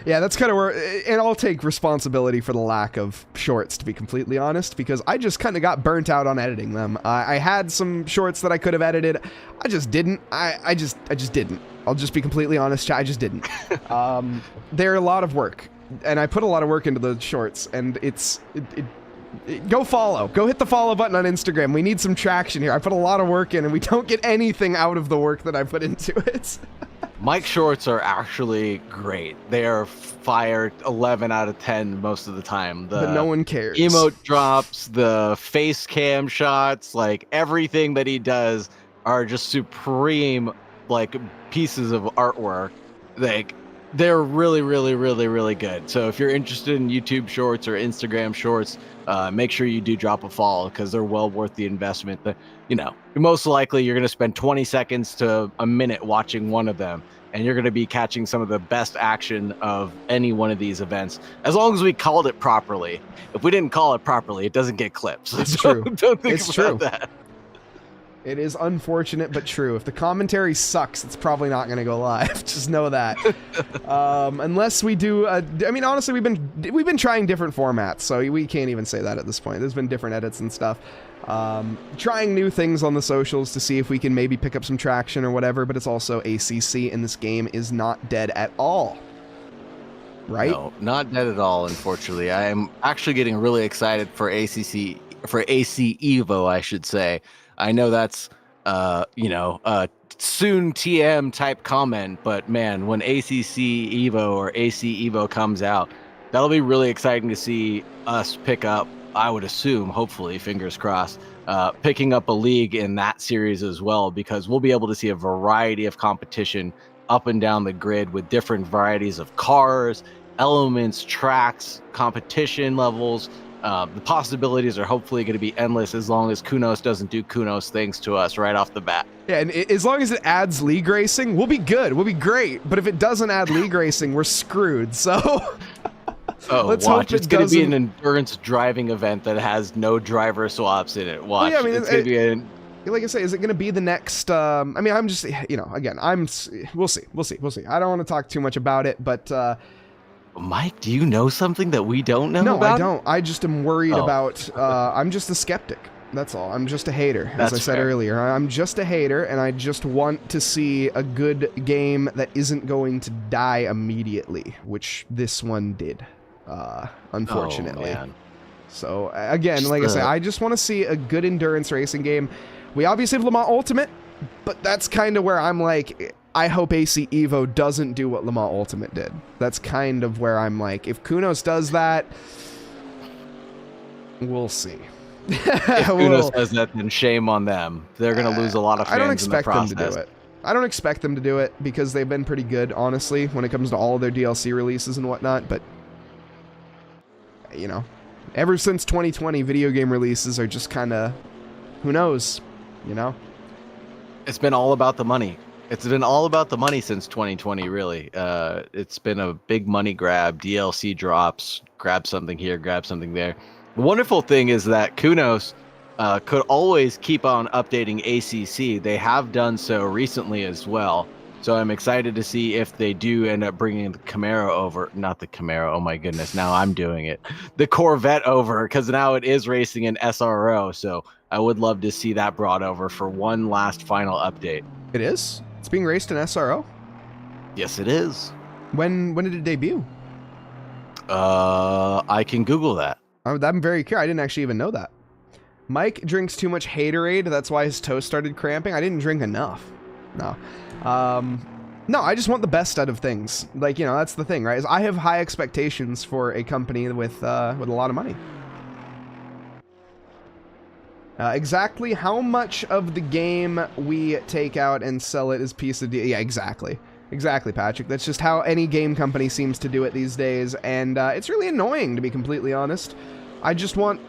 Yeah, that's kind of where, and I'll take responsibility for the lack of shorts, to be completely honest, because I just kind of got burnt out on editing them. I had some shorts that I could have edited. I just didn't. I just didn't. I'll just be completely honest. I just didn't. They're a lot of work, and I put a lot of work into the shorts, and go follow. Go hit the follow button on Instagram. We need some traction here. I put a lot of work in, and we don't get anything out of the work that I put into it. Mike's shorts are actually great. They are fire 11 out of 10 most of the time. But no one cares. Emote drops, the face cam shots, like everything that he does are just supreme, like pieces of artwork. Like they're really, really, really, really good. So if you're interested in YouTube shorts or Instagram shorts, make sure you do drop a follow because they're well worth the investment. Most likely you're going to spend 20 seconds to a minute watching one of them, and you're going to be catching some of the best action of any one of these events, as long as we called it properly. If we didn't call it properly, it doesn't get clips. It's true. Don't think it's about true. that. It is unfortunate but true. If the commentary sucks, it's probably not going to go live. Just know that. Unless we do, I mean, honestly, we've been trying different formats, so we can't even say that at this point. There's been different edits and stuff. Trying new things on the socials to see if we can maybe pick up some traction or whatever, but it's also ACC, and this game is not dead at all. Right? No, not dead at all, unfortunately. I am actually getting really excited for AC Evo, I should say. I know that's, soon TM type comment, but man, when ACC Evo or AC Evo comes out, that'll be really exciting to see us pick up, I would assume, hopefully, fingers crossed, picking up a league in that series as well, because we'll be able to see a variety of competition up and down the grid with different varieties of cars, elements, tracks, competition levels. The possibilities are hopefully going to be endless as long as Kunos doesn't do Kunos things to us right off the bat. Yeah, and as long as it adds league racing, we'll be good. We'll be great. But if it doesn't add league racing, we're screwed. So let's watch. It's going to be an endurance driving event that has no driver swaps in it. Watch. Well, yeah, I mean, it's going to be like I say, is it going to be the next? I mean, I'm just, again, we'll see. I don't want to talk too much about it, but. Mike, do you know something that we don't know about? No, I don't. I just am worried about, I'm just a skeptic. That's all. I'm just a hater, as I said earlier. I'm just a hater, and I just want to see a good game that isn't going to die immediately, which this one did, unfortunately. Oh, man. So, again, like I say, I just want to see a good endurance racing game. We obviously have Le Mans Ultimate, but that's kind of where I'm like, I hope AC Evo doesn't do what Le Mans Ultimate did. That's kind of where I'm like, if Kunos does that, we'll see. If Kunos does that, then shame on them. They're going to lose a lot of fans. I don't expect them to do it. I don't expect them to do it because they've been pretty good, honestly, when it comes to all their DLC releases and whatnot. But, ever since 2020, video game releases are just kind of, who knows, It's been all about the money. It's been all about the money since 2020, really. It's been a big money grab, DLC drops, grab something here, grab something there. The wonderful thing is that Kunos could always keep on updating ACC. They have done so recently as well. So I'm excited to see if they do end up bringing the Camaro over. Not the Camaro, oh my goodness, now I'm doing it. The Corvette over, because now it is racing in SRO. So I would love to see that brought over for one last final update. It is? It's being raced in SRO? Yes, it is. When did it debut? I can Google that. I'm very curious. I didn't actually even know that. Mike drinks too much haterade. That's why his toes started cramping. I didn't drink enough. No. No, I just want the best out of things. Like, that's the thing, right? Is I have high expectations for a company with a lot of money. Exactly how much of the game we take out and sell it as piece of deal. Yeah, exactly. Exactly, Patrick. That's just how any game company seems to do it these days, and it's really annoying, to be completely honest. I just want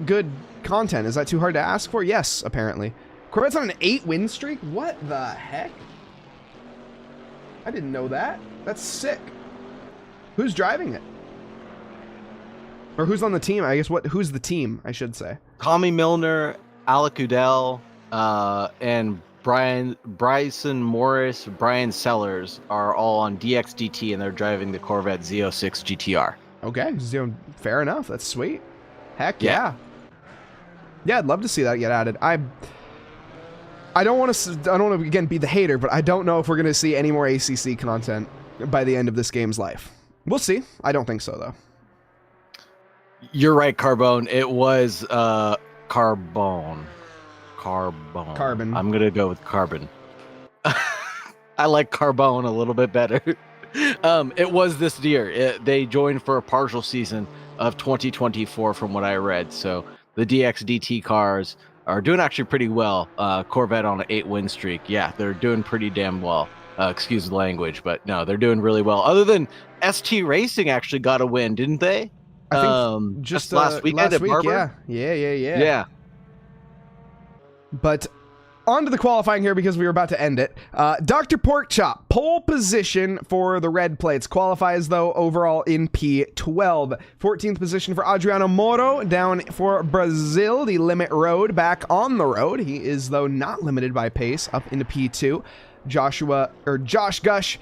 good content. Is that too hard to ask for? Yes, apparently. Corvette's on an 8-win streak? What the heck? I didn't know that. That's sick. Who's driving it? Or who's on the team? I guess who's the team, I should say. Tommy Milner, Alec Udell, and Bryson Morris, Brian Sellers are all on DXDT, and they're driving the Corvette Z06 GTR. Okay, fair enough. That's sweet. Heck yeah. Yeah, I'd love to see that get added. I don't want to again be the hater, but I don't know if we're going to see any more ACC content by the end of this game's life. We'll see. I don't think so, though. You're right, Carbone. It was Carbone. Carbon. I'm going to go with Carbon. I like Carbone a little bit better. It was this year. They joined for a partial season of 2024 from what I read. So the DXDT cars are doing actually pretty well. Corvette on an 8-win streak. Yeah, they're doing pretty damn well. Excuse the language, but no, they're doing really well. Other than ST Racing actually got a win, didn't they? I think just last weekend at Barber? Yeah. Yeah. But on to the qualifying here because we were about to end it. Dr. Porkchop, pole position for the red plates. Qualifies, though, overall in P12. 14th position for Adriano Moro down for Brazil, the limit road, back on the road. He is, though, not limited by pace, up into P2. Josh Grush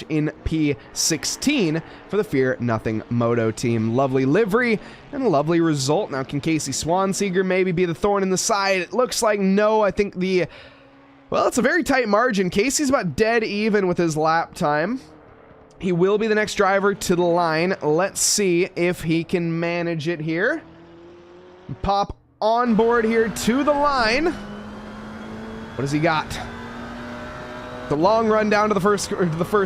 in P16 for the Fear Nothing Moto team. Lovely livery and a lovely result. Now, can Casey Swanseeger maybe be the thorn in the side? It looks like no. I think well, it's a very tight margin. Casey's about dead even with his lap time. He will be the next driver to the line. Let's see if he can manage it here. Pop on board here to the line. What has he got? The long run down to the first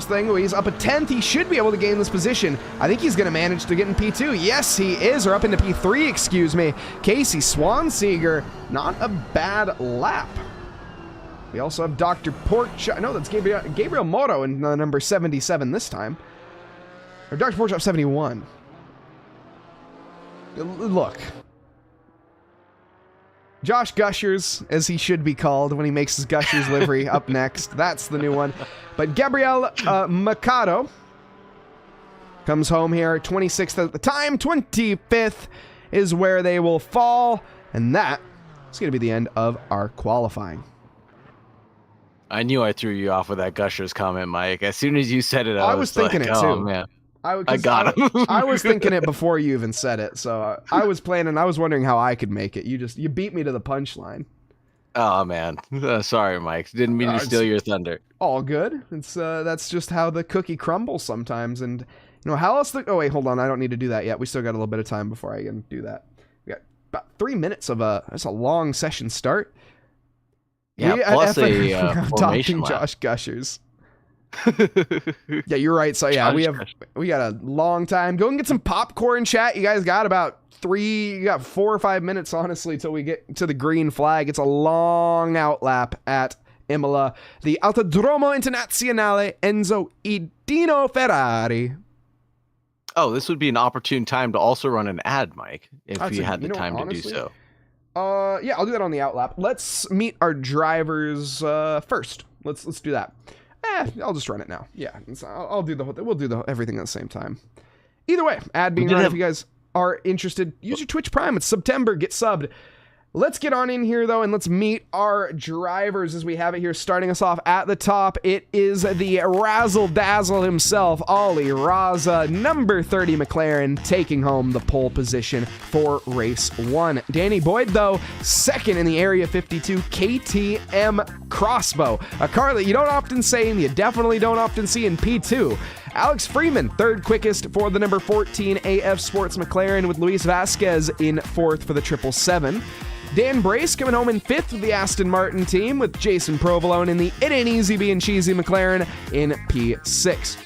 thing. He's up a 10th. He should be able to gain this position. I think he's going to manage to get in P2. Yes, he is, or up into P3, excuse me. Casey Swanseeger, not a bad lap. We also have Dr. Porkchop. No, that's Gabriel Moro in number 77 this time. Or Dr. Porkchop 71. Look. Josh Gushers, as he should be called when he makes his Gushers livery, up next. That's the new one. But Gabriel Mercado comes home here, 26th at the time. 25th is where they will fall. And that is going to be the end of our qualifying. I knew I threw you off with that Gushers comment, Mike. As soon as you said it, I was thinking like, it too. Oh, man. I got him. I was thinking it before you even said it, so I was planning. I was wondering how I could make it. You beat me to the punchline. Oh man, sorry, Mike. Didn't mean to steal your thunder. All good. It's that's just how the cookie crumbles sometimes. And you know how else? Oh wait, hold on. I don't need to do that yet. We still got a little bit of time before I can do that. We got about 3 minutes of that's a long session start. Yeah, plus a formation lap. Josh Gushers. Yeah, you're right. So yeah, we got a long time. Go and get some popcorn, chat. You guys got about 4 or 5 minutes, honestly, till we get to the green flag. It's a long outlap at Imola, the Autodromo Internazionale Enzo Idino Ferrari. Oh, this would be an opportune time to also run an ad, Mike, if you had the time to do so. Yeah, I'll do that on the outlap. Let's meet our drivers first. Let's do that. I'll just run it now. Yeah, we'll do everything at the same time. Either way, ad being run. If you guys are interested, use your Twitch Prime. It's September. Get subbed. Let's get on in here, though, and let's meet our drivers as we have it here. Starting us off at the top, it is the razzle-dazzle himself, Ollie Raza, number 30 McLaren, taking home the pole position for race 1. Danny Boyd, though, second in the Area 52 KTM Crossbow, a car that you don't often see and you definitely don't often see in P2. Alex Freeman, third quickest for the number 14 AF Sports McLaren, with Luis Vasquez in fourth for the 777. Dan Brace coming home in fifth with the Aston Martin team, with Jason Provolone in the It Ain't Easy Being Cheesy McLaren in P6.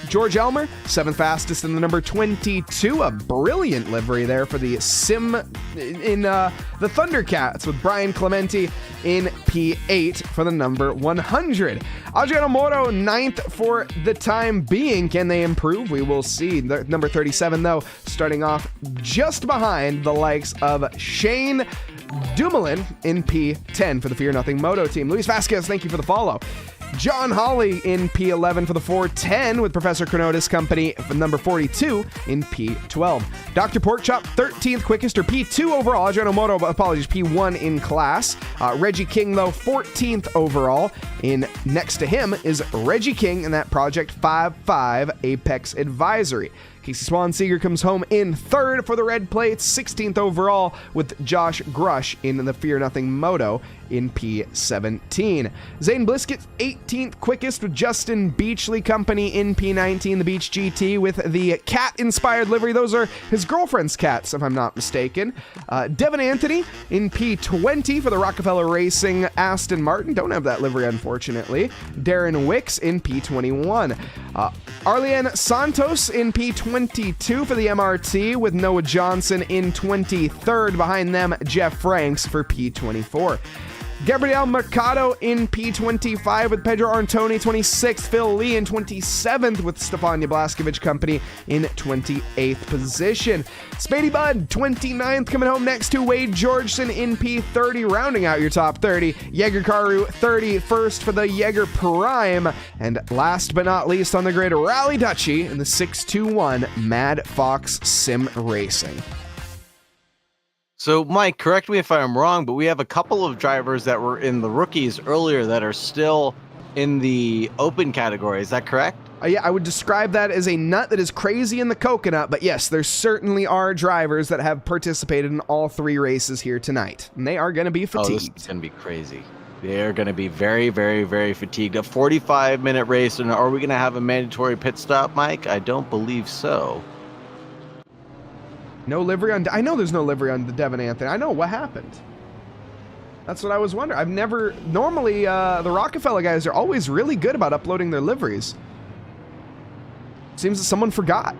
George Elmer, seventh fastest in the number 22, a brilliant livery there for the the Thundercats, with Brian Clementi in P8 for the number 100. Adriano Moro, ninth for the time being. Can they improve? We will see. The number 37, though, starting off just behind the likes of Shane Dumoulin in P10 for the Fear Nothing Moto team. Luis Vasquez, thank you for the follow. John Hawley in P11 for the 410, with Professor Cronotis Company for number 42 in P12. Dr. Porkchop, 13th quickest, or P2 overall. Adriano Moro, apologies, P1 in class. Reggie King, though, 14th overall. Next to him is Reggie King in that Project 5-5 Apex Advisory. Casey Swanseeger comes home in third for the red plates, 16th overall, with Josh Grush in the Fear Nothing Moto in P17. Zane Bliskett, 18th quickest, with Justin Beachley Company in P19, the Beach GT with the cat-inspired livery. Those are his girlfriend's cats, if I'm not mistaken. Devin Anthony in P20 for the Rockefeller Racing Aston Martin. Don't have that livery, unfortunately. Darren Wicks in P21. Arliane Santos in P22 for the MRT, with Noah Johnson in 23rd. Behind them, Jeff Franks for P24. Gabriel Mercado in P25 with Pedro Arntoni 26th. Phil Lee in 27th with Stefania Blaskovic Company in 28th position. Spadey Bud 29th coming home next to Wade Georgeson in P30, rounding out your top 30. Jaeger Karu 31st for the Jaeger Prime. And last but not least on the grid, Rally Dutchy in the 621 Mad Fox Sim Racing. So, Mike, correct me if I'm wrong, but we have a couple of drivers that were in the rookies earlier that are still in the open category. Is that correct? Yeah, I would describe that as a nut that is crazy in the coconut, but yes, there certainly are drivers that have participated in all 3 races here tonight, and they are going to be fatigued. Oh, this is going to be crazy. They're going to be very, very, very fatigued. A 45-minute race, and are we going to have a mandatory pit stop, Mike? I don't believe so. No livery on... I know there's no livery on the Devin Anthony. I know what happened. That's what I was wondering. I've never... Normally, the Rockefeller guys are always really good about uploading their liveries. Seems that someone forgot.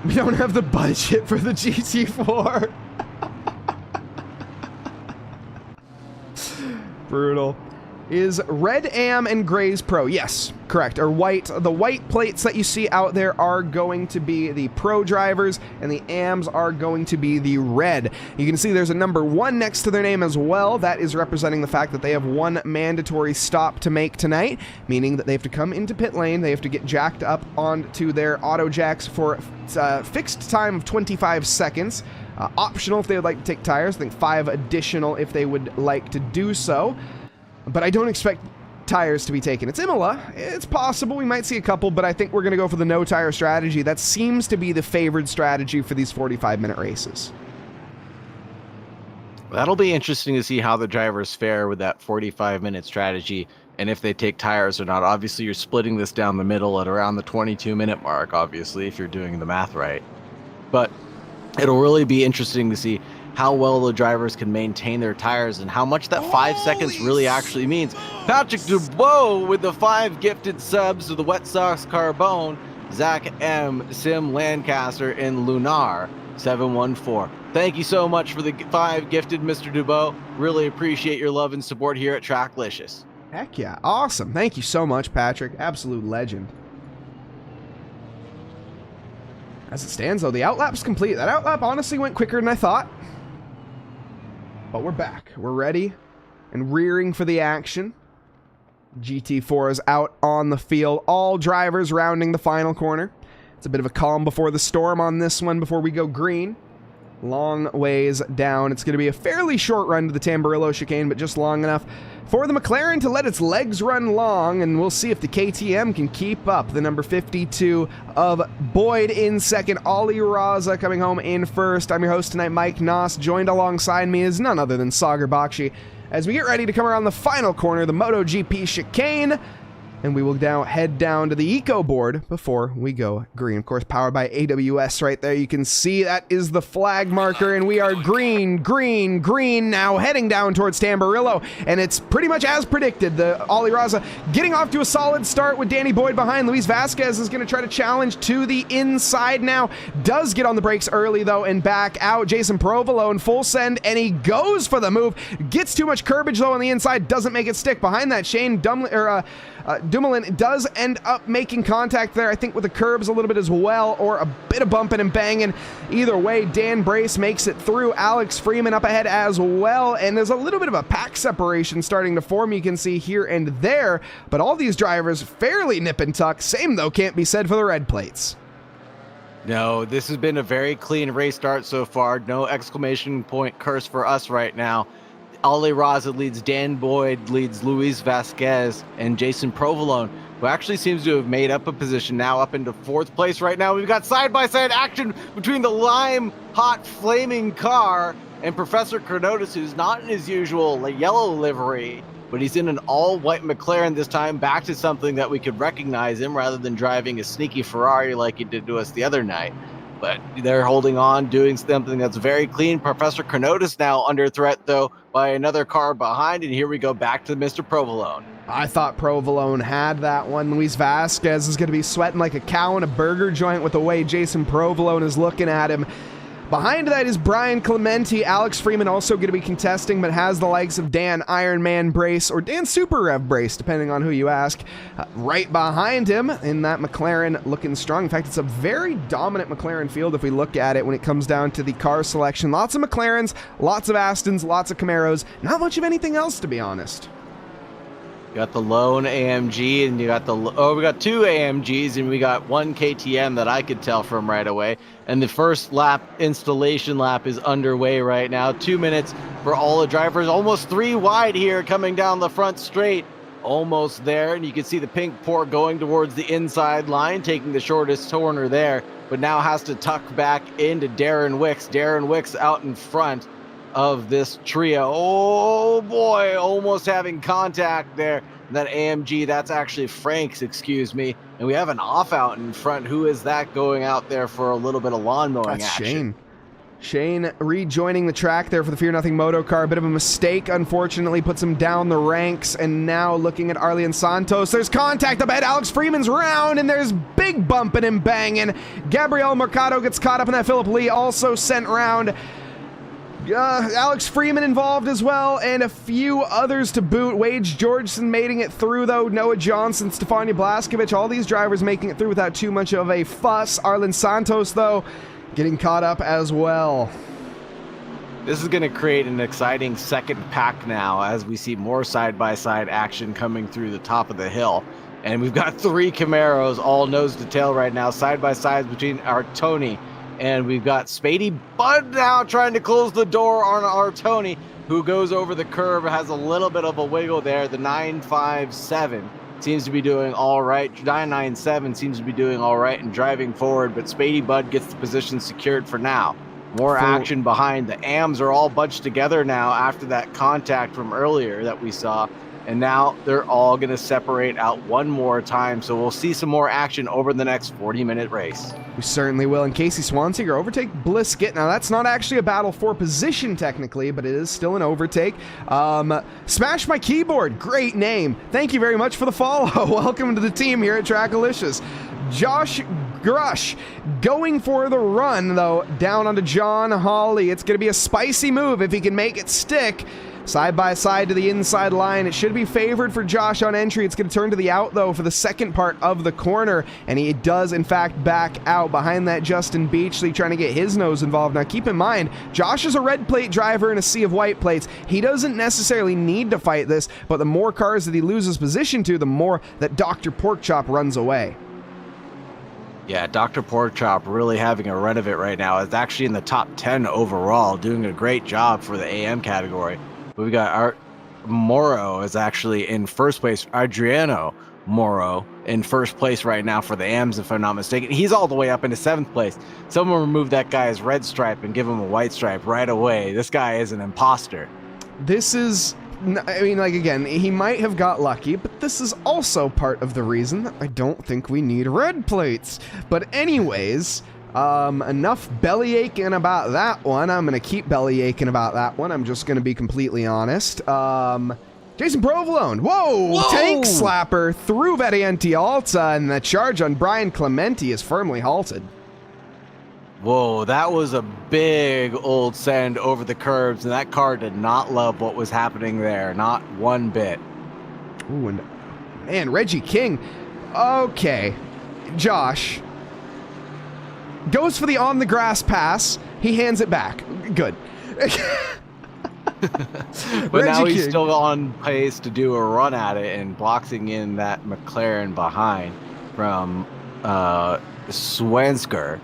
We don't have the budget for the GT4. Brutal. Is Red Am and Grays Pro? Yes, correct. Or white. The white plates that you see out there are going to be the Pro drivers, and the Ams are going to be the red. You can see there's a number 1 next to their name as well. That is representing the fact that they have 1 mandatory stop to make tonight, meaning that they have to come into pit lane. They have to get jacked up onto their auto jacks for a fixed time of 25 seconds. Optional if they would like to take tires. I think 5 additional if they would like to do so. But I don't expect tires to be taken. It's Imola. It's possible we might see a couple, but I think we're going to go for the no tire strategy. That seems to be the favored strategy for these 45-minute races. That'll be interesting to see how the drivers fare with that 45-minute strategy and if they take tires or not. Obviously, you're splitting this down the middle at around the 22-minute mark, obviously, if you're doing the math right. But it'll really be interesting to see how well the drivers can maintain their tires and how much that 5 seconds really actually means. Patrick Dubois with the 5 gifted subs to the Wet Sox Carbone. Zach M. Sim Lancaster in Lunar 714. Thank you so much for the 5 gifted, Mr. Dubois. Really appreciate your love and support here at Tracklicious. Heck yeah. Awesome. Thank you so much, Patrick. Absolute legend. As it stands, though, the outlap's complete. That outlap honestly went quicker than I thought. But we're back. We're ready and rearing for the action. GT4 is out on the field. All drivers rounding the final corner. It's a bit of a calm before the storm on this one before we go green. Long ways down. It's going to be a fairly short run to the Tamburillo chicane, but just long enough for the McLaren to let its legs run long, and we'll see if the KTM can keep up. The number 52 of Boyd in second, Ollie Raza coming home in first. I'm your host tonight, Mike Nause. Joined alongside me is none other than Saagar Bakshi as we get ready to come around the final corner, the MotoGP chicane. And we will now head down to the eco board before we go green. Of course, powered by AWS right there. You can see that is the flag marker, and we are green, green, green now, heading down towards Tamburillo. And it's pretty much as predicted. The Ollie Raza getting off to a solid start with Danny Boyd behind. Luis Vasquez is going to try to challenge to the inside now. Does get on the brakes early, though, and back out. Jason Provolone full send, and he goes for the move. Gets too much curbage, though, on the inside. Doesn't make it stick. Behind that, Shane Dumoulin does end up making contact there, I think, with the curbs a little bit as well, or a bit of bumping and banging. Either way, Dan Brace makes it through. Alex Freeman up ahead as well, and there's a little bit of a pack separation starting to form, you can see here and there, but all these drivers fairly nip and tuck. Same, though, can't be said for the red plates. No, this has been a very clean race start so far. No exclamation point curse for us right now. Ollie Raza leads, Dan Boyd leads Luis Vasquez, and Jason Provolone, who actually seems to have made up a position now up into 4th place right now. We've got side-by-side action between the lime-hot flaming car and Professor Chronotis, who's not in his usual yellow livery, but he's in an all-white McLaren this time, back to something that we could recognize him rather than driving a sneaky Ferrari like he did to us the other night. But they're holding on, doing something that's very clean. Professor Chronotis now under threat, though, by another car behind. And here we go back to Mr. Provolone. I thought Provolone had that one. Luis Vasquez is going to be sweating like a cow in a burger joint with the way Jason Provolone is looking at him. Behind that is Brian Clementi. Alex Freeman also going to be contesting, but has the likes of Dan Ironman Brace or Dan Super Rev Brace, depending on who you ask, right behind him in that McLaren looking strong. In fact, it's a very dominant McLaren field if we look at it when it comes down to the car selection. Lots of McLarens, lots of Astons, lots of Camaros, not much of anything else, to be honest. You got the lone AMG, and you got we got 2 AMGs, and we got 1 KTM that I could tell from right away. And the first lap, installation lap, is underway right now. 2 minutes for all the drivers, almost 3 wide here coming down the front straight. Almost there, and you can see the pink port going towards the inside line, taking the shortest corner there, but now has to tuck back into Darren Wicks. Darren Wicks out in front of this trio. Oh boy, almost having contact there. That AMG, that's actually Frank's, excuse me. And we have an off out in front. Who is that going out there for a little bit of lawn mowing action? Shane rejoining the track there for the Fear Nothing Moto car. A bit of a mistake, unfortunately, puts him down the ranks. And now looking at Arlian Santos, there's contact up ahead. Alex Freeman's round, and there's big bumping and banging. Gabriel Mercado gets caught up in that. Philip Lee also sent round. Alex Freeman involved as well, and a few others to boot. Wage Georgeson making it through, though. Noah Johnson, Stefania Blaskovic, all these drivers making it through without too much of a fuss. Arlen Santos, though, getting caught up as well. This is going to create an exciting second pack now as we see more side-by-side action coming through the top of the hill. And we've got 3 Camaros all nose to tail right now, side-by-sides between our Tony. And we've got Spady Bud now trying to close the door on our Tony, who goes over the curb, has a little bit of a wiggle there. The 957 seems to be doing all right. 997 seems to be doing all right and driving forward, but Spady Bud gets the position secured for now. More action behind. The AMs are all bunched together now after that contact from earlier that we saw. And now they're all going to separate out one more time. So we'll see some more action over the next 40-minute race. We certainly will. And Casey Swanseager overtake Blisket. Now, that's not actually a battle for position technically, but it is still an overtake. Smash My Keyboard. Great name. Thank you very much for the follow. Welcome to the team here at Trackalicious. Josh Grush going for the run, though, down onto John Hawley. It's going to be a spicy move if he can make it stick. Side by side to the inside line. It should be favored for Josh on entry. It's going to turn to the out, though, for the second part of the corner. And he does, in fact, back out behind that Justin Beachley, trying to get his nose involved. Now, keep in mind, Josh is a red plate driver in a sea of white plates. He doesn't necessarily need to fight this, but the more cars that he loses position to, the more that Dr. Porkchop runs away. Yeah, Dr. Porkchop really having a run of it right now. It's actually in the top 10 overall, doing a great job for the AM category. But we got Art Moro is actually in first place. Adriano Moro in first place right now for the AMs, if I'm not mistaken. He's all the way up into 7th place. Someone remove that guy's red stripe and give him a white stripe right away. This guy is an imposter. This is, I mean, like, again, he might have got lucky, but this is also part of the reason that I don't think we need red plates. But anyways, enough belly aching about that one. I'm going to keep belly aching about that one. I'm just going to be completely honest. Jason Provolone. Whoa! Tank slapper through Variante Alta, and the charge on Brian Clementi is firmly halted. Whoa, that was a big old send over the curbs, and that car did not love what was happening there. Not one bit. Ooh, and man, Reggie King. Okay, Josh goes for the on the grass pass. He hands it back. Good. But now he's still on pace to do a run at it and boxing in that McLaren behind from Swansker.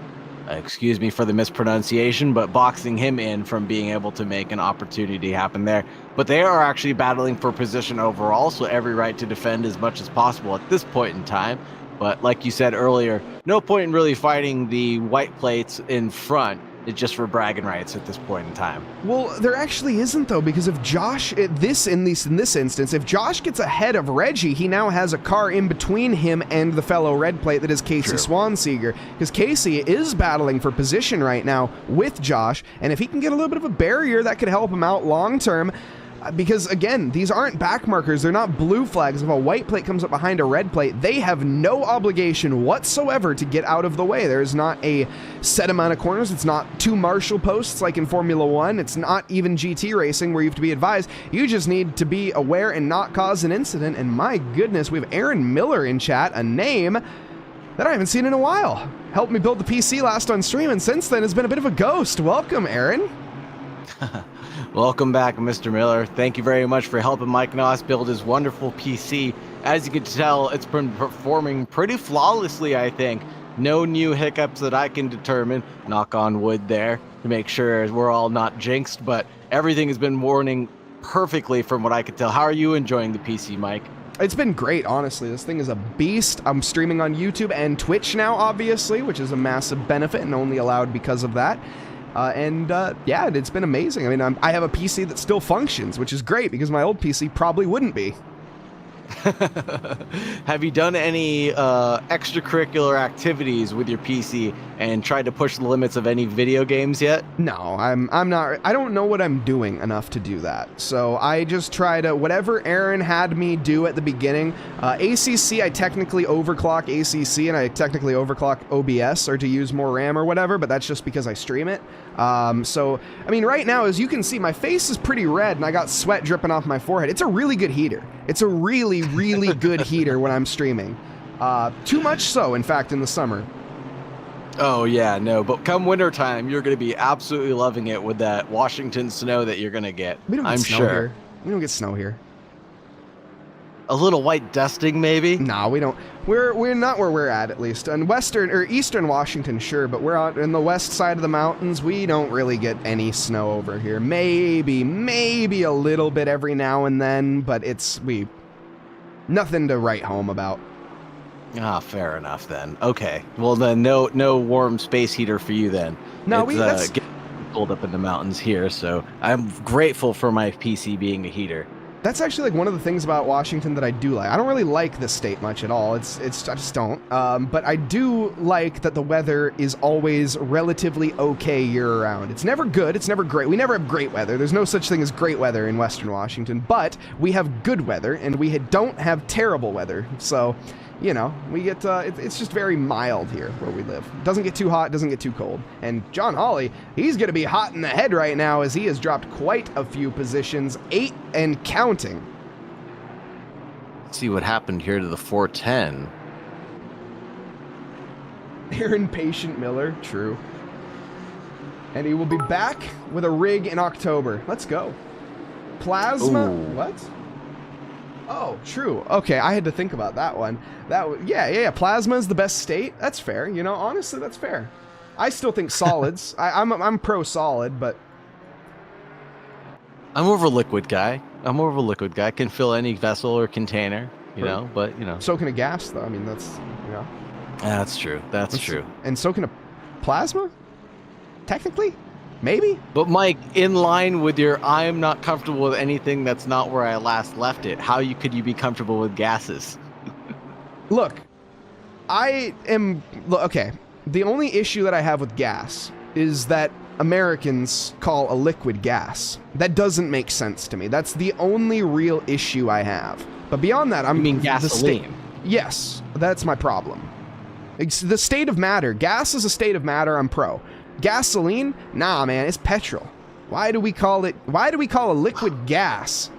Excuse me for the mispronunciation, but boxing him in from being able to make an opportunity happen there. But they are actually battling for position overall, so every right to defend as much as possible at this point in time. But like you said earlier, no point in really fighting the white plates in front. It's just for bragging rights at this point in time. Well, there actually isn't, though, because if Josh, in this instance, if Josh gets ahead of Reggie, he now has a car in between him and the fellow red plate that is Casey Swanseager. Because Casey is battling for position right now with Josh, and if he can get a little bit of a barrier, that could help him out long term. Because again, these aren't back markers. They're not blue flags. If a white plate comes up behind a red plate, they have no obligation whatsoever to get out of the way. There is not a set amount of corners. It's not 2 marshal posts like in Formula 1. It's not even GT racing where you have to be advised. You just need to be aware and not cause an incident. And my goodness, we have Aaron Miller in chat, a name that I haven't seen in a while. Helped me build the PC last on stream, and since then has been a bit of a ghost. Welcome, Aaron. Welcome back, Mr. Miller. Thank you very much for helping Mike Nause build his wonderful PC. As you can tell, it's been performing pretty flawlessly, I think. No new hiccups that I can determine. Knock on wood there to make sure we're all not jinxed, but everything has been running perfectly from what I could tell. How are you enjoying the PC, Mike? It's been great, honestly. This thing is a beast. I'm streaming on YouTube and Twitch now, obviously, which is a massive benefit and only allowed because of that. Yeah, it's been amazing. I mean, I have a PC that still functions, which is great because my old PC probably wouldn't be. Have you done any extracurricular activities with your PC and tried to push the limits of any video games yet? No, I'm not. I don't know what I'm doing enough to do that. So I just try to, whatever Aaron had me do at the beginning, ACC, I technically overclock ACC and I technically overclock OBS or to use more RAM or whatever, but that's just because I stream it. So, I mean, right now, as you can see, my face is pretty red and I got sweat dripping off my forehead. It's a really good heater. It's a really, really good heater when I'm streaming. Too much so, in fact, in the summer. Oh, yeah, no, but come wintertime, you're going to be absolutely loving it with that Washington snow that you're going to get. We don't get snow here. We don't get snow here. A little white dusting, maybe? No, we don't. We're not where we're at least. In western or eastern Washington, sure, but we're out in the west side of the mountains. We don't really get any snow over here. Maybe a little bit every now and then, but it's nothing to write home about. Ah, fair enough then. Okay, well then, no warm space heater for you then. No, it's getting cold up in the mountains here, so I'm grateful for my PC being a heater. That's actually like one of the things about Washington that I do like. I don't really like the state much at all. I just don't. But I do like that the weather is always relatively okay year round. It's never good. It's never great. We never have great weather. There's no such thing as great weather in Western Washington, but we have good weather and we don't have terrible weather. So, you know, we get, it's just very mild here where we live. It doesn't get too hot, doesn't get too cold. And John Hawley, he's going to be hot in the head right now as he has dropped quite a few positions, 8 and counting. Let's see what happened here to the 410. Aaron Patient Miller, true. And he will be back with a rig in October. Let's go. Plasma, Ooh. What? Oh, true. Okay, I had to think about that one. Yeah. Plasma is the best state. That's fair. You know, honestly, that's fair. I still think solids. I'm pro solid, but I'm more of a liquid guy. Can fill any vessel or container, you know. But you know, so can a gas, though. I mean, that's That's true. That's true. And so can a plasma. Technically. Maybe? But Mike, in line with your I am not comfortable with anything that's not where I last left it, could you be comfortable with gases? Look, okay, the only issue that I have with gas is that Americans call a liquid gas. That doesn't make sense to me. That's the only real issue I have. But beyond that, You mean gasoline? Yes, that's my problem. It's the state of matter. Gas is a state of matter, I'm pro. Gasoline? Nah, man, it's petrol. Why do we call a liquid gas?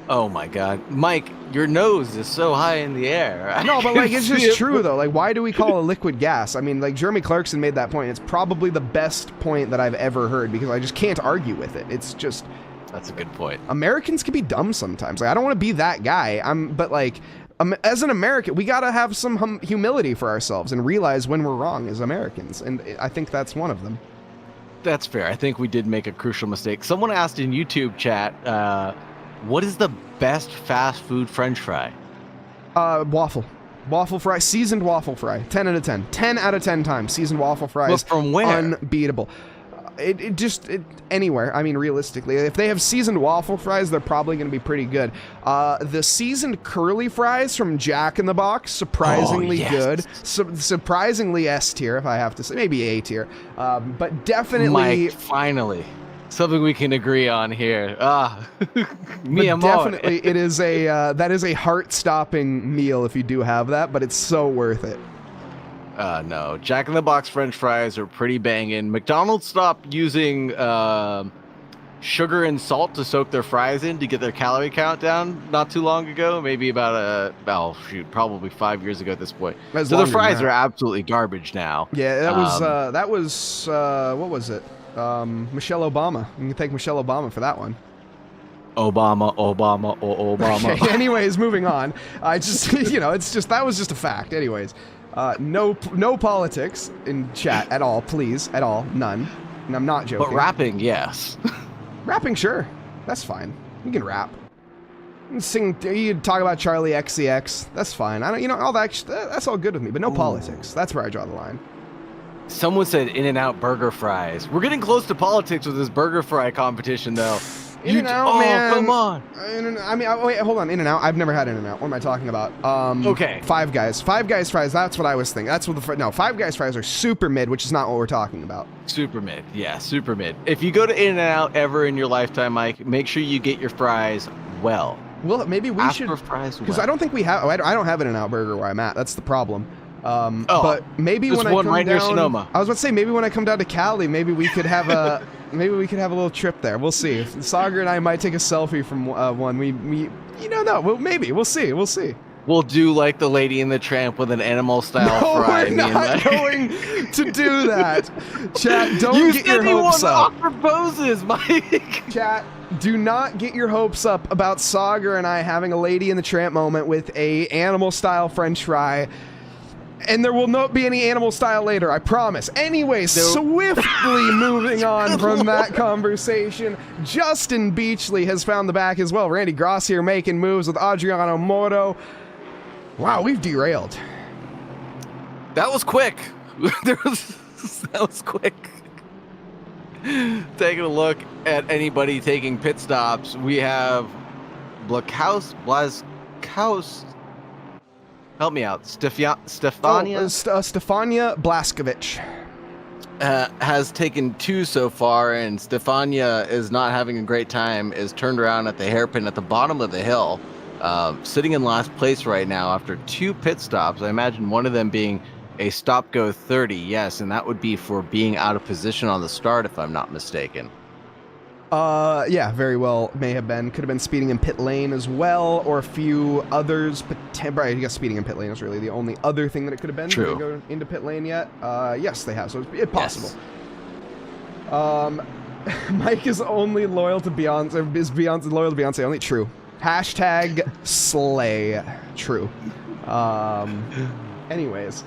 Oh my God. Mike, your nose is so high in the air. No, but like, it's just true though. Like, why do we call a liquid gas? I mean, like, Jeremy Clarkson made that point. It's probably the best point that I've ever heard because I just can't argue with it. It's just... That's a good point. Americans can be dumb sometimes. Like, I don't want to be that guy. But like, as an American, we gotta have some humility for ourselves and realize when we're wrong as Americans, and I think that's one of them. That's fair. I think we did make a crucial mistake. Someone asked in YouTube chat, what is the best fast food French fry? Waffle fry, seasoned waffle fry, 10 out of 10. 10 out of 10 times seasoned waffle fries. Well, from where? Unbeatable. Anywhere. I mean, realistically, if they have seasoned waffle fries, they're probably going to be pretty good. The seasoned curly fries from Jack in the Box, surprisingly good. Surprisingly S tier, if I have to say, maybe A tier. But definitely, Mike, finally. Something we can agree on here. Definitely, it is a that is a heart-stopping meal if you do have that, but it's so worth it. No, Jack in the Box French fries are pretty banging. McDonald's stopped using sugar and salt to soak their fries in to get their calorie count down not too long ago. Maybe about probably 5 years ago at this point. So the fries are absolutely garbage now. Yeah, that was what was it? Michelle Obama. You can thank Michelle Obama for that one. Obama. Okay, anyways, moving on. I just, that was just a fact. Anyways, no politics in chat at all, please, at all, none. And I'm not joking. But rapping, yes. Rapping, sure, that's fine. You can rap. You can talk about Charlie XCX. That's fine. I don't, all that. That's all good with me. But no politics. That's where I draw the line. Someone said In-N-Out burger fries. We're getting close to politics with this burger fry competition, though. In-N-Out, man. Come on. Wait, hold on. In-N-Out. I've never had In-N-Out. What am I talking about? Okay. Five Guys. Five Guys fries. That's what I was thinking. That's what no. Five Guys fries are super mid, which is not what we're talking about. Super mid. Yeah, super mid. If you go to In-N-Out ever in your lifetime, Mike, make sure you get your fries well. Well, maybe we should. Because I don't think we have. I don't have an In-N-Out burger where I'm at. That's the problem. But maybe when I come down, near Sonoma. I was about to say maybe when I come down to Cali, maybe we could have a little trip there. We'll see. Saagar and I might take a selfie from one. We no. Well, maybe we'll see. We'll see. We'll do like the Lady and the Tramp with an animal style fry. We're not going to do that. Chat, don't get your hopes up. Awkward poses, Mike. Chat, do not get your hopes up about Saagar and I having a Lady and the Tramp moment with a animal style French fry. And there will not be any animal style later, I promise. Anyways, swiftly moving on from that conversation, Justin Beachley has found the back as well. Randy Gross here making moves with Adriano Moro. Wow, we've derailed. That was quick. That was quick. Taking a look at anybody taking pit stops, we have Blazkaus. Help me out. Stefania Blaskovic has taken 2 so far, and Stefania is not having a great time. Is turned around at the hairpin at the bottom of the hill, sitting in last place right now after 2 pit stops. I imagine one of them being a stop-go 30. Yes, and that would be for being out of position on the start, if I'm not mistaken. Yeah, very well may have been. Could have been speeding in pit lane as well, or a few others. But I guess speeding in pit lane is really the only other thing that it could have been. True. Did they go into pit lane yet? Yes, they have, so it's possible. Yes. Mike is only loyal to Beyonce. Is Beyonce loyal to Beyonce only? True. Hashtag slay. True. Anyways.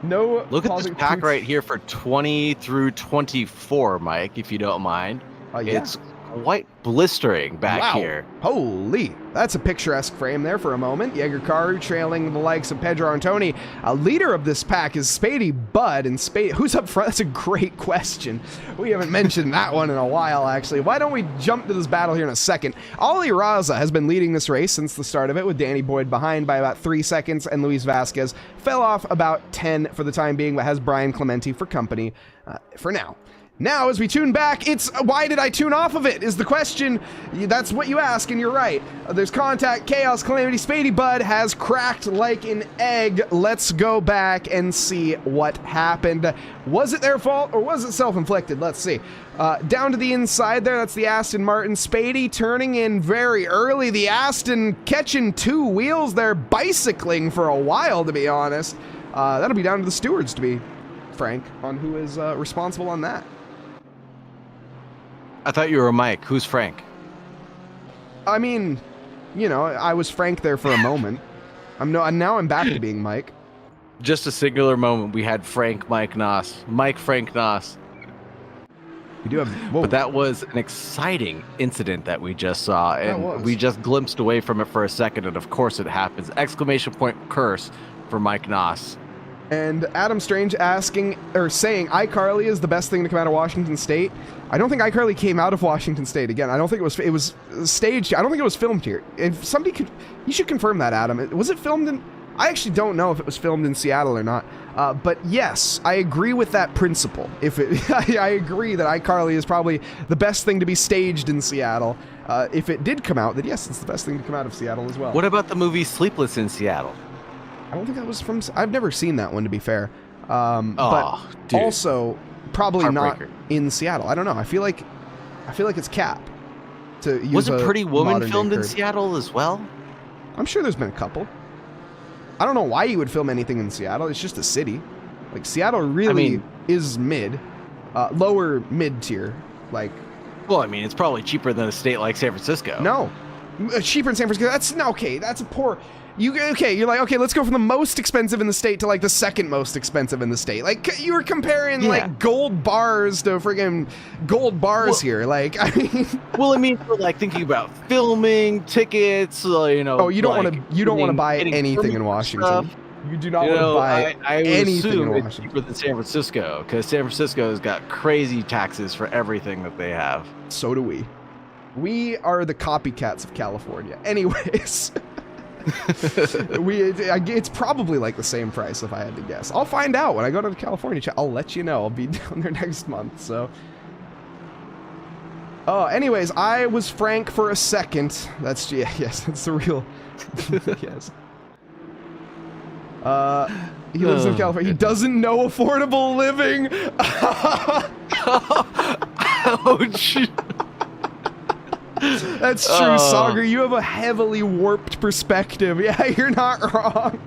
No. Look at this pack right here for 20 through 24, Mike, if you don't mind. Yeah. It's quite blistering back here. Holy, that's a picturesque frame there for a moment. Jaeger Karu trailing the likes of Pedro Antoni. A leader of this pack is Spady Bud, and who's up front? That's a great question. We haven't mentioned that one in a while, actually. Why don't we jump to this battle here in a second? Ali Raza has been leading this race since the start of it, with Danny Boyd behind by about 3 seconds, and Luis Vasquez fell off about 10 for the time being, but has Brian Clementi for company for now. Now, as we tune back, it's why did I tune off of it is the question. That's what you ask, and you're right. There's contact, chaos, calamity. Spady Bud has cracked like an egg. Let's go back and see what happened. Was it their fault, or was it self-inflicted? Let's see. Down to the inside there, that's the Aston Martin. Spady turning in very early. The Aston catching 2 wheels there, bicycling for a while, to be honest. That'll be down to the stewards, to be frank, on who is responsible on that. I thought you were Mike. Who's Frank? I mean, I was Frank there for a moment. Now I'm back to being Mike. Just a singular moment. We had Frank, Mike, Nause. Mike, Frank, Nause. We do have, but that was an exciting incident that we just saw, and we just glimpsed away from it for a second, and of course it happens. Exclamation point curse for Mike Nause. And Adam Strange saying iCarly is the best thing to come out of Washington State. I don't think iCarly came out of Washington State. Again, I don't think it was staged. I don't think it was filmed here. If somebody you should confirm that, Adam. Was it filmed in? I actually don't know if it was filmed in Seattle or not. But yes, I agree with that principle. I agree that iCarly is probably the best thing to be staged in Seattle. If it did come out, then yes, it's the best thing to come out of Seattle as well. What about the movie Sleepless in Seattle? I don't think that was from... I've never seen that one, to be fair. But dude. Also, probably not in Seattle. I don't know. I feel like it's Cap. To use was a Pretty Woman modern-day filmed in curve. Seattle as well? I'm sure there's been a couple. I don't know why you would film anything in Seattle. It's just a city. Like, Seattle really is lower mid tier. Like, well, I mean, it's probably cheaper than a state like San Francisco. No, cheaper in San Francisco. That's no, okay. That's a poor. You're like, okay, let's go from the most expensive in the state to like the second most expensive in the state. Like, you were comparing like gold bars to friggin' gold bars here. Like, I mean, well, I mean, we're like thinking about filming tickets. You know, oh, you don't want to buy anything in Washington. Stuff. You do not want to buy anything in Washington. It's cheaper than San Francisco because San Francisco's got crazy taxes for everything that they have. So do we. We are the copycats of California. Anyways. It's probably like the same price if I had to guess. I'll find out when I go to California. I'll let you know. I'll be down there next month. So, anyways, I was Frank for a second. That's that's the real. Yes. He lives in California. He doesn't know affordable living. Ouch. That's true, Saagar. You have a heavily warped perspective. Yeah, you're not wrong.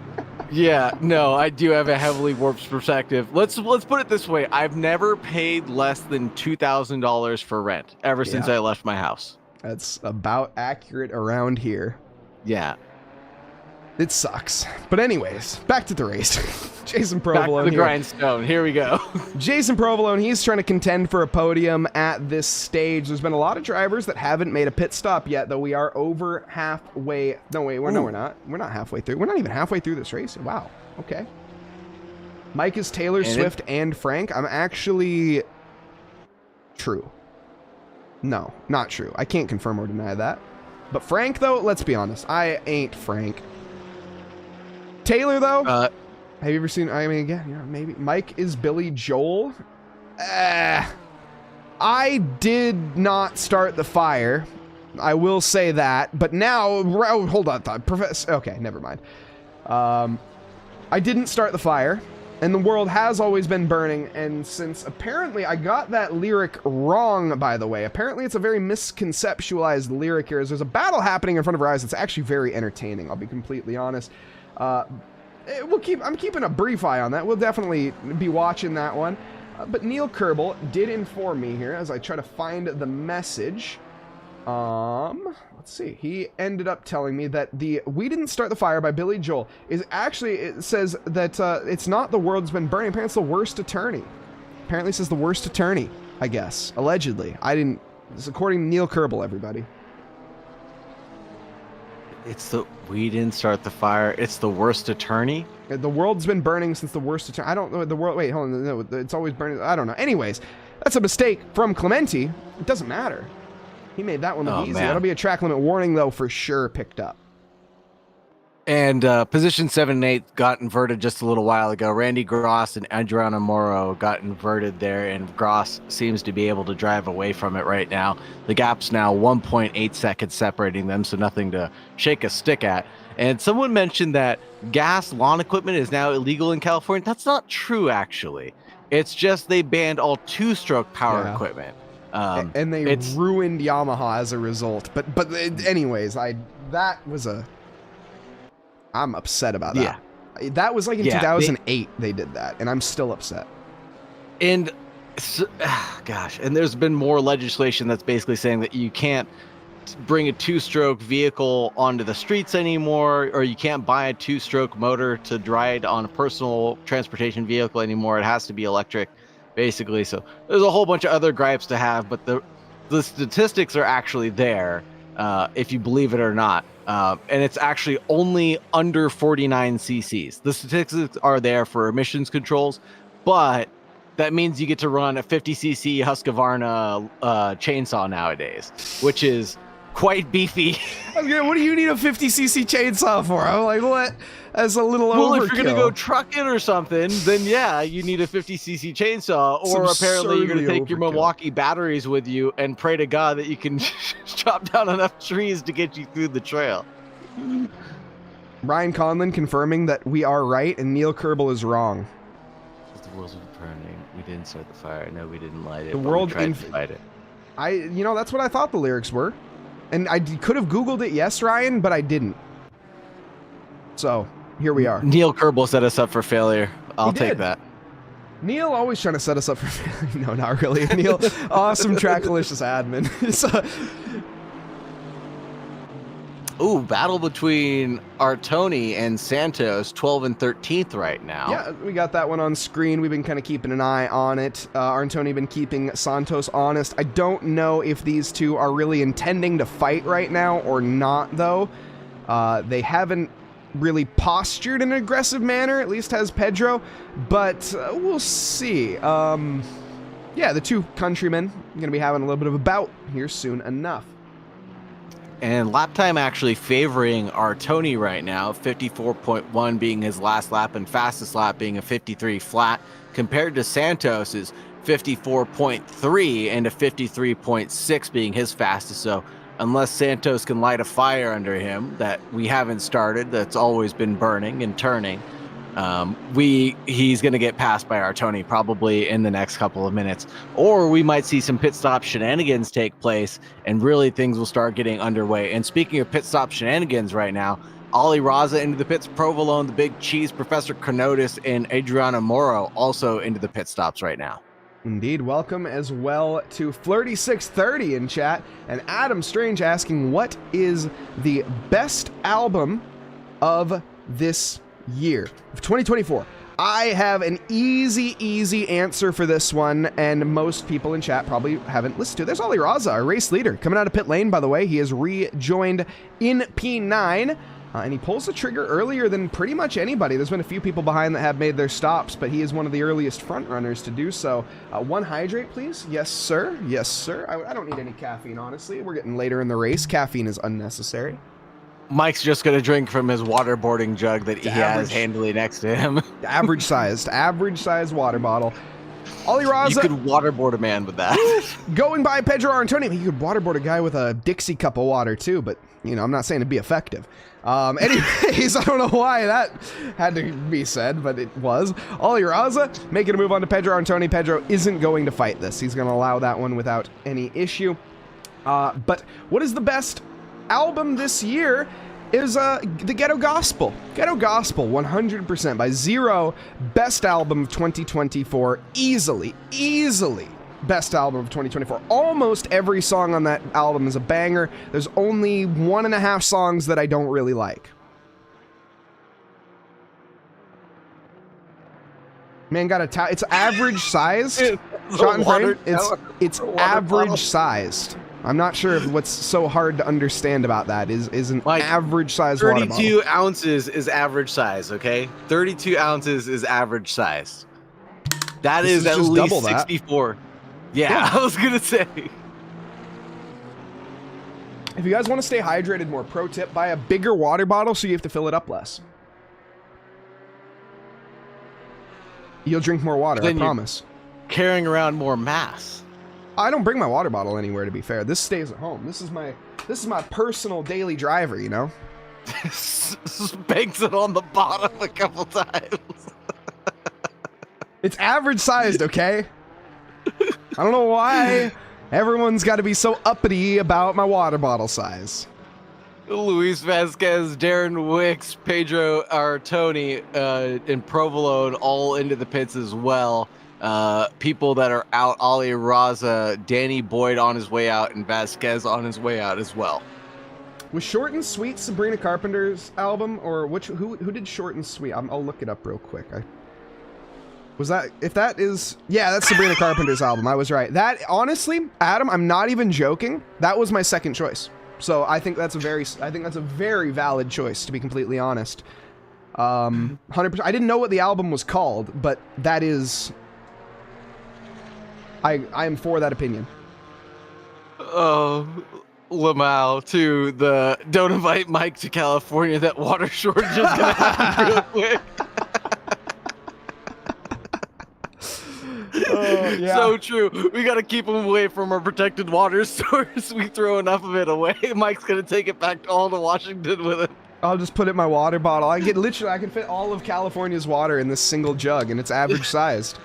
Yeah, no, I do have a heavily warped perspective. Let's put it this way. I've never paid less than $2,000 for rent ever since I left my house. That's about accurate around here. Yeah. It sucks. But anyways, back to the race. Jason Provolone. Back to the grindstone. Here we go. Jason Provolone, he's trying to contend for a podium at this stage. There's been a lot of drivers that haven't made a pit stop yet, though we are over halfway. No, wait, we're not. We're not halfway through. We're not even halfway through this race. Wow. Okay. Mike is Taylor Swift and Frank. I'm actually... True. No, not true. I can't confirm or deny that. But Frank, though, let's be honest. I ain't Frank. Taylor, though, have you ever seen? I mean, again, yeah, maybe. Mike is Billy Joel. I did not start the fire. I will say that. But now, hold on, Professor. Okay, never mind. I didn't start the fire, and the world has always been burning. And since apparently I got that lyric wrong, by the way, apparently it's a very misconceptualized lyric here. As there's a battle happening in front of our eyes. It's actually very entertaining. I'll be completely honest. I'm keeping a brief eye on that. We'll definitely be watching that one. But Neil Kerbel did inform me here as I try to find the message. Let's see. He ended up telling me that the "We Didn't Start the Fire" by Billy Joel is actually, it says that it's not the world's been burning. Apparently it's the worst attorney. Apparently it says the worst attorney, I guess. Allegedly. This is according to Neil Kerbel, everybody. It's "We Didn't Start the Fire." It's the worst attorney. The world's been burning since the worst attorney. I don't know the world. Wait, hold on. No, it's always burning. I don't know. Anyways, that's a mistake from Clementi. It doesn't matter. He made that one look easy. Man. That'll be a track limit warning, though, for sure. Picked up. And position 7 and 8 got inverted just a little while ago. Randy Gross and Adriano Moro got inverted there, and Gross seems to be able to drive away from it right now. The gap's now 1.8 seconds separating them, so nothing to shake a stick at. And someone mentioned that gas lawn equipment is now illegal in California. That's not true, actually. It's just they banned all two-stroke power equipment. And they ruined Yamaha as a result. But anyways, I'm upset about that. Yeah. That was like in 2008 they did that, and I'm still upset. And gosh, and there's been more legislation that's basically saying that you can't bring a two-stroke vehicle onto the streets anymore, or you can't buy a two-stroke motor to ride on a personal transportation vehicle anymore. It has to be electric, basically. So there's a whole bunch of other gripes to have, but the statistics are actually there, if you believe it or not. And it's actually only under 49 cc's. The statistics are there for emissions controls, but that means you get to run a 50 cc Husqvarna chainsaw nowadays, which is quite beefy. What do you need a 50cc chainsaw for? I'm like, what? That's a little overkill. Well, if you're gonna go trucking or something, then yeah, you need a 50cc chainsaw. Or apparently you're gonna take your Milwaukee batteries with you and pray to God that you can chop down enough trees to get you through the trail. Ryan Conlon confirming that we are right and Neil Kerbal is wrong. The world's burning. We didn't start the fire. No, we didn't light it. The world tried to fight it. That's what I thought the lyrics were. And I could have Googled it, yes, Ryan, but I didn't. So, here we are. Neil Kerbal set us up for failure. I'll take that. Neil always trying to set us up for failure. No, not really. Neil, awesome Trackalicious admin. Ooh, battle between Artoni and Santos, 12 and 13th right now. Yeah, we got that one on screen. We've been kind of keeping an eye on it. Artoni been keeping Santos honest. I don't know if these two are really intending to fight right now or not, though. They haven't really postured in an aggressive manner, at least has Pedro, but we'll see. Yeah, the two countrymen are going to be having a little bit of a bout here soon enough. And lap time actually favoring Artoni right now, 54.1 being his last lap and fastest lap being a 53 flat, compared to Santos's 54.3 and a 53.6 being his fastest. So unless Santos can light a fire under him that we haven't started, that's always been burning and turning, he's going to get passed by Artoni probably in the next couple of minutes. Or we might see some pit stop shenanigans take place and really things will start getting underway. And speaking of pit stop shenanigans right now, Ali Raza into the pits, Provolone, the Big Cheese, Professor Conotis, and Adriana Moro also into the pit stops right now. Indeed. Welcome as well to Flirty630 in chat. And Adam Strange asking, what is the best album of this year of 2024? I have an easy answer for this one, and most people in chat probably haven't listened to. There's Ali Raza, our race leader, coming out of pit lane, by the way. He has rejoined in P9, and he pulls the trigger earlier than pretty much anybody. There's been a few people behind that have made their stops, but he is one of the earliest front runners to do so. One hydrate, please. Yes, sir. Yes, sir. I don't need any caffeine, honestly. We're getting later in the race. Caffeine is unnecessary. Mike's just going to drink from his waterboarding jug that he has handily next to him. average sized water bottle. Ali Raza. You could waterboard a man with that. Going by Pedro Artoni. You could waterboard a guy with a Dixie cup of water too, but I'm not saying it'd be effective. Anyways, I don't know why that had to be said, but it was. Ali Raza making a move on to Pedro Artoni. Pedro isn't going to fight this. He's going to allow that one without any issue. But what is the best album this year is the Ghetto Gospel. Ghetto Gospel, 100% by Zero, best album of 2024, easily best album of 2024. Almost every song on that album is a banger. There's only 1.5 songs that I don't really like. Man got it's average sized. Shot and frame. It's average sized. I'm not sure if what's so hard to understand about that is an average size water bottle. 32 ounces is average size, okay? 32 ounces is average size. That is at least 64. Yeah, I was going to say. If you guys want to stay hydrated more, pro tip, buy a bigger water bottle so you have to fill it up less. You'll drink more water, I promise. Carrying around more mass. I don't bring my water bottle anywhere, to be fair. This stays at home. This is my personal daily driver, Banks it on the bottom a couple times. It's average sized, okay? I don't know why everyone's got to be so uppity about my water bottle size. Luis Vasquez, Darren Wicks, Pedro Artoni, and Provolone all into the pits as well. People that are out, Ali Raza, Danny Boyd on his way out, and Vasquez on his way out as well. Was Short and Sweet Sabrina Carpenter's album, or who did Short and Sweet? I'll look it up real quick. That's Sabrina Carpenter's album. I was right. That, honestly, Adam, I'm not even joking. That was my second choice. So I think that's a very valid choice, to be completely honest. 100%. I didn't know what the album was called, but that is. I am for that opinion. Lamau to the don't invite Mike to California. That water shortage is gonna happen real quick. Yeah. So true. We gotta keep him away from our protected water source. We throw enough of it away. Mike's gonna take it back all to Washington with him. I'll just put it in my water bottle. I can fit all of California's water in this single jug, and it's average sized.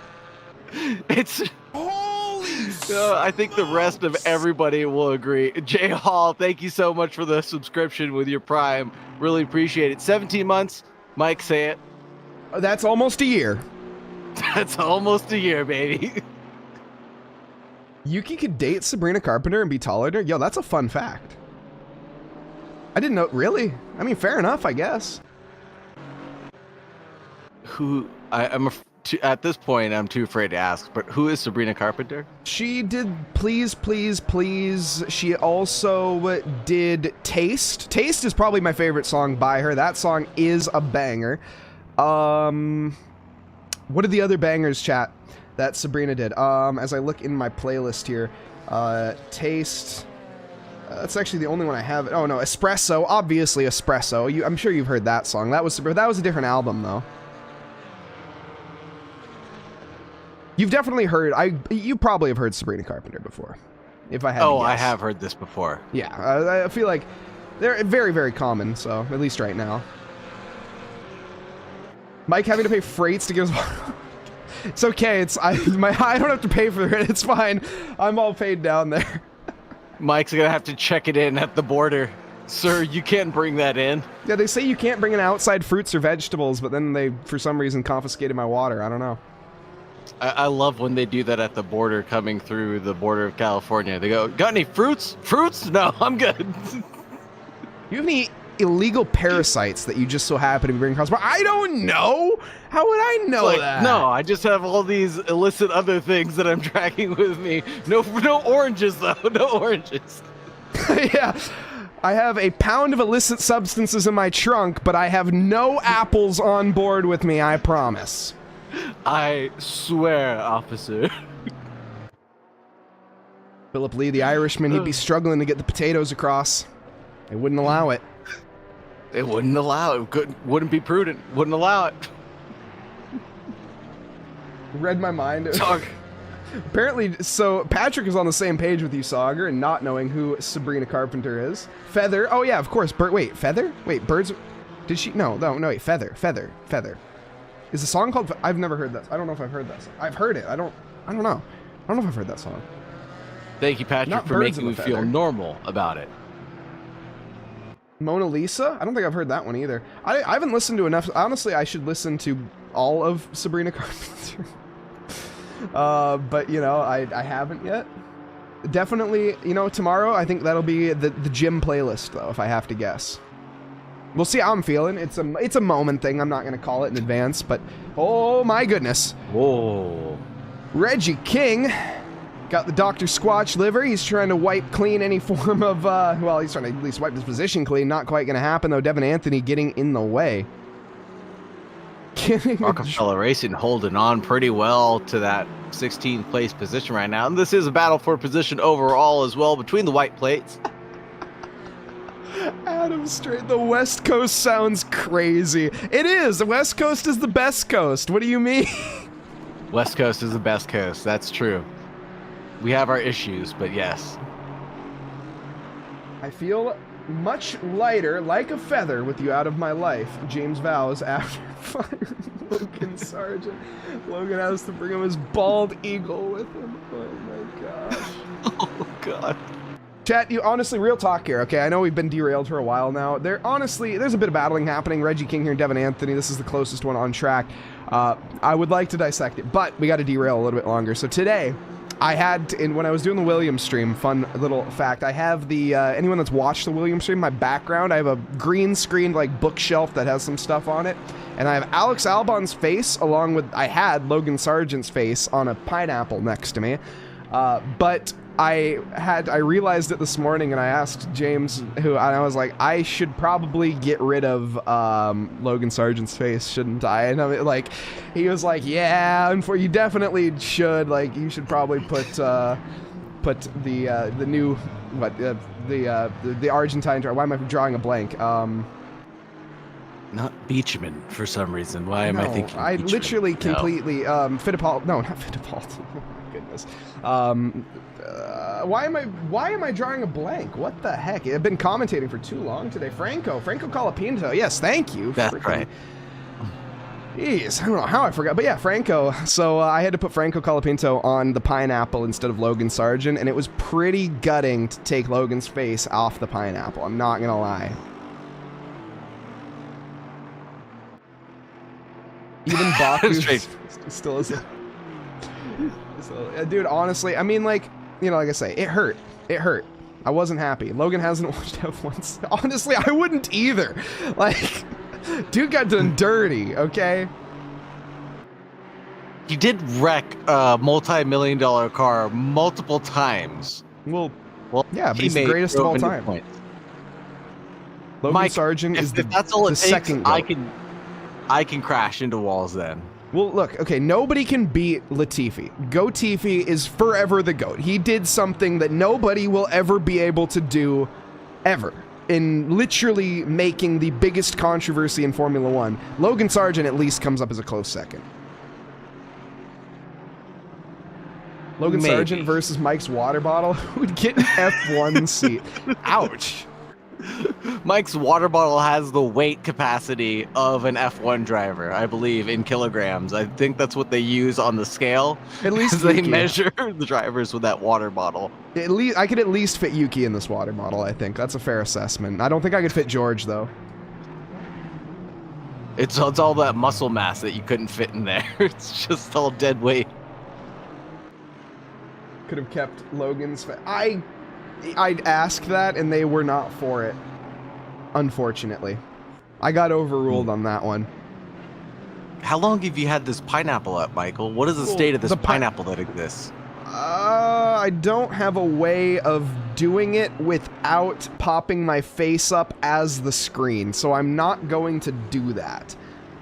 It's. Holy I think the rest of everybody will agree. Jay Hall, thank you so much for the subscription with your Prime. Really appreciate it. 17 months. Mike, say it. That's almost a year. That's almost a year, baby. Yuki could date Sabrina Carpenter and be taller than her? Yo, that's a fun fact. I didn't know. Really? I mean, fair enough, I guess. Who? At this point, I'm too afraid to ask, but who is Sabrina Carpenter? She did Please, Please, Please. She also did Taste. Taste is probably my favorite song by her. That song is a banger. What are the other bangers, chat, that Sabrina did? As I look in my playlist here, Taste. That's actually the only one I have. Oh no, Espresso. Obviously, Espresso. I'm sure you've heard that song. That was a different album though. You've definitely heard. You probably have heard Sabrina Carpenter before. If I had. Oh, I have heard this before. Yeah, I feel like they're very, very common. So at least right now. Mike having to pay freights to get his. It's okay. I don't have to pay for it. It's fine. I'm all paid down there. Mike's gonna have to check it in at the border. Sir, you can't bring that in. Yeah, they say you can't bring in outside fruits or vegetables, but then they, for some reason, confiscated my water. I don't know. I love when they do that at the border, coming through the border of California. They go, got any fruits? Fruits? No, I'm good. You have any illegal parasites that you just so happen to be bringing across? But I don't know. How would I know that? No, I just have all these illicit other things that I'm tracking with me. No oranges though. No oranges. Yeah. I have a pound of illicit substances in my trunk, but I have no apples on board with me, I promise. I swear, officer. Philip Lee, the Irishman, he'd be struggling to get the potatoes across. They wouldn't allow it. They wouldn't allow it. Wouldn't be prudent. Wouldn't allow it. Read my mind. Talk. Apparently, so Patrick is on the same page with you, Saagar, and not knowing who Sabrina Carpenter is. Feather. Oh yeah, of course. Wait, Feather? Wait, Birds. Did she? No, wait, Feather. Is the song called? I've never heard that. I don't know if I've heard that song. I've heard it. I don't know. I don't know if I've heard that song. Thank you, Patrick, Not for Birds making of me a feel Feather. normal about it. Mona Lisa? I don't think I've heard that one either. I haven't listened to enough. Honestly, I should listen to all of Sabrina Carpenter. But, you know, I haven't yet. Definitely, you know, tomorrow, I think that'll be the gym playlist, though, if I have to guess. We'll see how I'm feeling. It's a moment thing. I'm not going to call it in advance, but oh my goodness. Whoa. Reggie King got the Dr. Squatch liver. He's trying to wipe clean any form of, well, he's trying to at least wipe his position clean. Not quite going to happen, though. Devin Anthony getting in the way. Rockefeller Racing holding on pretty well to that 16th place position right now. And this is a battle for position overall as well between the white plates. Adam Straight, the West Coast sounds crazy. It is. The West Coast is the best coast. What do you mean? West Coast is the best coast. That's true. We have our issues, but yes. I feel much lighter, like a feather, with you out of my life. James vows after firing Logan Sargent. Logan has to bring him his bald eagle with him. Oh my gosh. Oh god. Chat, you honestly, real talk here, okay? I know we've been derailed for a while now. There's a bit of battling happening. Reggie King here and Devin Anthony. This is the closest one on track. I would like to dissect it, but we got to derail a little bit longer. So today, I had, when I was doing the Williams stream, fun little fact, I have the, anyone that's watched the Williams stream, my background, I have a green screened, like, bookshelf that has some stuff on it, and I have Alex Albon's face, along with, I had Logan Sargent's face on a pineapple next to me, but I realized it this morning, and I asked James, and I was like, I should probably get rid of Logan Sargent's face, shouldn't I? And I'm like, he was like, yeah, you definitely should. Like, you should probably put put the new the Argentine driver. Why am I drawing a blank? Not Beachman for some reason. Why am I thinking? I Beachman? literally completely Fittipaldi. No, not Fittipaldi. Oh my goodness. Why am I drawing a blank? What the heck? I've been commentating for too long today. Franco Colapinto. Yes, thank you. That's right. Jeez, I don't know how I forgot, but yeah, Franco. So I had to put Franco Colapinto on the pineapple instead of Logan Sargent, and it was pretty gutting to take Logan's face off the pineapple. I'm not gonna lie. Even Baku still is. So, dude, honestly, I mean, like, you know, like I say, it hurt. It hurt. I wasn't happy. Logan hasn't watched F1. Honestly, I wouldn't either. Like, dude got done dirty, okay? He did wreck a multi-million-dollar car multiple times. Well, yeah, but he's the greatest of all time. Logan Sargent is that's all it takes, second goat. I can crash into walls then. Well, look, okay, nobody can beat Latifi. Goatifi is forever the GOAT. He did something that nobody will ever be able to do, ever, in literally making the biggest controversy in Formula One. Logan Sargent at least comes up as a close second. Logan Sargent versus Mike's water bottle, who would get an F1 seat. Ouch. Mike's water bottle has the weight capacity of an F1 driver, I believe, in kilograms. I think that's what they use on the scale. At least they measure the drivers with that water bottle. At least I could at least fit Yuki in this water bottle, I think. That's a fair assessment. I don't think I could fit George, though. It's all that muscle mass that you couldn't fit in there. It's just all dead weight. Could have kept Logan's... I'd ask that, and they were not for it. Unfortunately. I got overruled on that one. How long have you had this pineapple up, Michael? What is the state of this pineapple that exists? I don't have a way of doing it without popping my face up as the screen, so I'm not going to do that.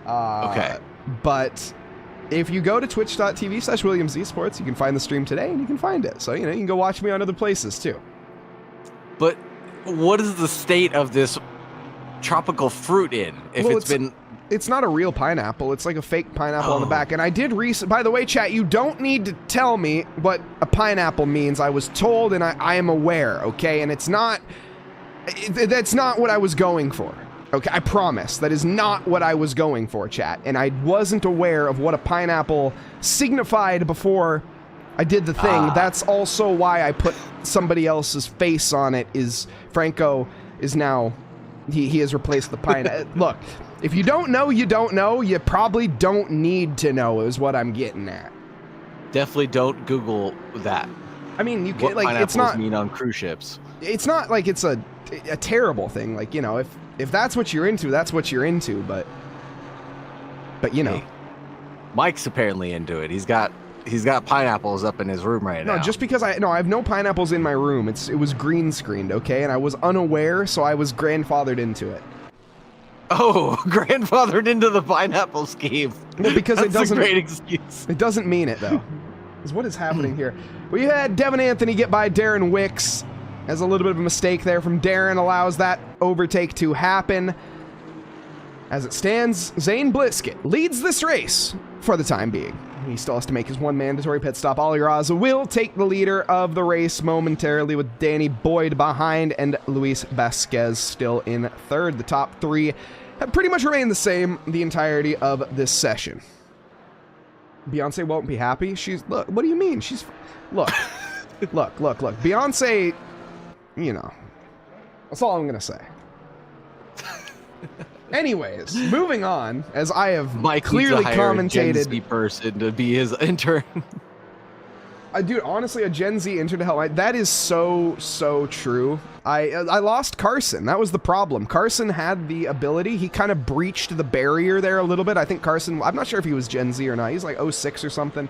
Okay. But... if you go to twitch.tv/WilliamsEsports, you can find the stream today, and you can find it. So, you know, you can go watch me on other places, too. But what is the state of this tropical fruit in? If it's not a real pineapple. It's like a fake pineapple on the back. And I did by the way, chat, you don't need to tell me what a pineapple means. I was told, and I am aware, okay? And that's not what I was going for. Okay, I promise. That is not what I was going for, chat. And I wasn't aware of what a pineapple signified before I did the thing. That's also why I put somebody else's face on it. Is Franco is now... He has replaced the pineapple. Look, if you don't know, you don't know. You probably don't need to know is what I'm getting at. Definitely don't Google that. I mean, you can, like, it's not... mean on cruise ships. It's not like it's a terrible thing. Like, you know, if that's what you're into, that's what you're into, but you know. Hey, Mike's apparently into it. He's got pineapples up in his room right now. No, just because I have no pineapples in my room. It was green screened, okay? And I was unaware, so I was grandfathered into it. Oh, grandfathered into the pineapple scheme. Well, because That's a great excuse. It doesn't mean it, though. Because what is happening here? We had Devin Anthony get by Darren Wicks. As a little bit of a mistake there from Darren allows that overtake to happen. As it stands, Zane Blisket leads this race for the time being. He still has to make his one mandatory pit stop. Ali Raza will take the leader of the race momentarily with Danny Boyd behind and Luis Vasquez still in third. The top three have pretty much remained the same the entirety of this session. Beyonce won't be happy. Look, what do you mean? Look. Look. Beyonce, you know, that's all I'm going to say. Anyways, moving on, as I have clearly commentated. Gen Z person to be his intern. Dude, honestly, a Gen Z intern to hell. That is so true. I lost Carson. That was the problem. Carson had the ability. He kind of breached the barrier there a little bit. I think Carson, I'm not sure if he was Gen Z or not. He's like 06 or something.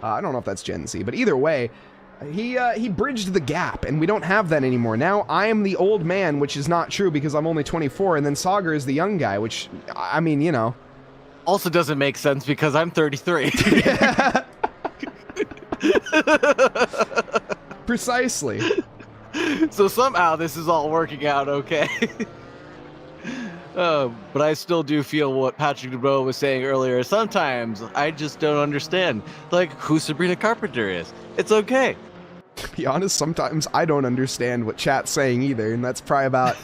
I don't know if that's Gen Z, but either way, he bridged the gap, and we don't have that anymore. Now I am the old man, which is not true because I'm only 24, and then Saagar is the young guy, which, I mean, you know. Also doesn't make sense because I'm 33. Precisely. So somehow this is all working out okay. But I still do feel what Patrick DeBow was saying earlier. Sometimes I just don't understand, like, who Sabrina Carpenter is. It's okay. To be honest, sometimes I don't understand what chat's saying either, and that's probably about...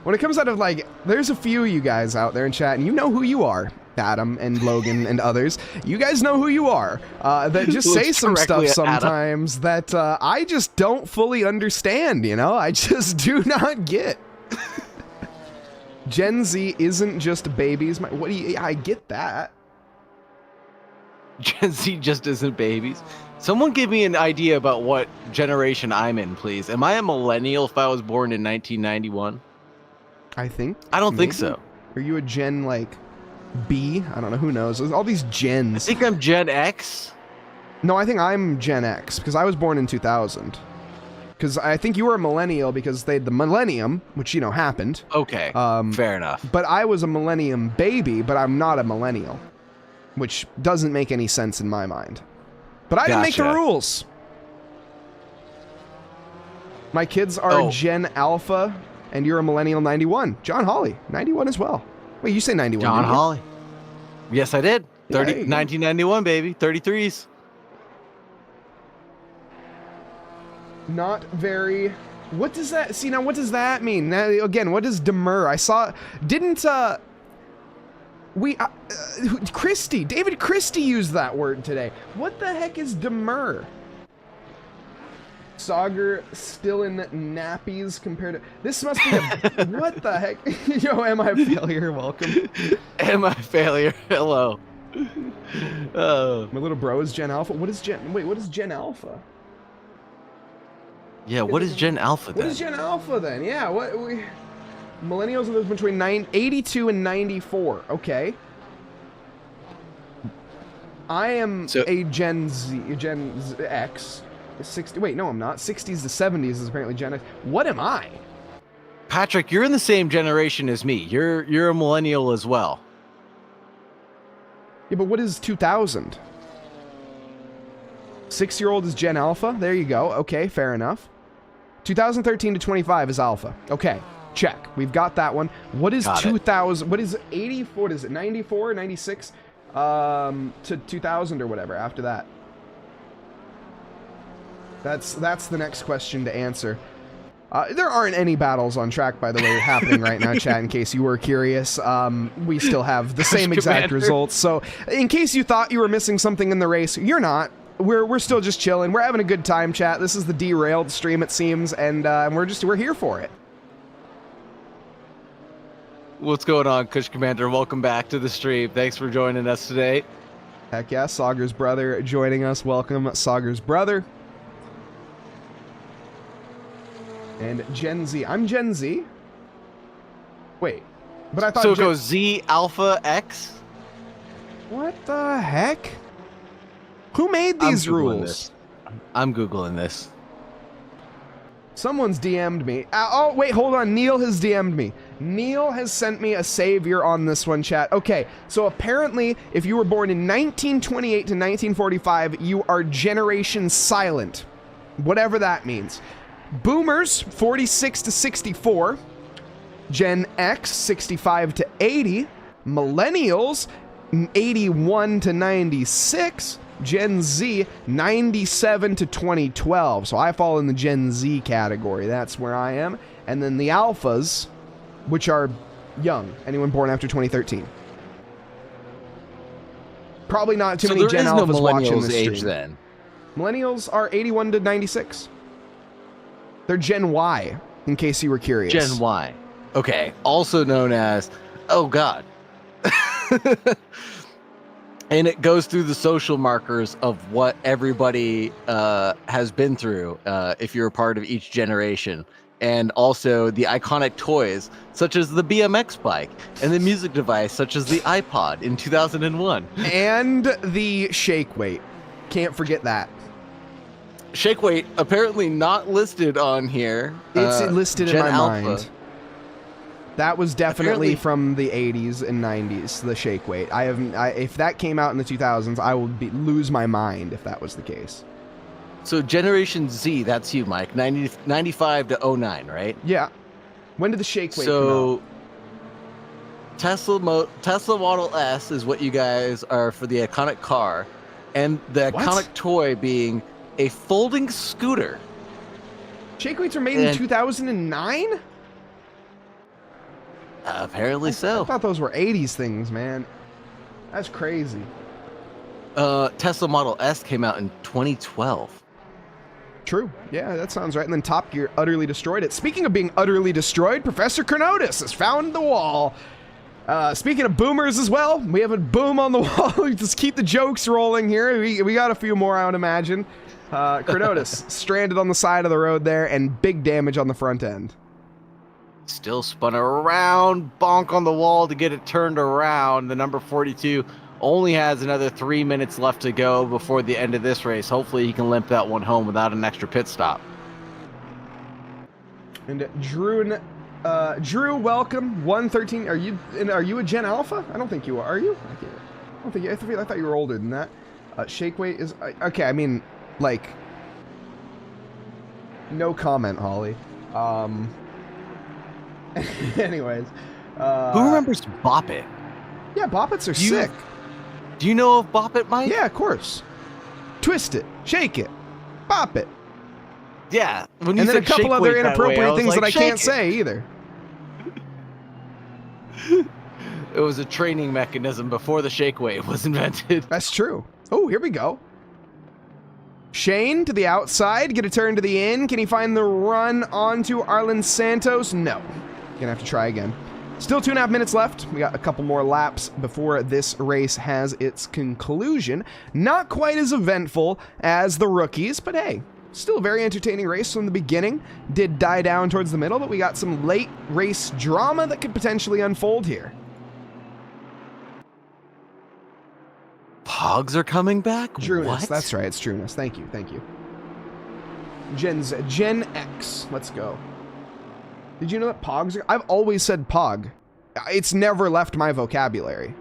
When it comes out of, like, there's a few of you guys out there in chat, and you know who you are. Adam and Logan and others. You guys know who you are. That just say some stuff sometimes that I just don't fully understand, you know? I just do not get. Gen Z isn't just babies. What do you... I get that. Gen Z just isn't babies. Someone give me an idea about what generation I'm in, please. Am I a millennial if I was born in 1991? I think. I don't think so. Are you a Gen, like, B? I don't know. Who knows? There's all these gens. I think I'm Gen X. No, I think I'm Gen X, because I was born in 2000. Because I think you were a millennial because they had the millennium, which, you know, happened. Okay, fair enough. But I was a millennium baby, but I'm not a millennial. Which doesn't make any sense in my mind. But I didn't make the rules. My kids are Gen Alpha, and you're a millennial 91. John Hawley, 91 as well. Wait, you say 91, John didn't you? Hawley. Yes, I did. 1991, baby. 33s. Not very... What does that... See, now, what does that mean? Now, again, what is demur? I saw... Didn't, David Christie used that word today. What the heck is demur? Saagar still in nappies compared to... This must be a... What the heck? Yo, am I a failure? Welcome. Am I a failure? Hello. My little bro is Gen Alpha. What is Gen... Wait, what is Gen Alpha? Yeah, what is Gen Alpha then? What is Gen Alpha then? Yeah, what... Millennials are those between 82 and 94. Okay. I am a Gen X. 60. Wait, no, I'm not. 60s to 70s is apparently Gen X. What am I? Patrick, you're in the same generation as me. You're a millennial as well. Yeah, but what is 2000? 6-year-old is Gen Alpha. There you go. Okay, fair enough. 2013 to 25 is Alpha. Okay, check. We've got that one. What is 2000? What is 84? What is it? 94, 96 to 2000 or whatever after that? That's the next question to answer. There aren't any battles on track, by the way, happening right now, chat, in case you were curious. We still have the same exact results. So in case you thought you were missing something in the race, you're not. We're still just chilling. We're having a good time, chat. This is the derailed stream, it seems, and we're here for it. What's going on, Kush Commander? Welcome back to the stream. Thanks for joining us today. Heck yeah, Saagar's brother joining us. Welcome, Saagar's brother. And Gen Z. I'm Gen Z. Wait, but I thought so. It goes Z Alpha X. What the heck? Who made these rules? I'm Googling this. Someone's DM'd me. Oh, wait, hold on. Neil has DM'd me. Neil has sent me a savior on this one, chat. Okay, so apparently, if you were born in 1928 to 1945, you are Generation Silent. Whatever that means. Boomers, 46 to 64. Gen X, 65 to 80. Millennials, 81 to 96. Gen Z, 97 to 2012. So I fall in the Gen Z category. That's where I am. And then the Alphas, which are young. Anyone born after 2013. Probably not too many Gen Alphas watching this stream. Then. Millennials are 81 to 96. They're Gen Y, in case you were curious. Gen Y. Okay. Also known as, oh God. And it goes through the social markers of what everybody has been through if you're a part of each generation. And also the iconic toys, such as the BMX bike, and the music device, such as the iPod in 2001. And the shake weight. Can't forget that. Shake weight, apparently not listed on here. It's listed in my Alpha. mind. That was definitely from the 80s and 90s, the shake weight. If that came out in the 2000s, I would lose my mind if that was the case. So Generation Z, that's you, Mike. 95 to 09, right? Yeah. When did the shake weight so come out? Tesla Model S is what you guys are for the iconic car, and the iconic toy being a folding scooter. Shake weights are made in 2009? Apparently so. I thought those were 80s things, man. That's crazy. Tesla Model S came out in 2012. True. Yeah, that sounds right. And then Top Gear utterly destroyed it. Speaking of being utterly destroyed, Professor Chronotis has found the wall. Speaking of boomers as well, we have a boom on the wall. Just keep the jokes rolling here. We got a few more, I would imagine. Chronotis stranded on the side of the road there, and big damage on the front end. Still spun around, bonk on the wall to get it turned around. The number 42 only has another 3 minutes left to go before the end of this race. Hopefully he can limp that one home without an extra pit stop. And Drew, welcome. 113. Are you a Gen Alpha? I don't think you are. Are you? I don't think you. I thought you were older than that. Shake weight is okay. I mean, like, no comment, Holly. Anyways, who remembers Bop It? Yeah, Bop It's are sick. Do you know of Bop It, Mike? Yeah, of course. Twist it, shake it, bop it. Yeah, when you and then a couple other inappropriate things that I can't say either. It was a training mechanism before the shake weight was invented. That's true. Oh, here we go. Shane to the outside, get a turn to the in. Can he find the run onto Arlen Santos? No. Gonna have to try again. Still 2.5 minutes left. We got a couple more laps before this race has its conclusion. Not quite as eventful as the rookies, but hey, still a very entertaining race from the beginning. Did die down towards the middle, but we got some late race drama that could potentially unfold here. Pogs are coming back? Drunus, what? That's right, it's Drunus. Thank you, thank you. Gen X, let's go. Did you know that Pogs are... I've always said Pog. It's never left my vocabulary.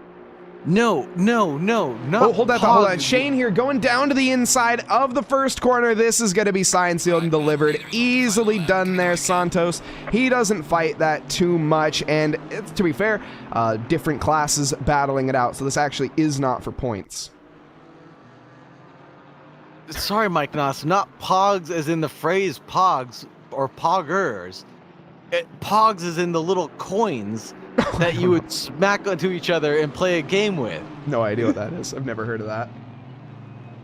No, Oh, hold that. Shane here going down to the inside of the first corner. This is going to be signed, sealed, and delivered. Easily done there, Santos. He doesn't fight that too much, and to be fair, different classes battling it out, so this actually is not for points. Sorry, Mike Nause, not Pogs as in the phrase Pogs or Poggers. Pogs is in the little coins that you would smack onto each other and play a game with. No idea what that is. I've never heard of that.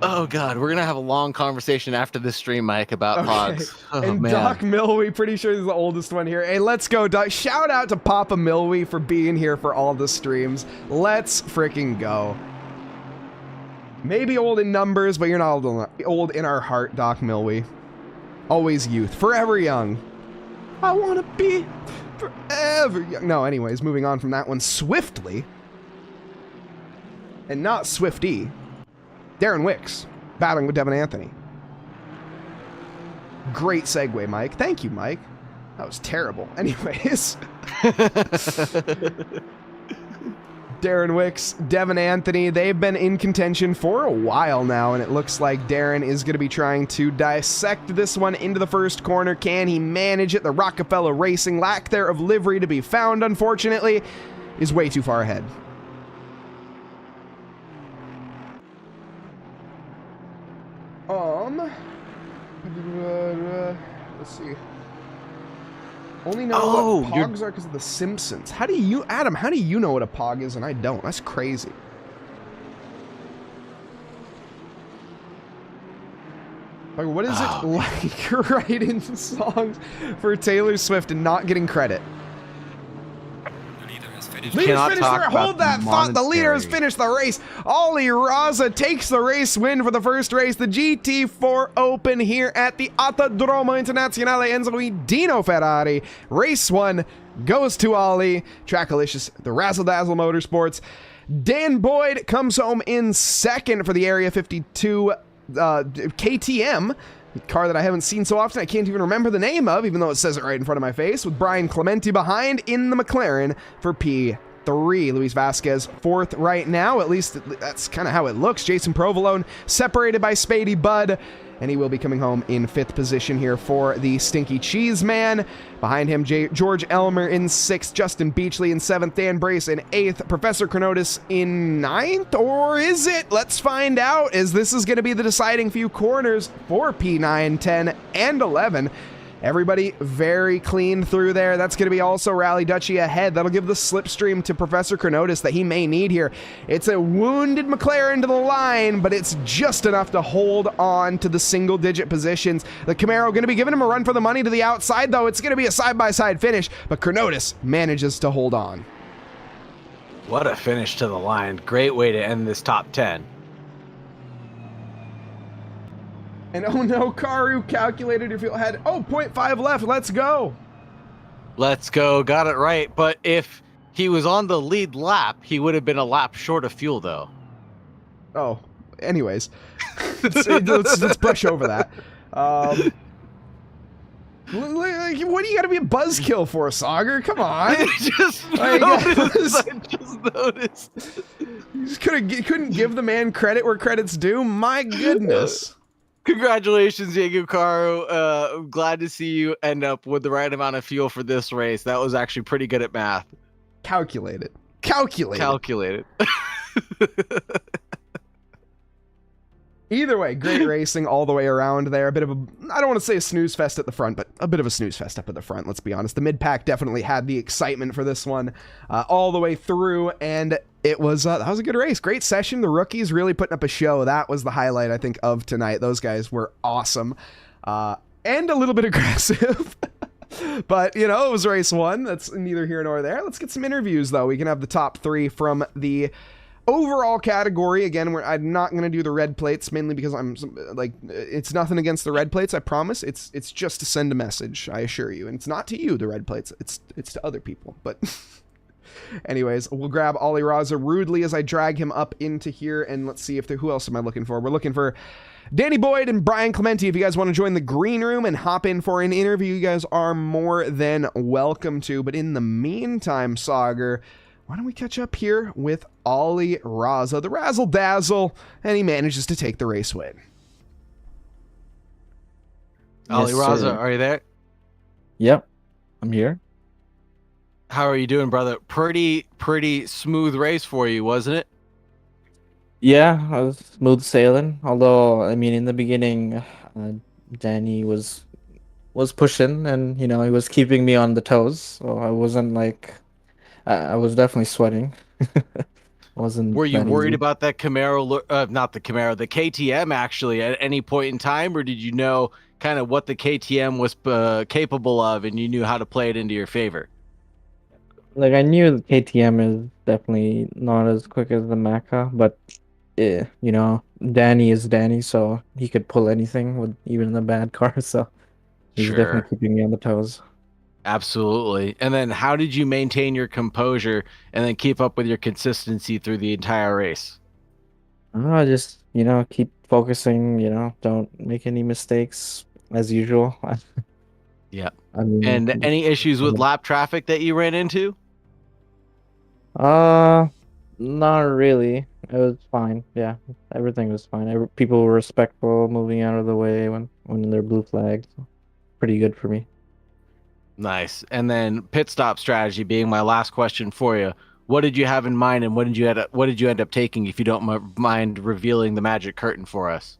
Oh, God. We're going to have a long conversation after this stream, Mike, about Pogs. Oh, and man. Doc Milwee, pretty sure he's the oldest one here. Hey, let's go, Doc. Shout out to Papa Milwee for being here for all the streams. Let's freaking go. Maybe old in numbers, but you're not old in our heart, Doc Milwee. Always youth. Forever young. I want to be forever young. No, anyways, moving on from that one swiftly. And not Swifty. Darren Wicks battling with Devin Anthony. Great segue, Mike. Thank you, Mike. That was terrible. Anyways. Darren Wicks, Devin Anthony, they've been in contention for a while now, and it looks like Darren is going to be trying to dissect this one into the first corner. Can he manage it? The Rockefeller Racing, lack there of livery to be found, unfortunately, is way too far ahead. Let's see. Only know what Pogs are because of The Simpsons. How do you, Adam, how do you know what a Pog is and I don't? That's crazy. Like, what is it like writing songs for Taylor Swift and not getting credit? Leader's finished the race. Hold that thought. The leader has finished the race. Ollie Raza takes the race win for the first race. The GT4 Open here at the Autodromo Internazionale Enzo Guidino Ferrari. Race 1 goes to Ollie. Trackalicious, the Razzle Dazzle Motorsports. Dan Boyd comes home in second for the Area 52 KTM. Car that I haven't seen so often I can't even remember the name of, even though it says it right in front of my face, with Brian Clementi behind in the McLaren for P3. Luis Vasquez fourth right now, at least that's kind of how it looks. Jason Provolone separated by Spady Budd, and he will be coming home in 5th position here for the Stinky Cheese Man. Behind him, George Elmer in 6th, Justin Beachley in 7th, Dan Brace in 8th, Professor Chronotis in 9th, or is it? Let's find out, as this is going to be the deciding few corners for P9, 10, and 11. Everybody very clean through there. That's going to be also Rally Duchy ahead. That'll give the slipstream to Professor Chronotis that he may need here. It's a wounded McLaren to the line, but it's just enough to hold on to the single-digit positions. The Camaro going to be giving him a run for the money to the outside, though. It's going to be a side-by-side finish, but Chronotis manages to hold on. What a finish to the line. Great way to end this top 10. And oh no, Karu calculated your fuel had 0.5 left. Let's go. Let's go. Got it right. But if he was on the lead lap, he would have been a lap short of fuel, though. Oh, anyways, let's brush over that. What do you got to be a buzzkill for, Saagar? Come on. I just noticed. You just couldn't give the man credit where credit's due. My goodness. Congratulations, Diego Caro. Glad to see you end up with the right amount of fuel for this race. That was actually pretty good at math. Calculated. Either way, great racing all the way around there. A bit of a, I don't want to say a snooze fest at the front, but a bit of a snooze fest up at the front, let's be honest. The mid-pack definitely had the excitement for this one all the way through, and it was that was a good race. Great session. The rookies really putting up a show. That was the highlight, I think, of tonight. Those guys were awesome and a little bit aggressive. But, you know, it was race 1. That's neither here nor there. Let's get some interviews, though. We can have the top 3 from the overall category. Again, I'm not going to do the red plates, mainly because I'm like, it's nothing against the red plates, I promise. It's just to send a message, I assure you. And it's not to you, the red plates. It's to other people. But anyways, we'll grab Ollie Raza rudely as I drag him up into here, and let's see if who else am I looking for? We're looking for Danny Boyd and Brian Clementi. If you guys want to join the green room and hop in for an interview, you guys are more than welcome to. But in the meantime, Saagar, why don't we catch up here with Ollie Raza, the razzle dazzle, and he manages to take the race win. Ollie Raza, are you there? Yep, I'm here. How are you doing, brother? Pretty smooth race for you, wasn't it? Yeah, I was smooth sailing. Although, I mean, in the beginning, Danny was pushing, and you know, he was keeping me on the toes. So I wasn't like, I was definitely sweating. Were you worried about that Camaro? Not the Camaro, the KTM actually at any point in time, or did you know kind of what the KTM was capable of, and you knew how to play it into your favor? Like, I knew the KTM is definitely not as quick as the Macca, but you know, Danny is Danny, so he could pull anything with even the bad car. So he's definitely keeping me on the toes. Absolutely. And then how did you maintain your composure and then keep up with your consistency through the entire race? I just, you know, keep focusing, you know, don't make any mistakes as usual. Yeah. I mean, And any issues with lap traffic that you ran into? Not really. It was fine. Yeah, everything was fine. People were respectful, moving out of the way when they're blue flags. So pretty good for me. Nice. And then pit stop strategy being my last question for you. What did you have in mind, and what did you end up taking, if you don't mind revealing the magic curtain for us?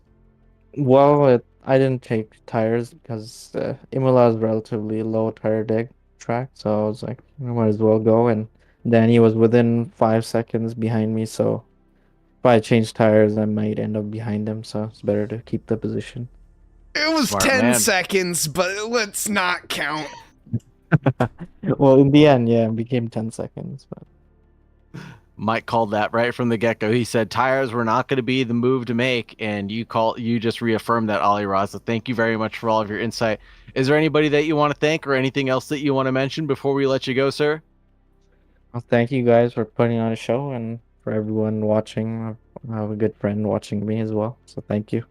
Well, I didn't take tires because Imola is relatively low tire deck track, so I was like, I might as well go. And Danny was within 5 seconds behind me, so if I change tires, I might end up behind him. So it's better to keep the position. It was Smart 10 man. seconds, but let's not count. Well, in the end, yeah, it became 10 seconds. But Mike called that right from the get-go. He said tires were not going to be the move to make, and you just reaffirmed that, Ollie Raza. Thank you very much for all of your insight. Is there anybody that you want to thank, or anything else that you want to mention before we let you go, sir? well, thank you guys for putting on a show, and for everyone watching. I have a good friend watching me as well, so thank you.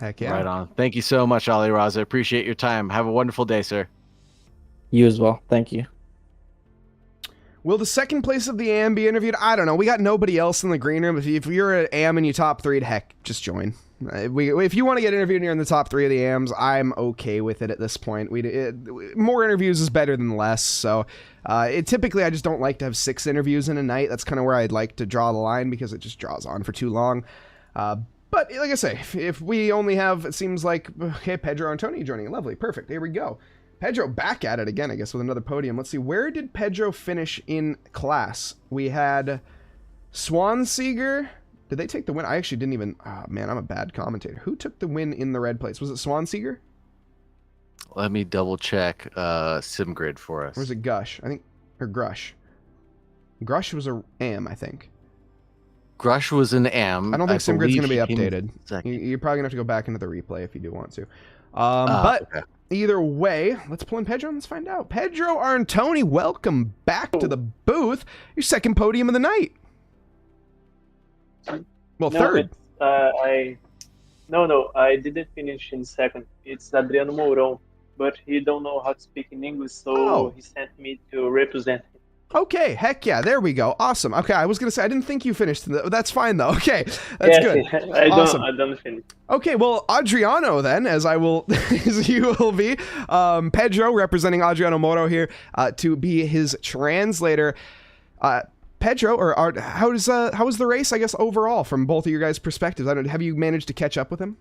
Heck yeah. Right on. Thank you so much, Ollie Raza. Appreciate your time. Have a wonderful day, sir. You as well. Thank you. Will the second place of the AM be interviewed? I don't know. We got nobody else in the green room. If you're an AM and you top 3'd, heck, just join. If you want to get interviewed here in the top 3 of the AMs, I'm okay with it at this point. More interviews is better than less. So typically, I just don't like to have 6 interviews in a night. That's kind of where I'd like to draw the line because it just draws on for too long. But like I say, if we only have, it seems like, okay, Pedro and Tony joining. Lovely. Perfect. Here we go. Pedro back at it again, I guess, with another podium. Let's see. Where did Pedro finish in class? We had Saagar. Did they take the win? I actually didn't even... Oh, man, I'm a bad commentator. Who took the win in the red plates? Was it Saagar? Let me double check SimGrid for us. Or was it Gush? I think... Or Grush. Grush was a AM, I think. Grush was an AM. I don't think SimGrid's going to be updated. You're probably going to have to go back into the replay if you do want to. Okay. Either way, let's pull in Pedro and let's find out. Pedro Arntoni, welcome back to the booth. Your second podium of the night. Well, third. I didn't finish in second. It's Adriano Mourão, but he don't know how to speak in English, so he sent me to represent him. Okay, heck yeah, there we go. Awesome. Okay, I was going to say, I didn't think you finished. That's fine, though. Okay, that's good. I don't finish. Okay, well, Adriano, then, as you will be. Pedro, representing Adriano Mourão here, to be his translator. Pedro, how was the race, I guess, overall, from both of your guys' perspectives? Have you managed to catch up with him?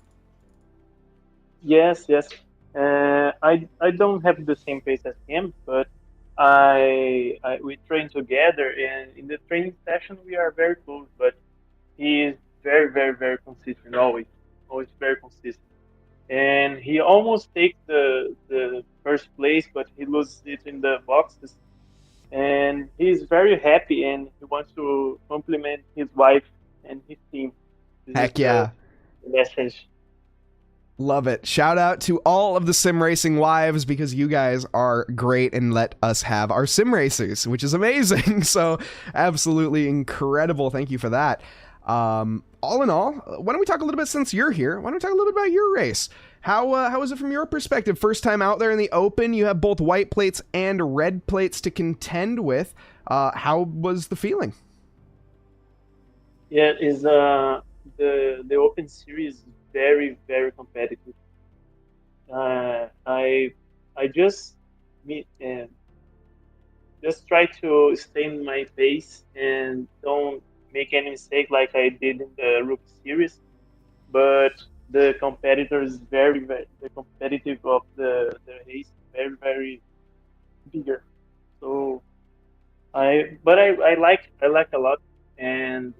Yes. I don't have the same pace as him, but we train together, and in the training session we are very close. But he is very, very, very consistent, always very consistent. And he almost takes the first place, but he loses it in the boxes. And he's very happy, and he wants to compliment his wife and his team. Heck yeah. The message. Love it. Shout out to all of the sim racing wives, because you guys are great and let us have our sim racers, which is amazing. So absolutely incredible. Thank you for that. All in all, why don't we talk a little bit, since you're here, why don't we talk a little bit about your race? How was it from your perspective? First time out there in the open, you have both white plates and red plates to contend with. How was the feeling? Yeah, the open series very, very competitive. I just try to stay in my pace and don't make any mistake like I did in the rookie series. But the competitor is very, very the competitive of the race, very, very bigger. So I like a lot, and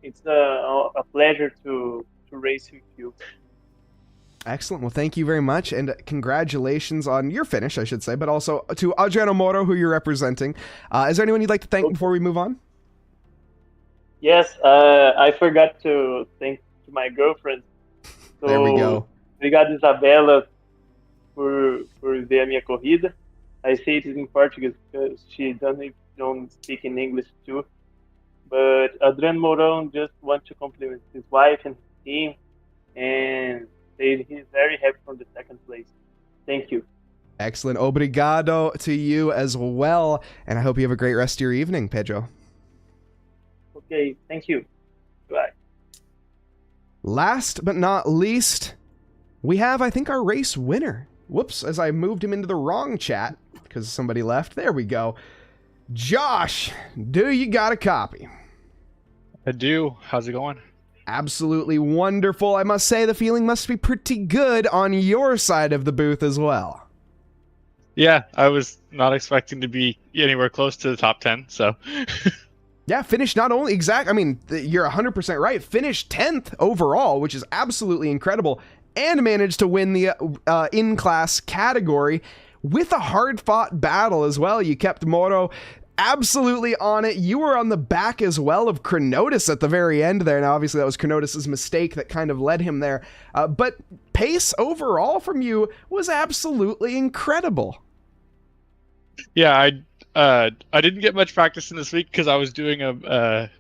it's a pleasure to race with you. Excellent. Well, thank you very much, and congratulations on your finish, I should say, but also to Adriano Mourão, who you're representing. Is there anyone you'd like to thank before we move on? Yes, I forgot to thank my girlfriend. So, there we go. Obrigado, Isabela, por ver a minha corrida. I say it in Portuguese because she don't speak in English too. But Adriano Mourão just wants to compliment his wife and his team, and he's very happy for the second place. Thank you. Excellent. Obrigado to you as well, and I hope you have a great rest of your evening, Pedro. Okay, thank you. Bye. Last but not least, we have, I think, our race winner. Whoops, as I moved him into the wrong chat because somebody left. There we go. Josh, do you got a copy? I do. How's it going? Absolutely wonderful. I must say the feeling must be pretty good on your side of the booth as well. Yeah, I was not expecting to be anywhere close to the top 10, so... Yeah, finished not only you're 100% right. Finished 10th overall, which is absolutely incredible, and managed to win the in-class category with a hard-fought battle as well. You kept Mourão absolutely on it. You were on the back as well of Chronotis at the very end there. Now, obviously, that was Chronotis' mistake that kind of led him there. But pace overall from you was absolutely incredible. Yeah, I didn't get much practice in this week because I was doing a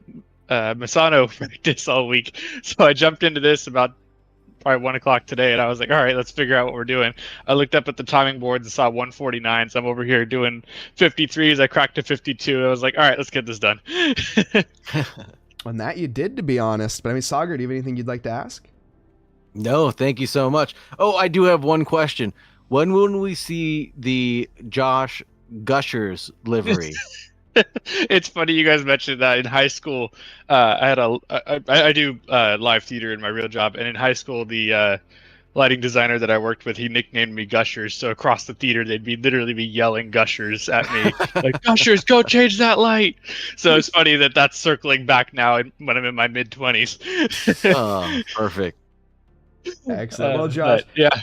Misano practice all week. So I jumped into this about probably 1 o'clock today, and I was like, all right, let's figure out what we're doing. I looked up at the timing boards and saw 149, so I'm over here doing 53s. I cracked a 52. I was like, all right, let's get this done. And that you did, to be honest. But I mean, Saagar, do you have anything you'd like to ask? No, thank you so much. Oh, I do have one question. When will we see the Josh Gushers livery? It's funny you guys mentioned that. In high school, I do live theater in my real job, and in high school, the lighting designer that I worked with, he nicknamed me Gushers. So across the theater, they'd literally be yelling Gushers at me, like, Gushers, go change that light. So it's funny that that's circling back now when I'm in my mid-20s. Oh, perfect. Excellent. Well, Josh, yeah,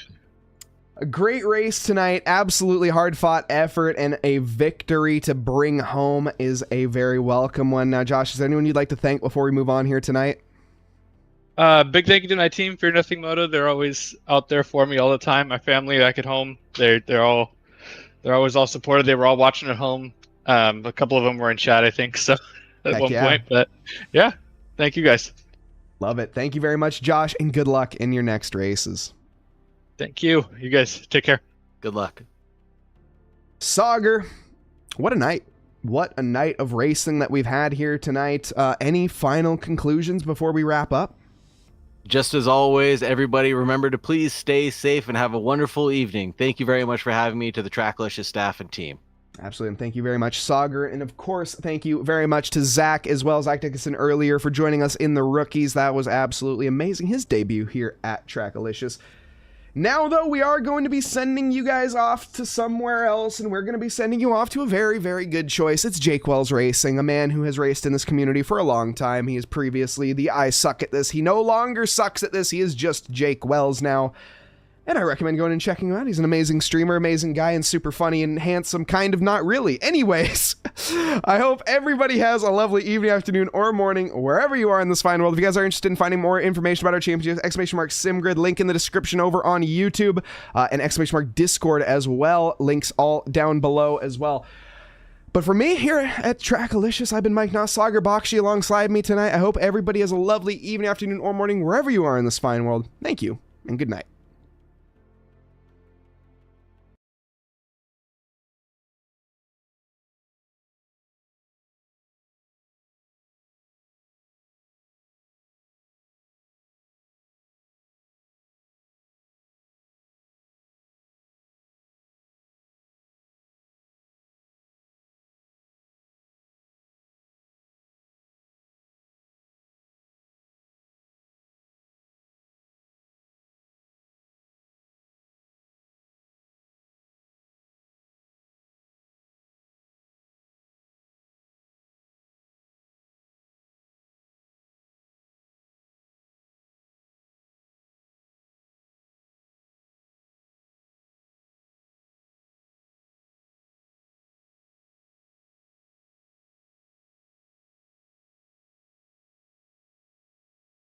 a great race tonight. Absolutely hard-fought effort, and a victory to bring home is a very welcome one. Now, Josh, is there anyone you'd like to thank before we move on here tonight? Big thank you to my team, Fear Nothing Moto. They're always out there for me all the time. My family back at home, they're always all supportive. They were all watching at home. A couple of them were in chat, I think, so at one point. But yeah, thank you guys. Love it. Thank you very much, Josh, and good luck in your next races. Thank you. You guys take care. Good luck. Saagar, what a night. What a night of racing that we've had here tonight. Any final conclusions before we wrap up? Just as always, everybody remember to please stay safe and have a wonderful evening. Thank you very much for having me, to the Tracklicious staff and team. Absolutely, and thank you very much, Saagar. And of course, thank you very much to Zach, as well as Zach Dickinson earlier, for joining us in the Rookies. That was absolutely amazing. His debut here at Trackalicious. Now, though, we are going to be sending you guys off to somewhere else, and we're going to be sending you off to a very, very good choice. It's Jake Wells Racing, a man who has raced in this community for a long time. He is previously the I suck at this. He no longer sucks at this. He is just Jake Wells now. And I recommend going and checking him out. He's an amazing streamer, amazing guy, and super funny and handsome, kind of not really. Anyways, I hope everybody has a lovely evening, afternoon, or morning, wherever you are in this fine world. If you guys are interested in finding more information about our championship, !SimGrid, link in the description over on YouTube, and ! Discord as well. Links all down below as well. But for me, here at Trackalicious, I've been Mike Nause, Saagar, Bakshi alongside me tonight. I hope everybody has a lovely evening, afternoon, or morning, wherever you are in this fine world. Thank you, and good night.